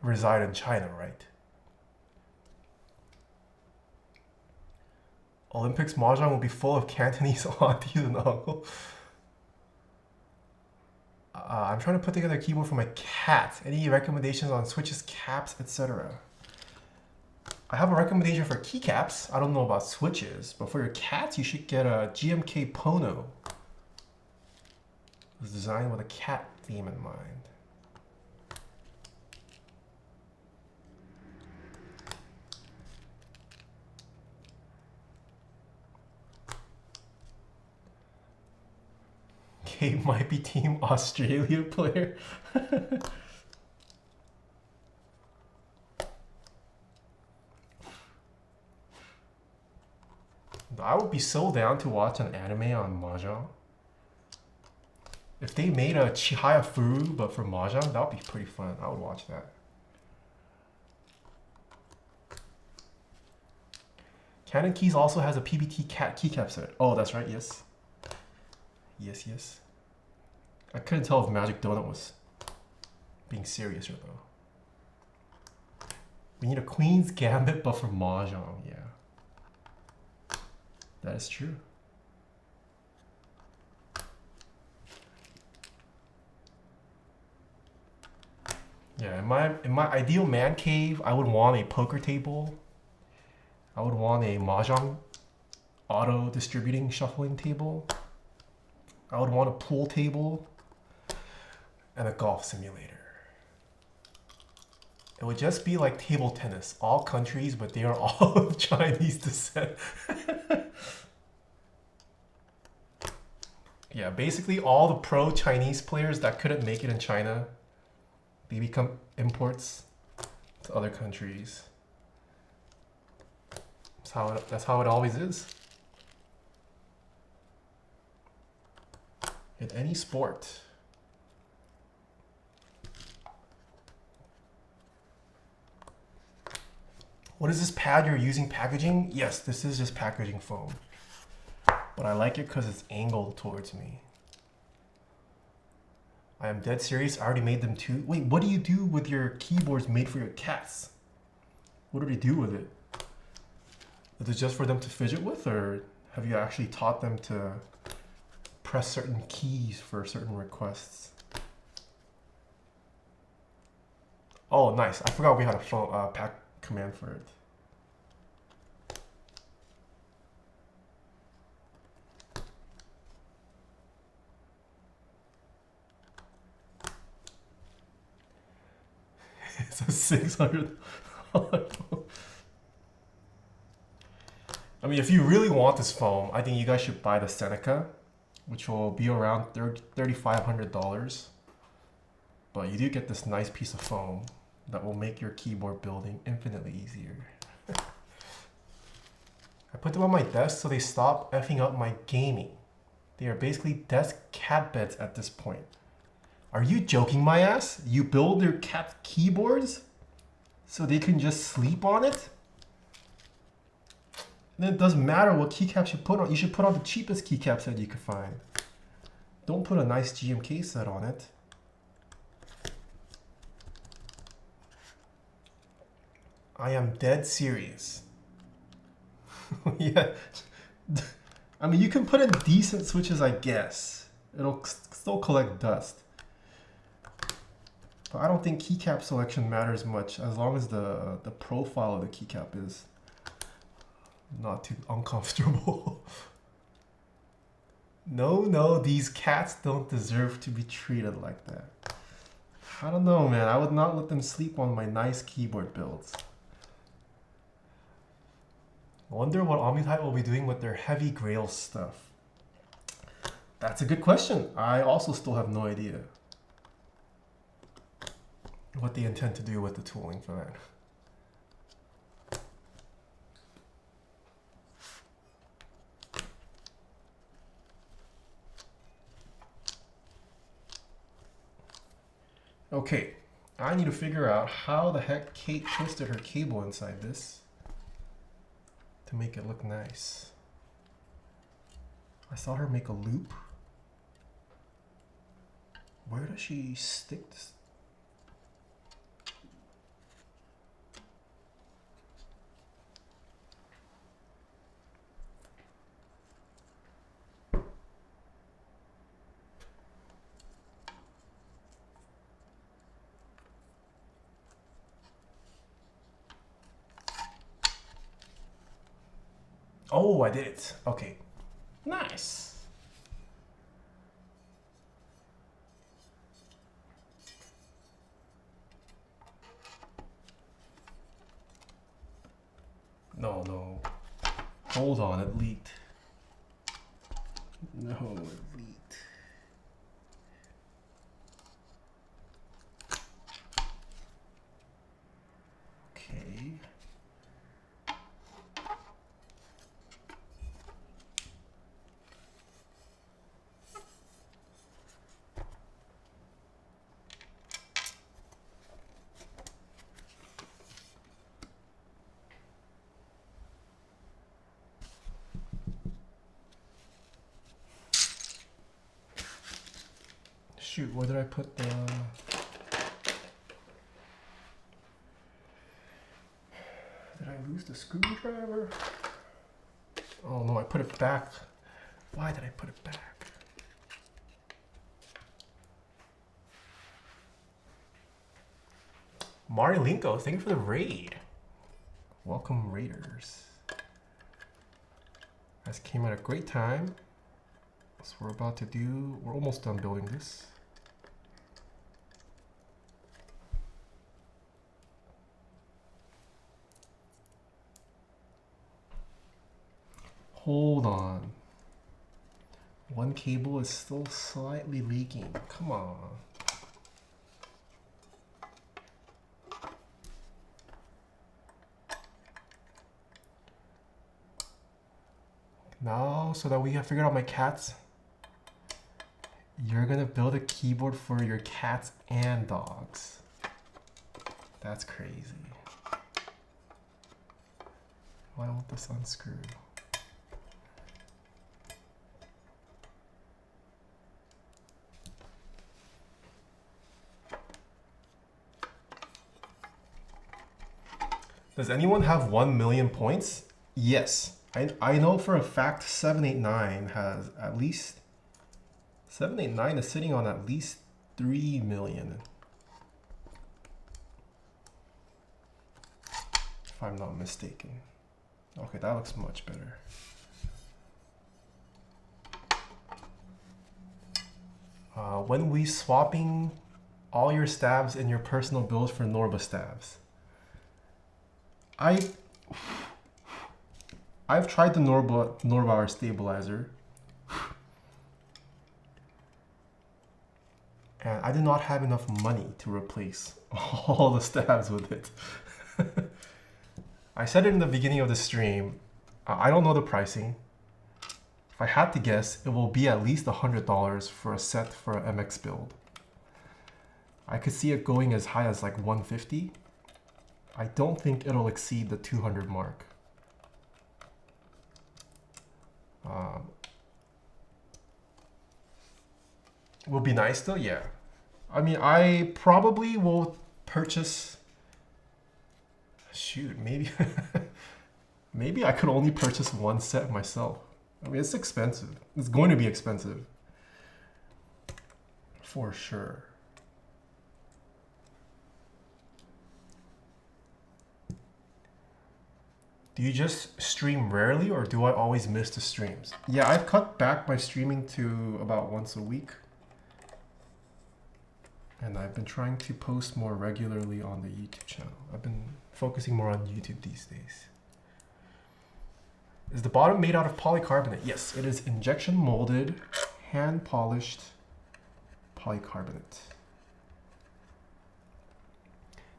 reside in China, right? Olympics mahjong will be full of Cantonese aunties and uncles. I'm trying to put together a keyboard for my cat. Any recommendations on switches, caps, etc.? I have a recommendation for keycaps. I don't know about switches, but for your cats, you should get a GMK Pono. It was designed with a cat theme in mind. Kate might be Team Australia player. I would be so down to watch an anime on mahjong. If they made a Chihaya Furu but for mahjong, that would be pretty fun. I would watch that. Canon Keys also has a PBT cat keycap set. Oh, that's right. Yes. Yes. I couldn't tell if Magic Donut was being serious or though. We need a Queen's Gambit but for mahjong. Yeah. That is true. Yeah, in my ideal man cave, I would want a poker table. I would want a mahjong auto distributing shuffling table. I would want a pool table and a golf simulator. It would just be like table tennis, all countries, but they are all of Chinese descent. Yeah, basically all the pro Chinese players that couldn't make it in China, they become imports to other countries. That's how it always is. In any sport. What is this pad you're using packaging? Yes, this is just packaging foam. But I like it because it's angled towards me. I am dead serious. I already made them too. Wait, what do you do with your keyboards made for your cats? What do they do with it? Is it just for them to fidget with, or have you actually taught them to press certain keys for certain requests? Oh, nice. I forgot we had a phone, pack command for it. It's a 600. I mean, if you really want this foam, I think you guys should buy the Seneca, which will be around $3,500. But you do get this nice piece of foam that will make your keyboard building infinitely easier. I put them on my desk so they stop effing up my gaming. They are basically desk cat beds at this point. Are you joking, my ass? You build your cat keyboards so they can just sleep on it? Then it doesn't matter what keycaps you put on. You should put on the cheapest keycaps that you can find. Don't put a nice GMK set on it. I am dead serious. Yeah. I mean, you can put in decent switches, I guess. It'll still collect dust. But I don't think keycap selection matters much as long as the profile of the keycap is not too uncomfortable. No, these cats don't deserve to be treated like that. I don't know, man. I would not let them sleep on my nice keyboard builds. I wonder what Omnitype will be doing with their heavy grail stuff. That's a good question. I also still have no idea what they intend to do with the tooling for that. Okay, I need to figure out how the heck Kate twisted her cable inside this to make it look nice. I saw her make a loop. Where does she stick this? Oh, I did it. Okay. Nice. No. Hold on, it leaked. No, it leaked. Okay. Shoot, where did I put the... Did I lose the screwdriver? Oh no, I put it back. Why did I put it back? Marilinko, thank you for the raid. Welcome, Raiders. This came at a great time. So we're almost done building this. Hold on. One cable is still slightly leaking. Come on. Now, so that we have figured out my cats, you're gonna build a keyboard for your cats and dogs. That's crazy. Why won't this unscrew? Does anyone have 1 million points? Yes. I know for a fact 789 has at least 789 is sitting on at least 3 million. If I'm not mistaken. Okay, that looks much better. When we swapping all your stabs in your personal builds for Norba stabs? I've tried the Norbauer stabilizer, and I did not have enough money to replace all the stabs with it. I said it in the beginning of the stream, I don't know the pricing. If I had to guess, it will be at least $100 for a set for an MX build. I could see it going as high as like 150. I don't think it'll exceed the 200 mark. Will be nice though, yeah. I mean, I probably will purchase. Shoot, maybe maybe I could only purchase one set myself. I mean, it's expensive. It's going to be expensive for sure. Do you just stream rarely, or do I always miss the streams? Yeah, I've cut back my streaming to about once a week. And I've been trying to post more regularly on the YouTube channel. I've been focusing more on YouTube these days. Is the bottom made out of polycarbonate? Yes, it is injection molded, hand polished polycarbonate.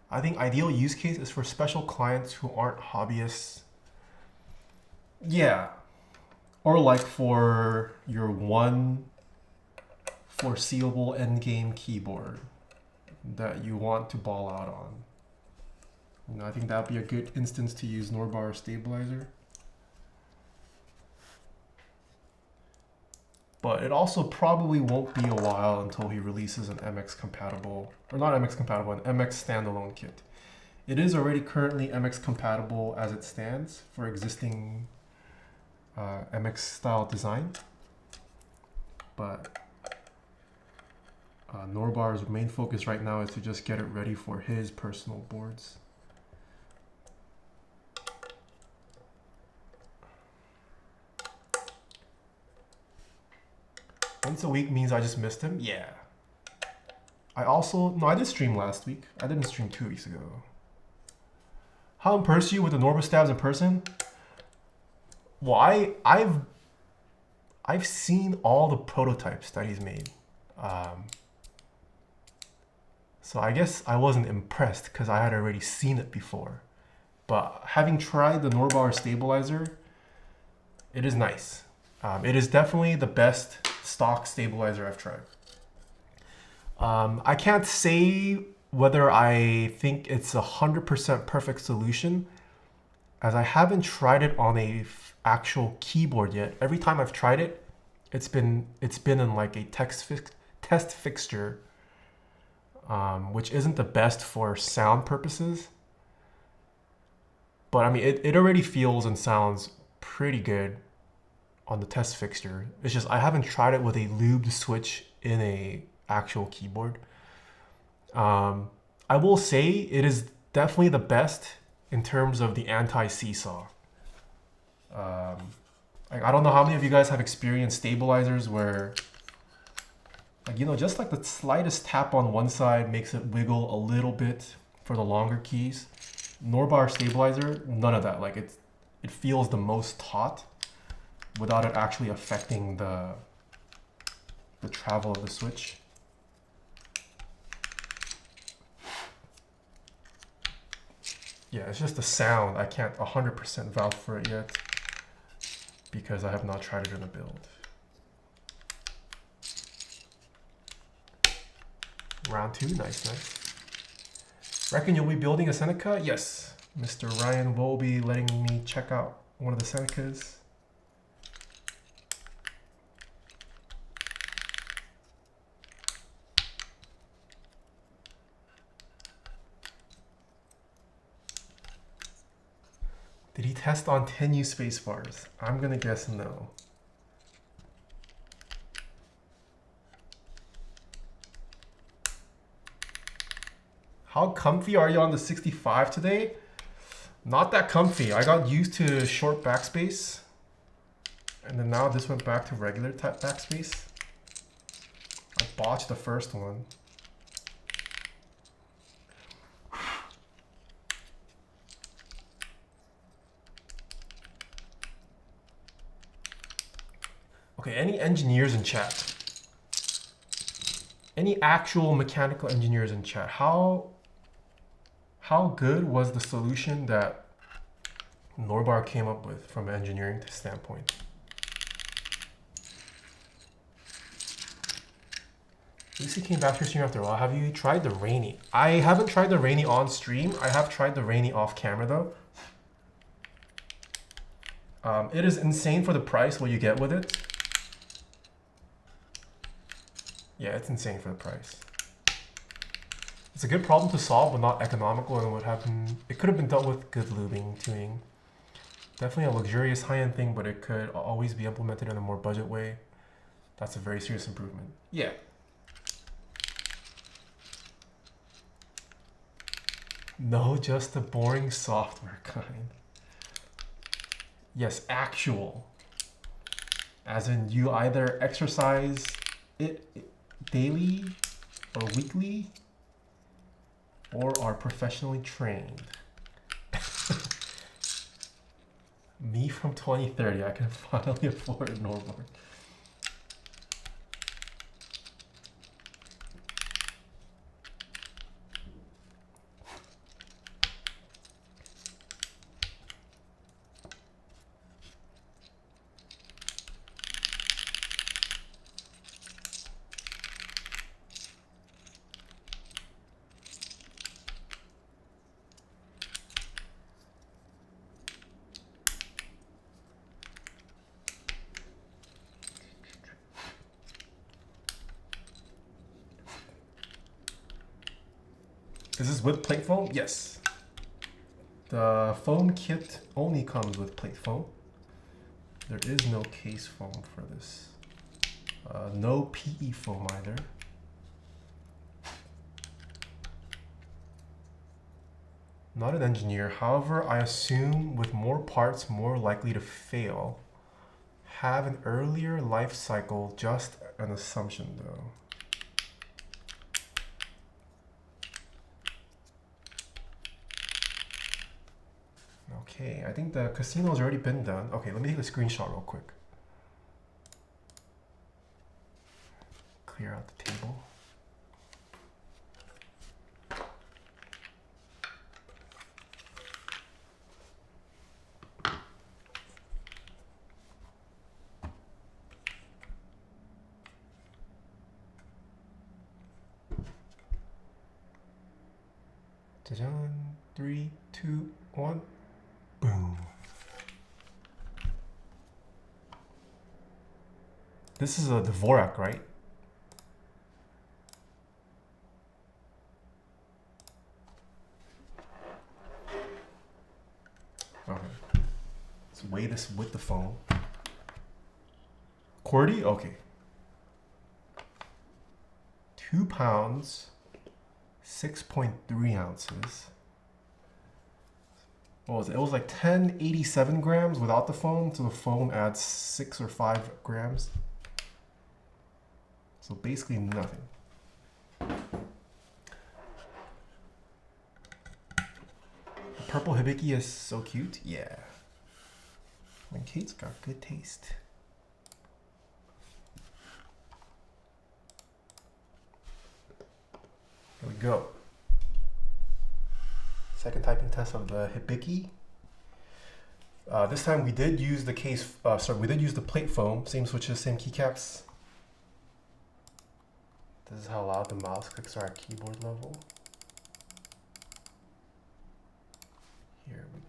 I think ideal use case is for special clients who aren't hobbyists. Yeah. Or like for your one foreseeable endgame keyboard that you want to ball out on. You know, I think that'd be a good instance to use Norbauer stabilizer. But it also probably won't be a while until he releases an MX compatible, or not MX compatible, an MX standalone kit. It is already currently MX compatible as it stands for existing MX style design. But Norbauer's main focus right now is to just get it ready for his personal boards. Once a week means I just missed him? Yeah. I did stream last week. I didn't stream 2 weeks ago. How impressed you with the Norba stabs in person? Well, I've seen all the prototypes that he's made. So I guess I wasn't impressed because I had already seen it before. But having tried the Norbauer stabilizer, it is nice. It is definitely the best stock stabilizer I've tried. I can't say whether I think it's 100% perfect solution, as I haven't tried it on a actual keyboard yet. Every time I've tried it, it's been in like a test fixture, which isn't the best for sound purposes. But I mean, it already feels and sounds pretty good on the test fixture. It's just I haven't tried it with a lubed switch in a actual keyboard. I will say it is definitely the best in terms of the anti-seesaw. I don't know how many of you guys have experienced stabilizers where, like, you know, just like the slightest tap on one side makes it wiggle a little bit for the longer keys. Norbar stabilizer, none of that. Like it feels the most taut without it actually affecting the travel of the switch. Yeah, it's just the sound. I can't 100% vouch for it yet because I have not tried it in a build. Round 2, nice. Reckon you'll be building a Seneca? Yes. Mr. Ryan will be letting me check out one of the Senecas. Did he test on 10U spacebars? I'm gonna guess no. How comfy are you on the 65 today? Not that comfy. I got used to short backspace. And then now this went back to regular type backspace. I botched the first one. Okay, any engineers in chat? Any actual mechanical engineers in chat? How good was the solution that Norbar came up with from an engineering standpoint? Lucy came back to your stream after a while. Have you tried the Rainy? I haven't tried the Rainy on stream. I have tried the Rainy off camera though. It is insane for the price what you get with it. Yeah, it's insane for the price. It's a good problem to solve, but not economical, and what happened, it could have been dealt with good lubing, tuning. Definitely a luxurious high-end thing, but it could always be implemented in a more budget way. That's a very serious improvement. Yeah. No, just the boring software kind. Yes, actual. As in you either exercise it daily or weekly or are professionally trained. Me from 2030, I can finally afford normal. Is this with plate foam? Yes. The foam kit only comes with plate foam. There is no case foam for this. No PE foam either. Not an engineer, however, I assume with more parts more likely to fail. Have an earlier life cycle, just an assumption though. Okay, I think the casino's already been done. Okay, let me take a screenshot real quick. Clear out the table. Jajan, 3, 2, 1. Boom. This is a Dvorak, right? Okay. Let's weigh this with the phone. QWERTY? Okay. 2 pounds, 6.3 ounces. What was it? It was like 1087 grams without the foam, so the foam adds 6 or 5 grams. So basically nothing. The purple Hibiki is so cute. Yeah. And Kate's got good taste. Here we go. Second typing test of the Hibiki. This time we did use the we did use the plate foam, same switches, same keycaps. This is how loud the mouse clicks are at keyboard level. Here we go.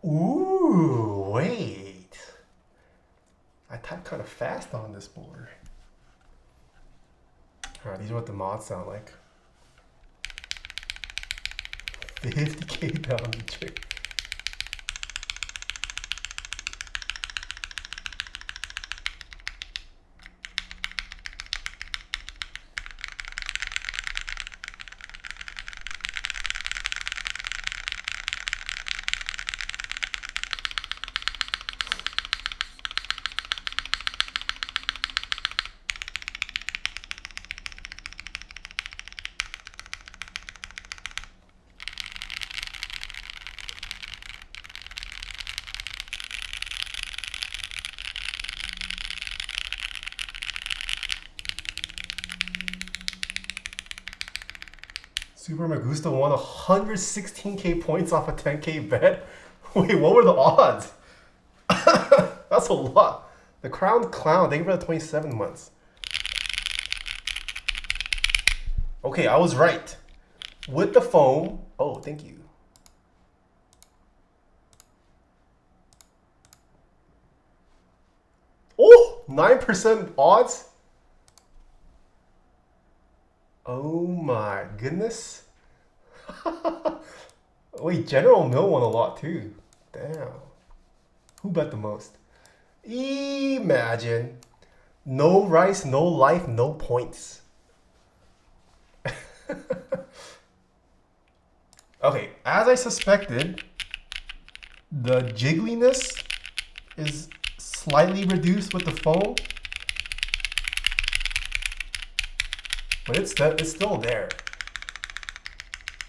Ooh, wait. I typed kind of fast on this board. Alright, these are what the mods sound like. 50k down the chick. Super Magusta won 116k points off a 10k bet. Wait, what were the odds? That's a lot. The Crowned Clown, thank you for the 27 months. Okay, I was right. With the foam, oh, thank you. Oh, 9% odds. Oh my goodness. Wait, General Mill won a lot too. Damn. Who bet the most? Imagine. No rice, no life, no points. Okay, as I suspected, the jiggliness is slightly reduced with the foam. But it's still there.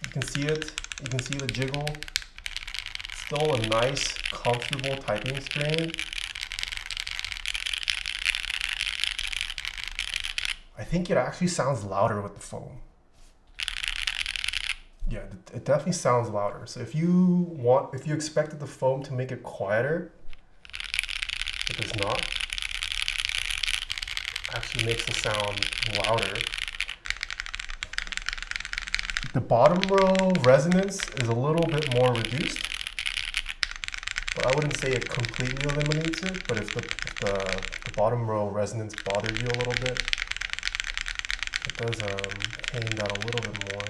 You can see it. You can see the jiggle. Still a nice, comfortable typing experience. I think it actually sounds louder with the foam. Yeah, it definitely sounds louder. So if you expected the foam to make it quieter, it does not. It actually makes the sound louder. The bottom row resonance is a little bit more reduced, but I wouldn't say it completely eliminates it. But if the bottom row resonance bothered you a little bit, it does tame that a little bit more.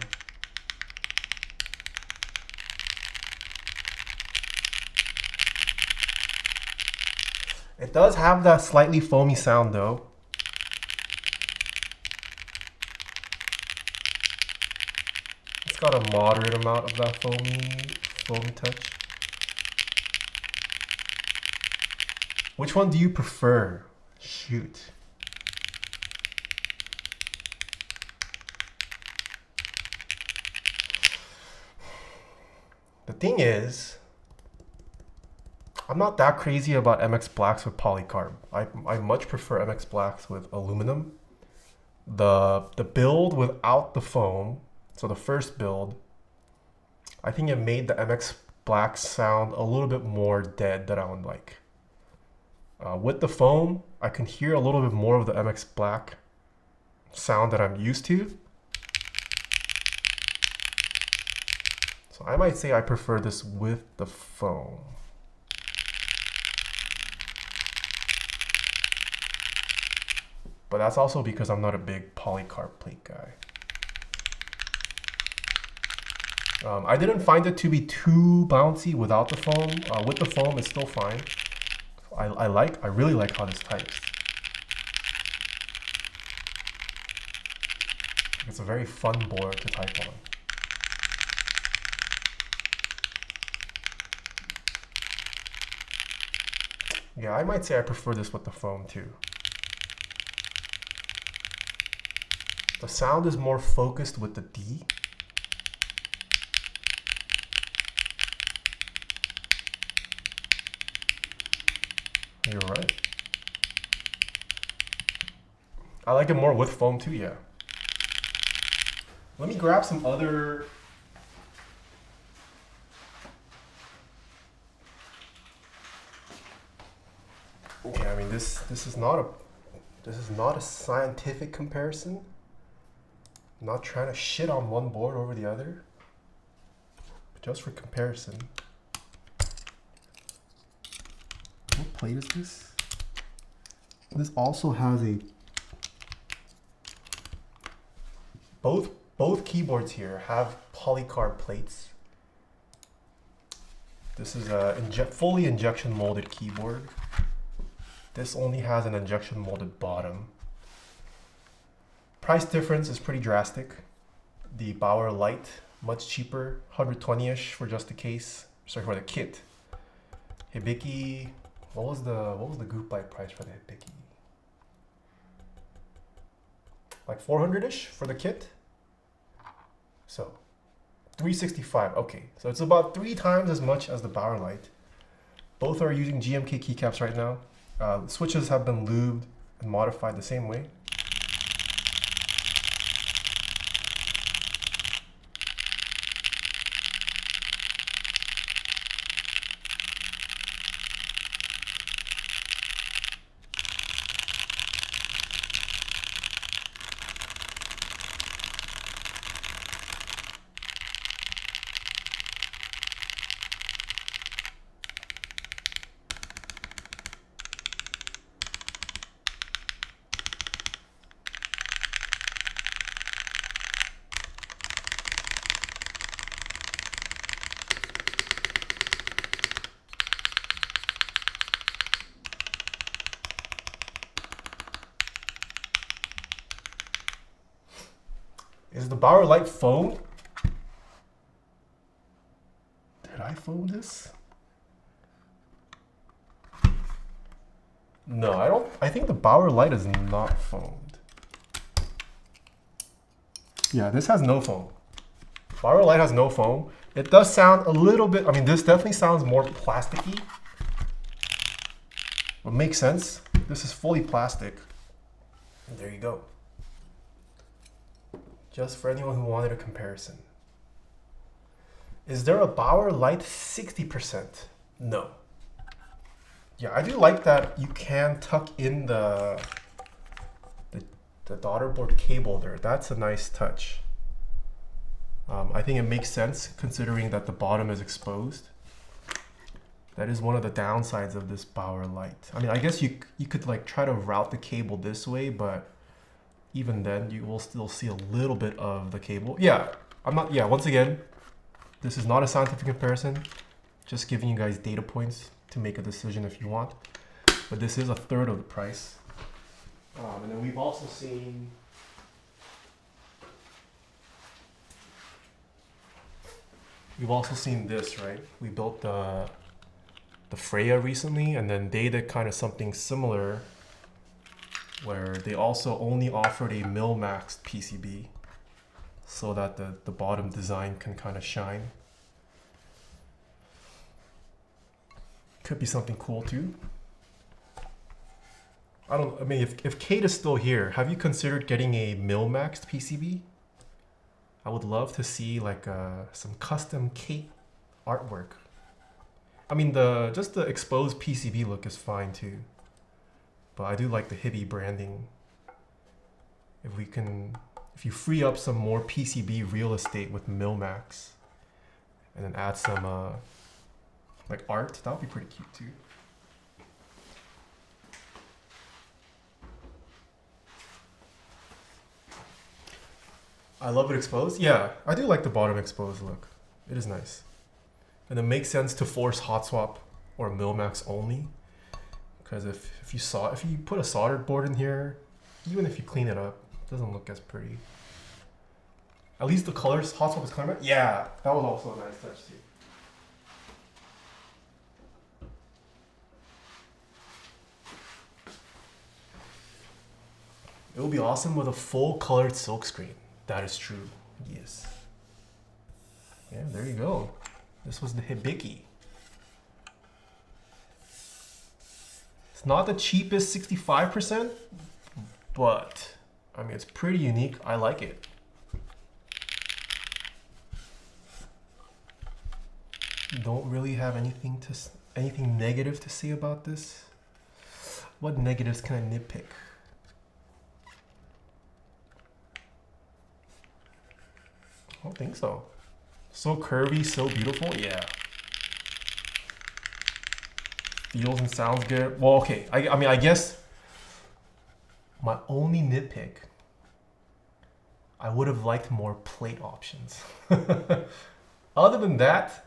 It does have that slightly foamy sound though. Got a moderate amount of that foamy touch. Which one do you prefer? Shoot. The thing is, I'm not that crazy about MX Blacks with polycarb. I much prefer MX Blacks with aluminum. The build without the foam, so the first build, I think it made the MX Black sound a little bit more dead than I would like. With the foam, I can hear a little bit more of the MX Black sound that I'm used to. So I might say I prefer this with the foam. But that's also because I'm not a big polycarb plate guy. I didn't find it to be too bouncy without the foam. With the foam, it's still fine. I really like how this types. It's a very fun board to type on. Yeah, I might say I prefer this with the foam too. The sound is more focused with the D. You're right. I like it more with foam too, yeah. Let me grab some other... Okay, I mean this is not a scientific comparison. I'm not trying to shit on one board over the other. But just for comparison. What plate is this? This also has a... Both keyboards here have polycarb plates. This is a fully injection molded keyboard. This only has an injection molded bottom. Price difference is pretty drastic. The Bauer Light, much cheaper, 120-ish for just the case. Sorry, for the kit. Hibiki, what was the Goop Light price for the Hibiki? Like 400-ish for the kit? So, 365, okay. So it's about 3 times as much as the Bauer Light. Both are using GMK keycaps right now. Switches have been lubed and modified the same way. Is the Bauer Light foam? Did I foam this? No, I don't. I think the Bauer Light is not foamed. Yeah, this has no foam. Bauer Light has no foam. It does sound a little bit, I mean, this definitely sounds more plasticky. But makes sense. This is fully plastic. And there you go. Just for anyone who wanted a comparison. Is there a Bauer Light 60%? No. Yeah, I do like that you can tuck in the daughterboard cable there. That's a nice touch. I think it makes sense considering that the bottom is exposed. That is one of the downsides of this Bauer Light. I mean, I guess you could like try to route the cable this way, but even then you will still see a little bit of the cable. Yeah, once again, this is not a scientific comparison, just giving you guys data points to make a decision if you want. But this is a third of the price. And then we've also seen this, right? We built the Freya recently, and then they did kind of something similar where they also only offered a mil-maxed PCB so that the bottom design can kind of shine. Could be something cool too. I mean, if Kate is still here, have you considered getting a mil-maxed PCB? I would love to see like some custom Kate artwork. I mean, just the exposed PCB look is fine too. But I do like the Hiby branding. If you free up some more PCB real estate with mil-max and then add some like art, that would be pretty cute too. I love it exposed. Yeah, I do like the bottom exposed look. It is nice. And it makes sense to force hot swap or mil-max only. Because if you put a soldered board in here, even if you clean it up, it doesn't look as pretty. At least the colors hot swap is coming out. Yeah, that was also a nice touch too. It would be awesome with a full colored silkscreen. That is true. Yes. Yeah, there you go. This was the Hibiki. It's not the cheapest 65%, but I mean, it's pretty unique. I like it. Don't really have anything negative to say about this. What negatives can I nitpick? I don't think so. So curvy, so beautiful, yeah. Feels and sounds good. Well, okay, I mean, I guess my only nitpick, I would have liked more plate options. Other than that,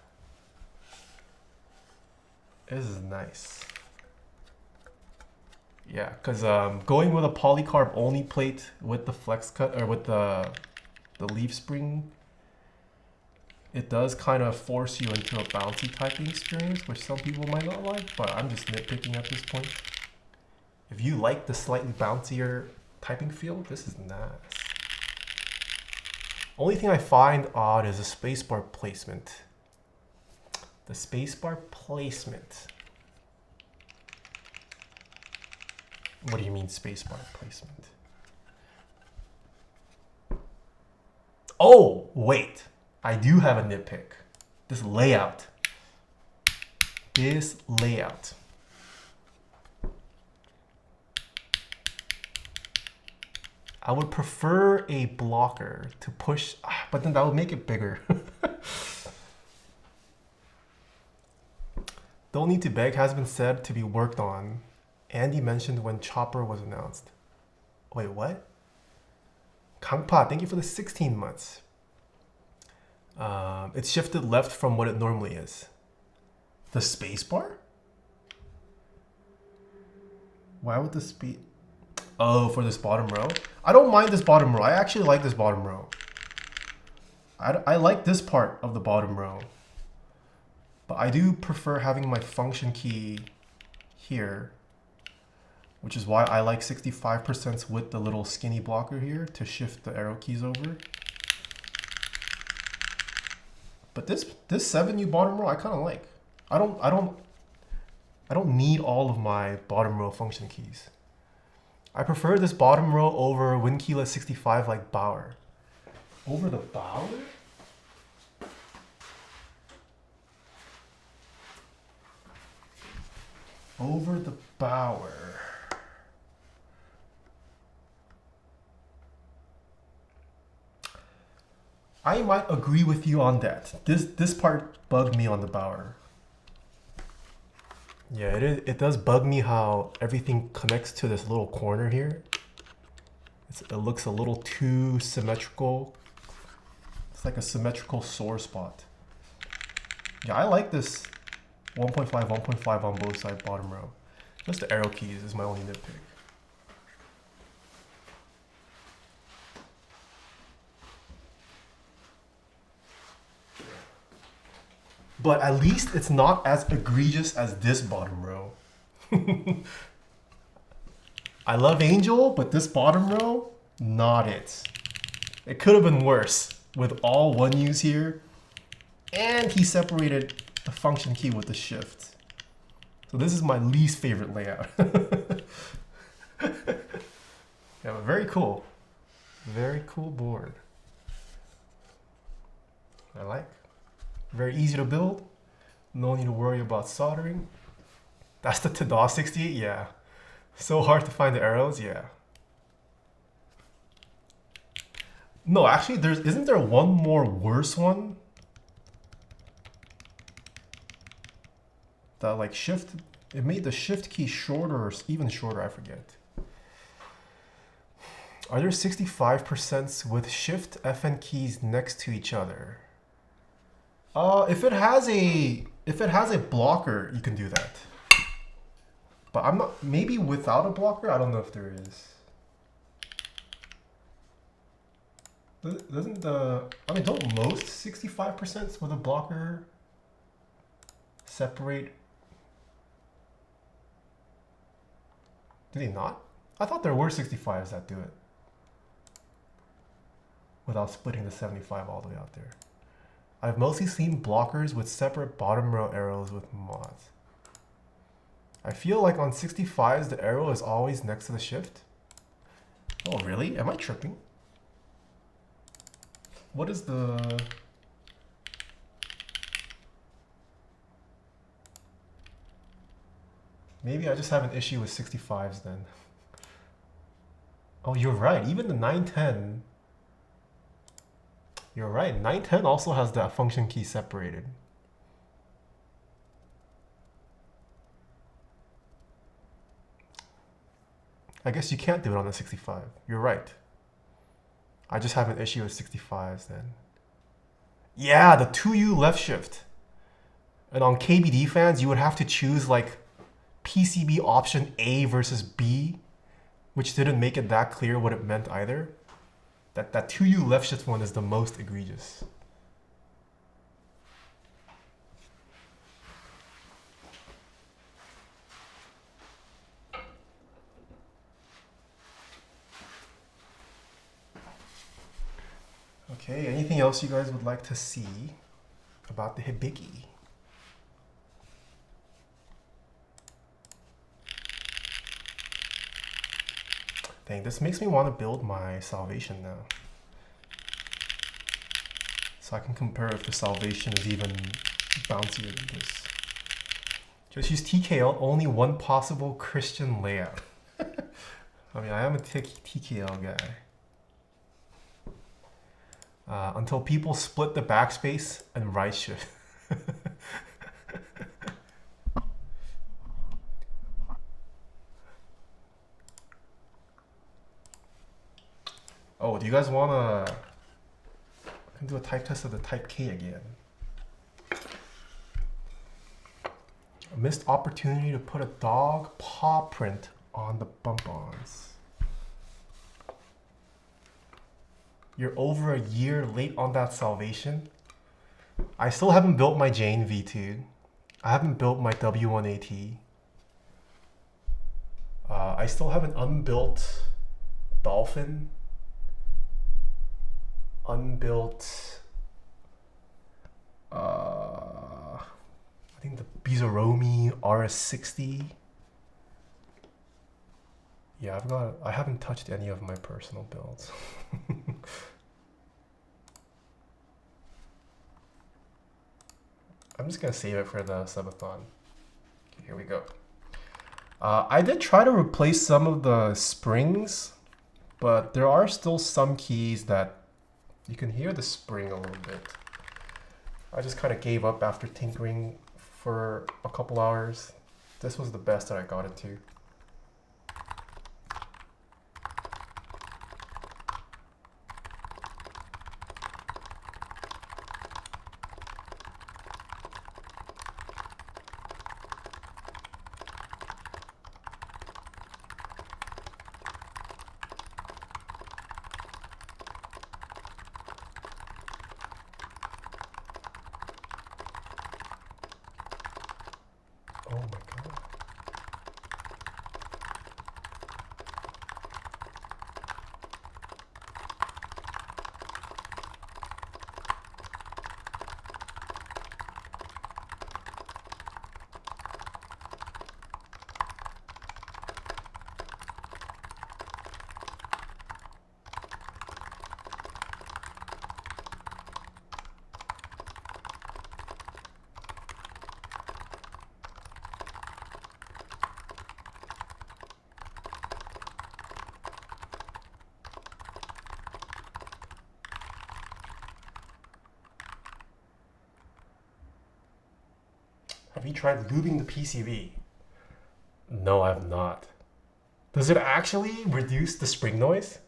this is nice. Yeah, because going with a polycarb only plate with the flex cut or with the leaf spring, it does kind of force you into a bouncy typing experience, which some people might not like, but I'm just nitpicking at this point. If you like the slightly bouncier typing feel, this is nice. Only thing I find odd is the spacebar placement. The spacebar placement. What do you mean spacebar placement? Oh, wait. I do have a nitpick. This layout. This layout. I would prefer a blocker to push, but then that would make it bigger. Don't need to beg has been said to be worked on. Andy mentioned when Chopper was announced. Wait, what? Kangpa, thank you for the 16 months. It's shifted left from what it normally is. The spacebar? Why would this be? Oh, for this bottom row? I don't mind this bottom row. I actually like this bottom row. I like this part of the bottom row. But I do prefer having my function key here, which is why I like 65% with the little skinny blocker here to shift the arrow keys over. But this 7U bottom row I kind of like. I don't need all of my bottom row function keys. I prefer this bottom row over WinKeylet 65 like Bauer. Over the Bauer? Over the Bauer. I might agree with you on that. This part bugged me on the Bauer. Yeah, it does bug me how everything connects to this little corner here. It looks a little too symmetrical. It's like a symmetrical sore spot. Yeah, I like this 1.5, 1.5 on both sides bottom row. Just the arrow keys is my only nitpick. But at least it's not as egregious as this bottom row. I love Angel, but this bottom row, not it. It could have been worse with all 1Us here. And he separated the function key with the shift. So this is my least favorite layout. Yeah, but very cool. Very cool board. I like. Very easy to build. No need to worry about soldering. That's the Taeha 68? Yeah. So hard to find the arrows? Yeah. No, actually, isn't there one more worse one? That like it made the shift key shorter or even shorter, I forget. Are there 65% with shift FN keys next to each other? If it has a blocker, you can do that. But I'm not, maybe without a blocker, I don't know if there is. Doesn't don't most 65% with a blocker separate? Do they not? I thought there were 65s that do it without splitting the 75 all the way out there. I've mostly seen blockers with separate bottom row arrows with mods. I feel like on 65s, the arrow is always next to the shift. Oh, really? Am I tripping? What is the... Maybe I just have an issue with 65s then. Oh, you're right. Even the 910... You're right. 910 also has that function key separated. I guess you can't do it on the 65. You're right. I just have an issue with 65s then. Yeah, the 2U left shift. And on KBD fans, you would have to choose like PCB option A versus B, which didn't make it that clear what it meant either. That 2U left shift one is the most egregious. Okay, anything else you guys would like to see about the Hibiki? Dang, this makes me want to build my Salvation now. So I can compare if the Salvation is even bouncier than this. Just use TKL, only one possible Christian layout. I mean, I am a TKL guy. Until people split the backspace and right shift. Oh, do you guys want to... I can do a type test of the type K again. A missed opportunity to put a dog paw print on the bump-ons. You're over a year late on that Salvation. I still haven't built my Jane V2. I haven't built my W1AT. I still have an unbuilt Dolphin. Unbuilt, I think the Bizarromi RS60. Yeah, I haven't touched any of my personal builds. I'm just gonna save it for the subathon. Okay, here we go. I did try to replace some of the springs, but there are still some keys that you can hear the spring a little bit. I just kind of gave up after tinkering for a couple hours. This was the best that I got it to. Oh my god. Have you tried lubing the PCB? No, I have not. Does it actually reduce the spring noise?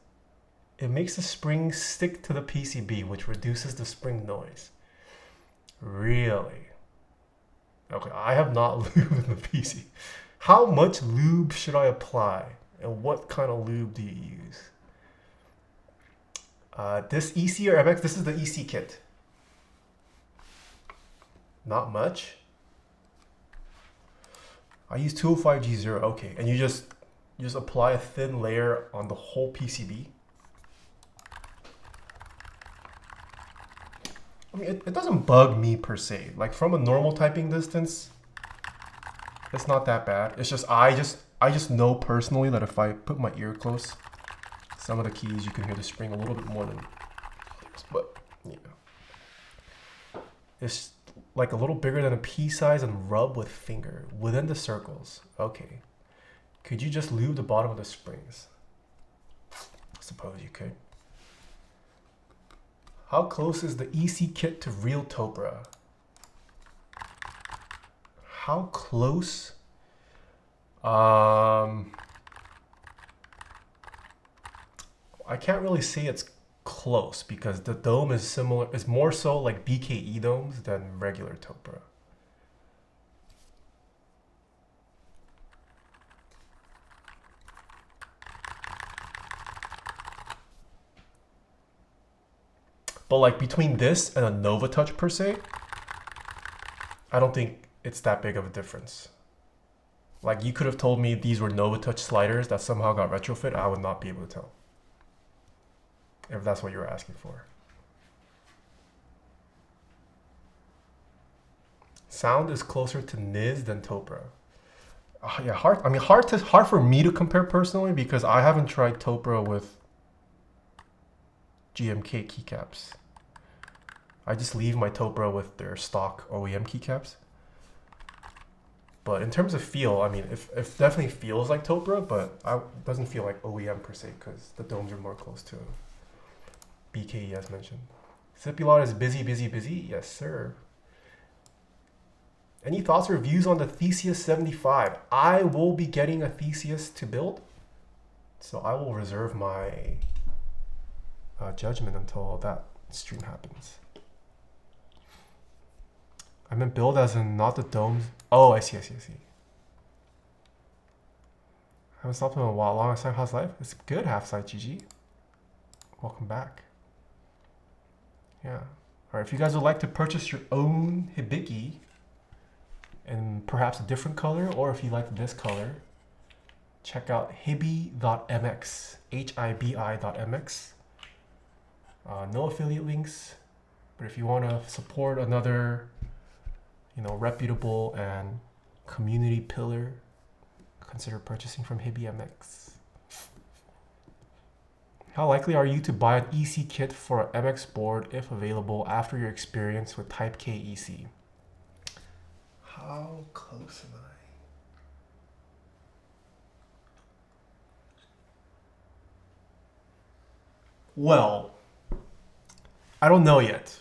It makes the spring stick to the PCB, which reduces the spring noise. Really? Okay, I have not lubed the PC. How much lube should I apply? And what kind of lube do you use? This EC or MX, this is the EC kit. Not much. I use 205G0, okay. And you just apply a thin layer on the whole PCB. I mean, it doesn't bug me per se. Like from a normal typing distance, it's not that bad. It's just I just know personally that if I put my ear close, some of the keys you can hear the spring a little bit more than others. But yeah, it's like a little bigger than a pea size and rub with finger within the circles. Okay, could you just lube the bottom of the springs? I suppose you could. How close is the EC kit to real Topra? How close? I can't really say it's close because the dome is similar. It's more so like BKE domes than regular Topra. But like between this and a Nova Touch per se, I don't think it's that big of a difference. Like you could have told me these were Nova Touch sliders that somehow got retrofit, I would not be able to tell. If that's what you were asking for. Sound is closer to Niz than Topra. Yeah, hard. I mean, hard for me to compare personally because I haven't tried Topra with GMK keycaps. I just leave my Topra with their stock OEM keycaps. But in terms of feel, I mean, it definitely feels like Topra, but it doesn't feel like OEM per se because the domes are more close to BKE as mentioned. Sipulot is busy, busy, busy. Yes, sir. Any thoughts or reviews on the Theseus 75? I will be getting a Theseus to build, so I will reserve my judgment until that stream happens. I meant build as in not the domes. Oh, I see. I haven't stopped in a while. Long time, how's life? It's good, half side GG. Welcome back. Yeah. All right, if you guys would like to purchase your own Hibiki in perhaps a different color, or if you like this color, check out hiby.mx, hibi.mx. No affiliate links, but if you want to support another, reputable and community pillar, consider purchasing from HibyMX. How likely are you to buy an EC kit for an MX board if available after your experience with Type K EC? How close am I? Well, I don't know yet.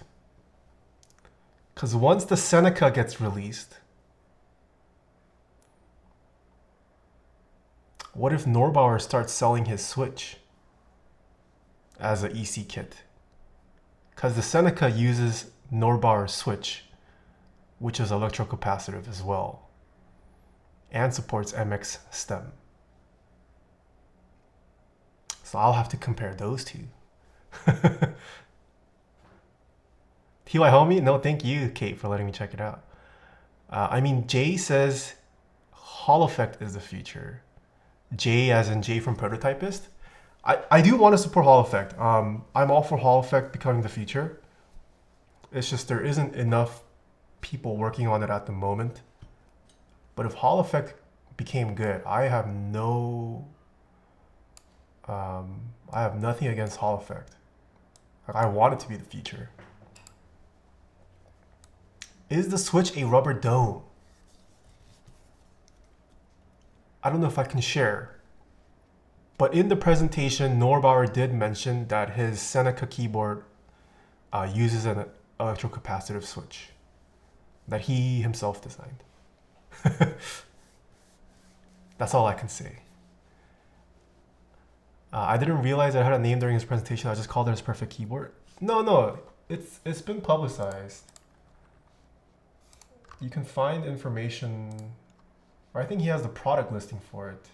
Because once the Seneca gets released, what if Norbauer starts selling his Switch as an EC kit? Because the Seneca uses Norbauer's Switch, which is electrocapacitive as well, and supports MX stem. So I'll have to compare those two. TY homie? No, thank you, Kate, for letting me check it out. Jay says Hall Effect is the future. Jay as in Jay from Prototypist. I do want to support Hall Effect. I'm all for Hall Effect becoming the future. It's just there isn't enough people working on it at the moment. But if Hall Effect became good, I have nothing against Hall Effect. Like, I want it to be the future. Is the Switch a rubber dome? I don't know if I can share. But in the presentation, Norbauer did mention that his Seneca keyboard uses an electrocapacitive switch that he himself designed. That's all I can say. I didn't realize I had a name during his presentation. I just called it his perfect keyboard. No, it's been publicized. You can find information, or I think he has the product listing for it.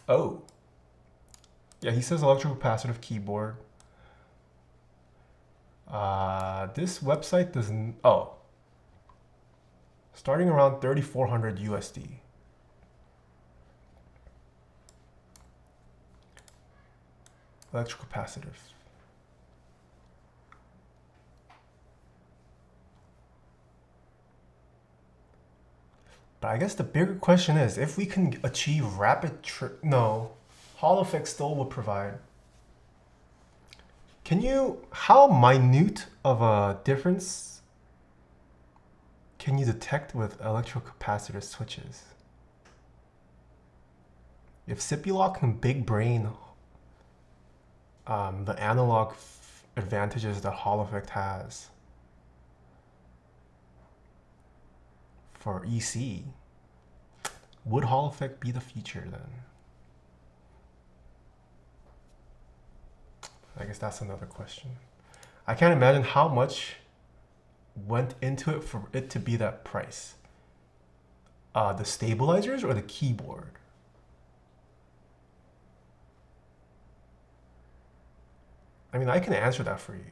Oh. Yeah, he says electrocapacitive keyboard. This website doesn't, oh. Starting around 3,400 USD. Electrocapacitive. But I guess the bigger question is, if we can achieve rapid, no, Hall effect still will provide. Can you, how minute of a difference can you detect with electrocapacitor switches? If Sipilock can big brain the analog advantages that Hall effect has for EC, would Hall effect be the future then? I guess that's another question. I can't imagine how much went into it for it to be that price. The stabilizers or the keyboard? I mean, I can answer that for you.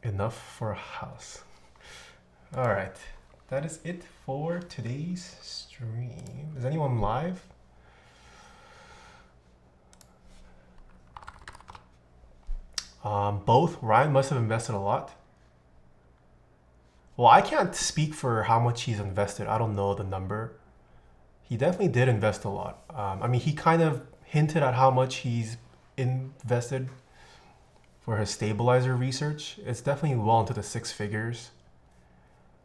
Enough for a house. All right, that is it for today's stream. Is anyone live? Both. Ryan must have invested a lot. Well, I can't speak for how much he's invested. I don't know the number. He definitely did invest a lot. I mean, he kind of hinted at how much he's invested for his stabilizer research. It's definitely well into the 6 figures.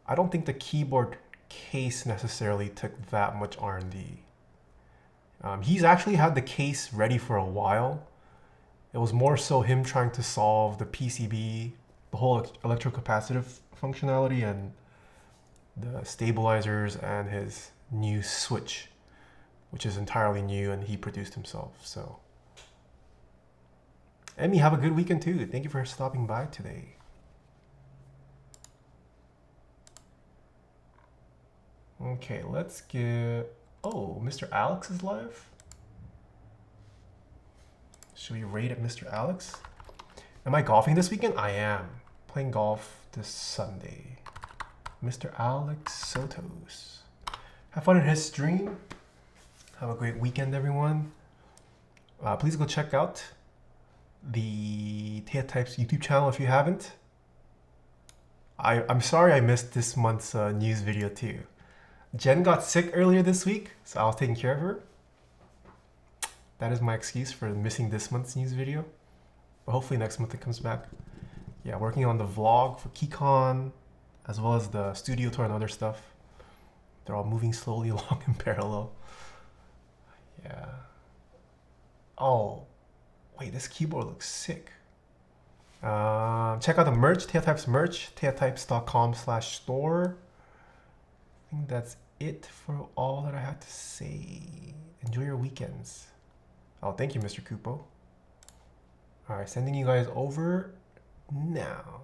I don't think the keyboard case necessarily took that much R&D. He's actually had the case ready for a while. It was more so him trying to solve the PCB, the whole electrocapacitive functionality, and the stabilizers and his new switch, which is entirely new and he produced himself. So, Emmy, have a good weekend too. Thank you for stopping by today. Okay, let's get, oh, Mr. Alex is live. Should we rate at Mr. Alex? Am I golfing this weekend? I am. Playing golf this Sunday. Mr. Alex Sotos. Have fun in his stream. Have a great weekend, everyone. Please go check out the Taeha Types YouTube channel if you haven't. I'm sorry I missed this month's news video too. Jen got sick earlier this week, so I was taking care of her. That is my excuse for missing this month's news video. But hopefully next month it comes back. Yeah, working on the vlog for KeyCon, as well as the studio tour and other stuff. They're all moving slowly along in parallel. Yeah. Oh, wait, this keyboard looks sick. Check out the merch, Taeha Types merch, taehatypes.com/store. I think that's it for all that I had to say. Enjoy your weekends. Oh, thank you, Mr. Kupo. All right, sending you guys over now.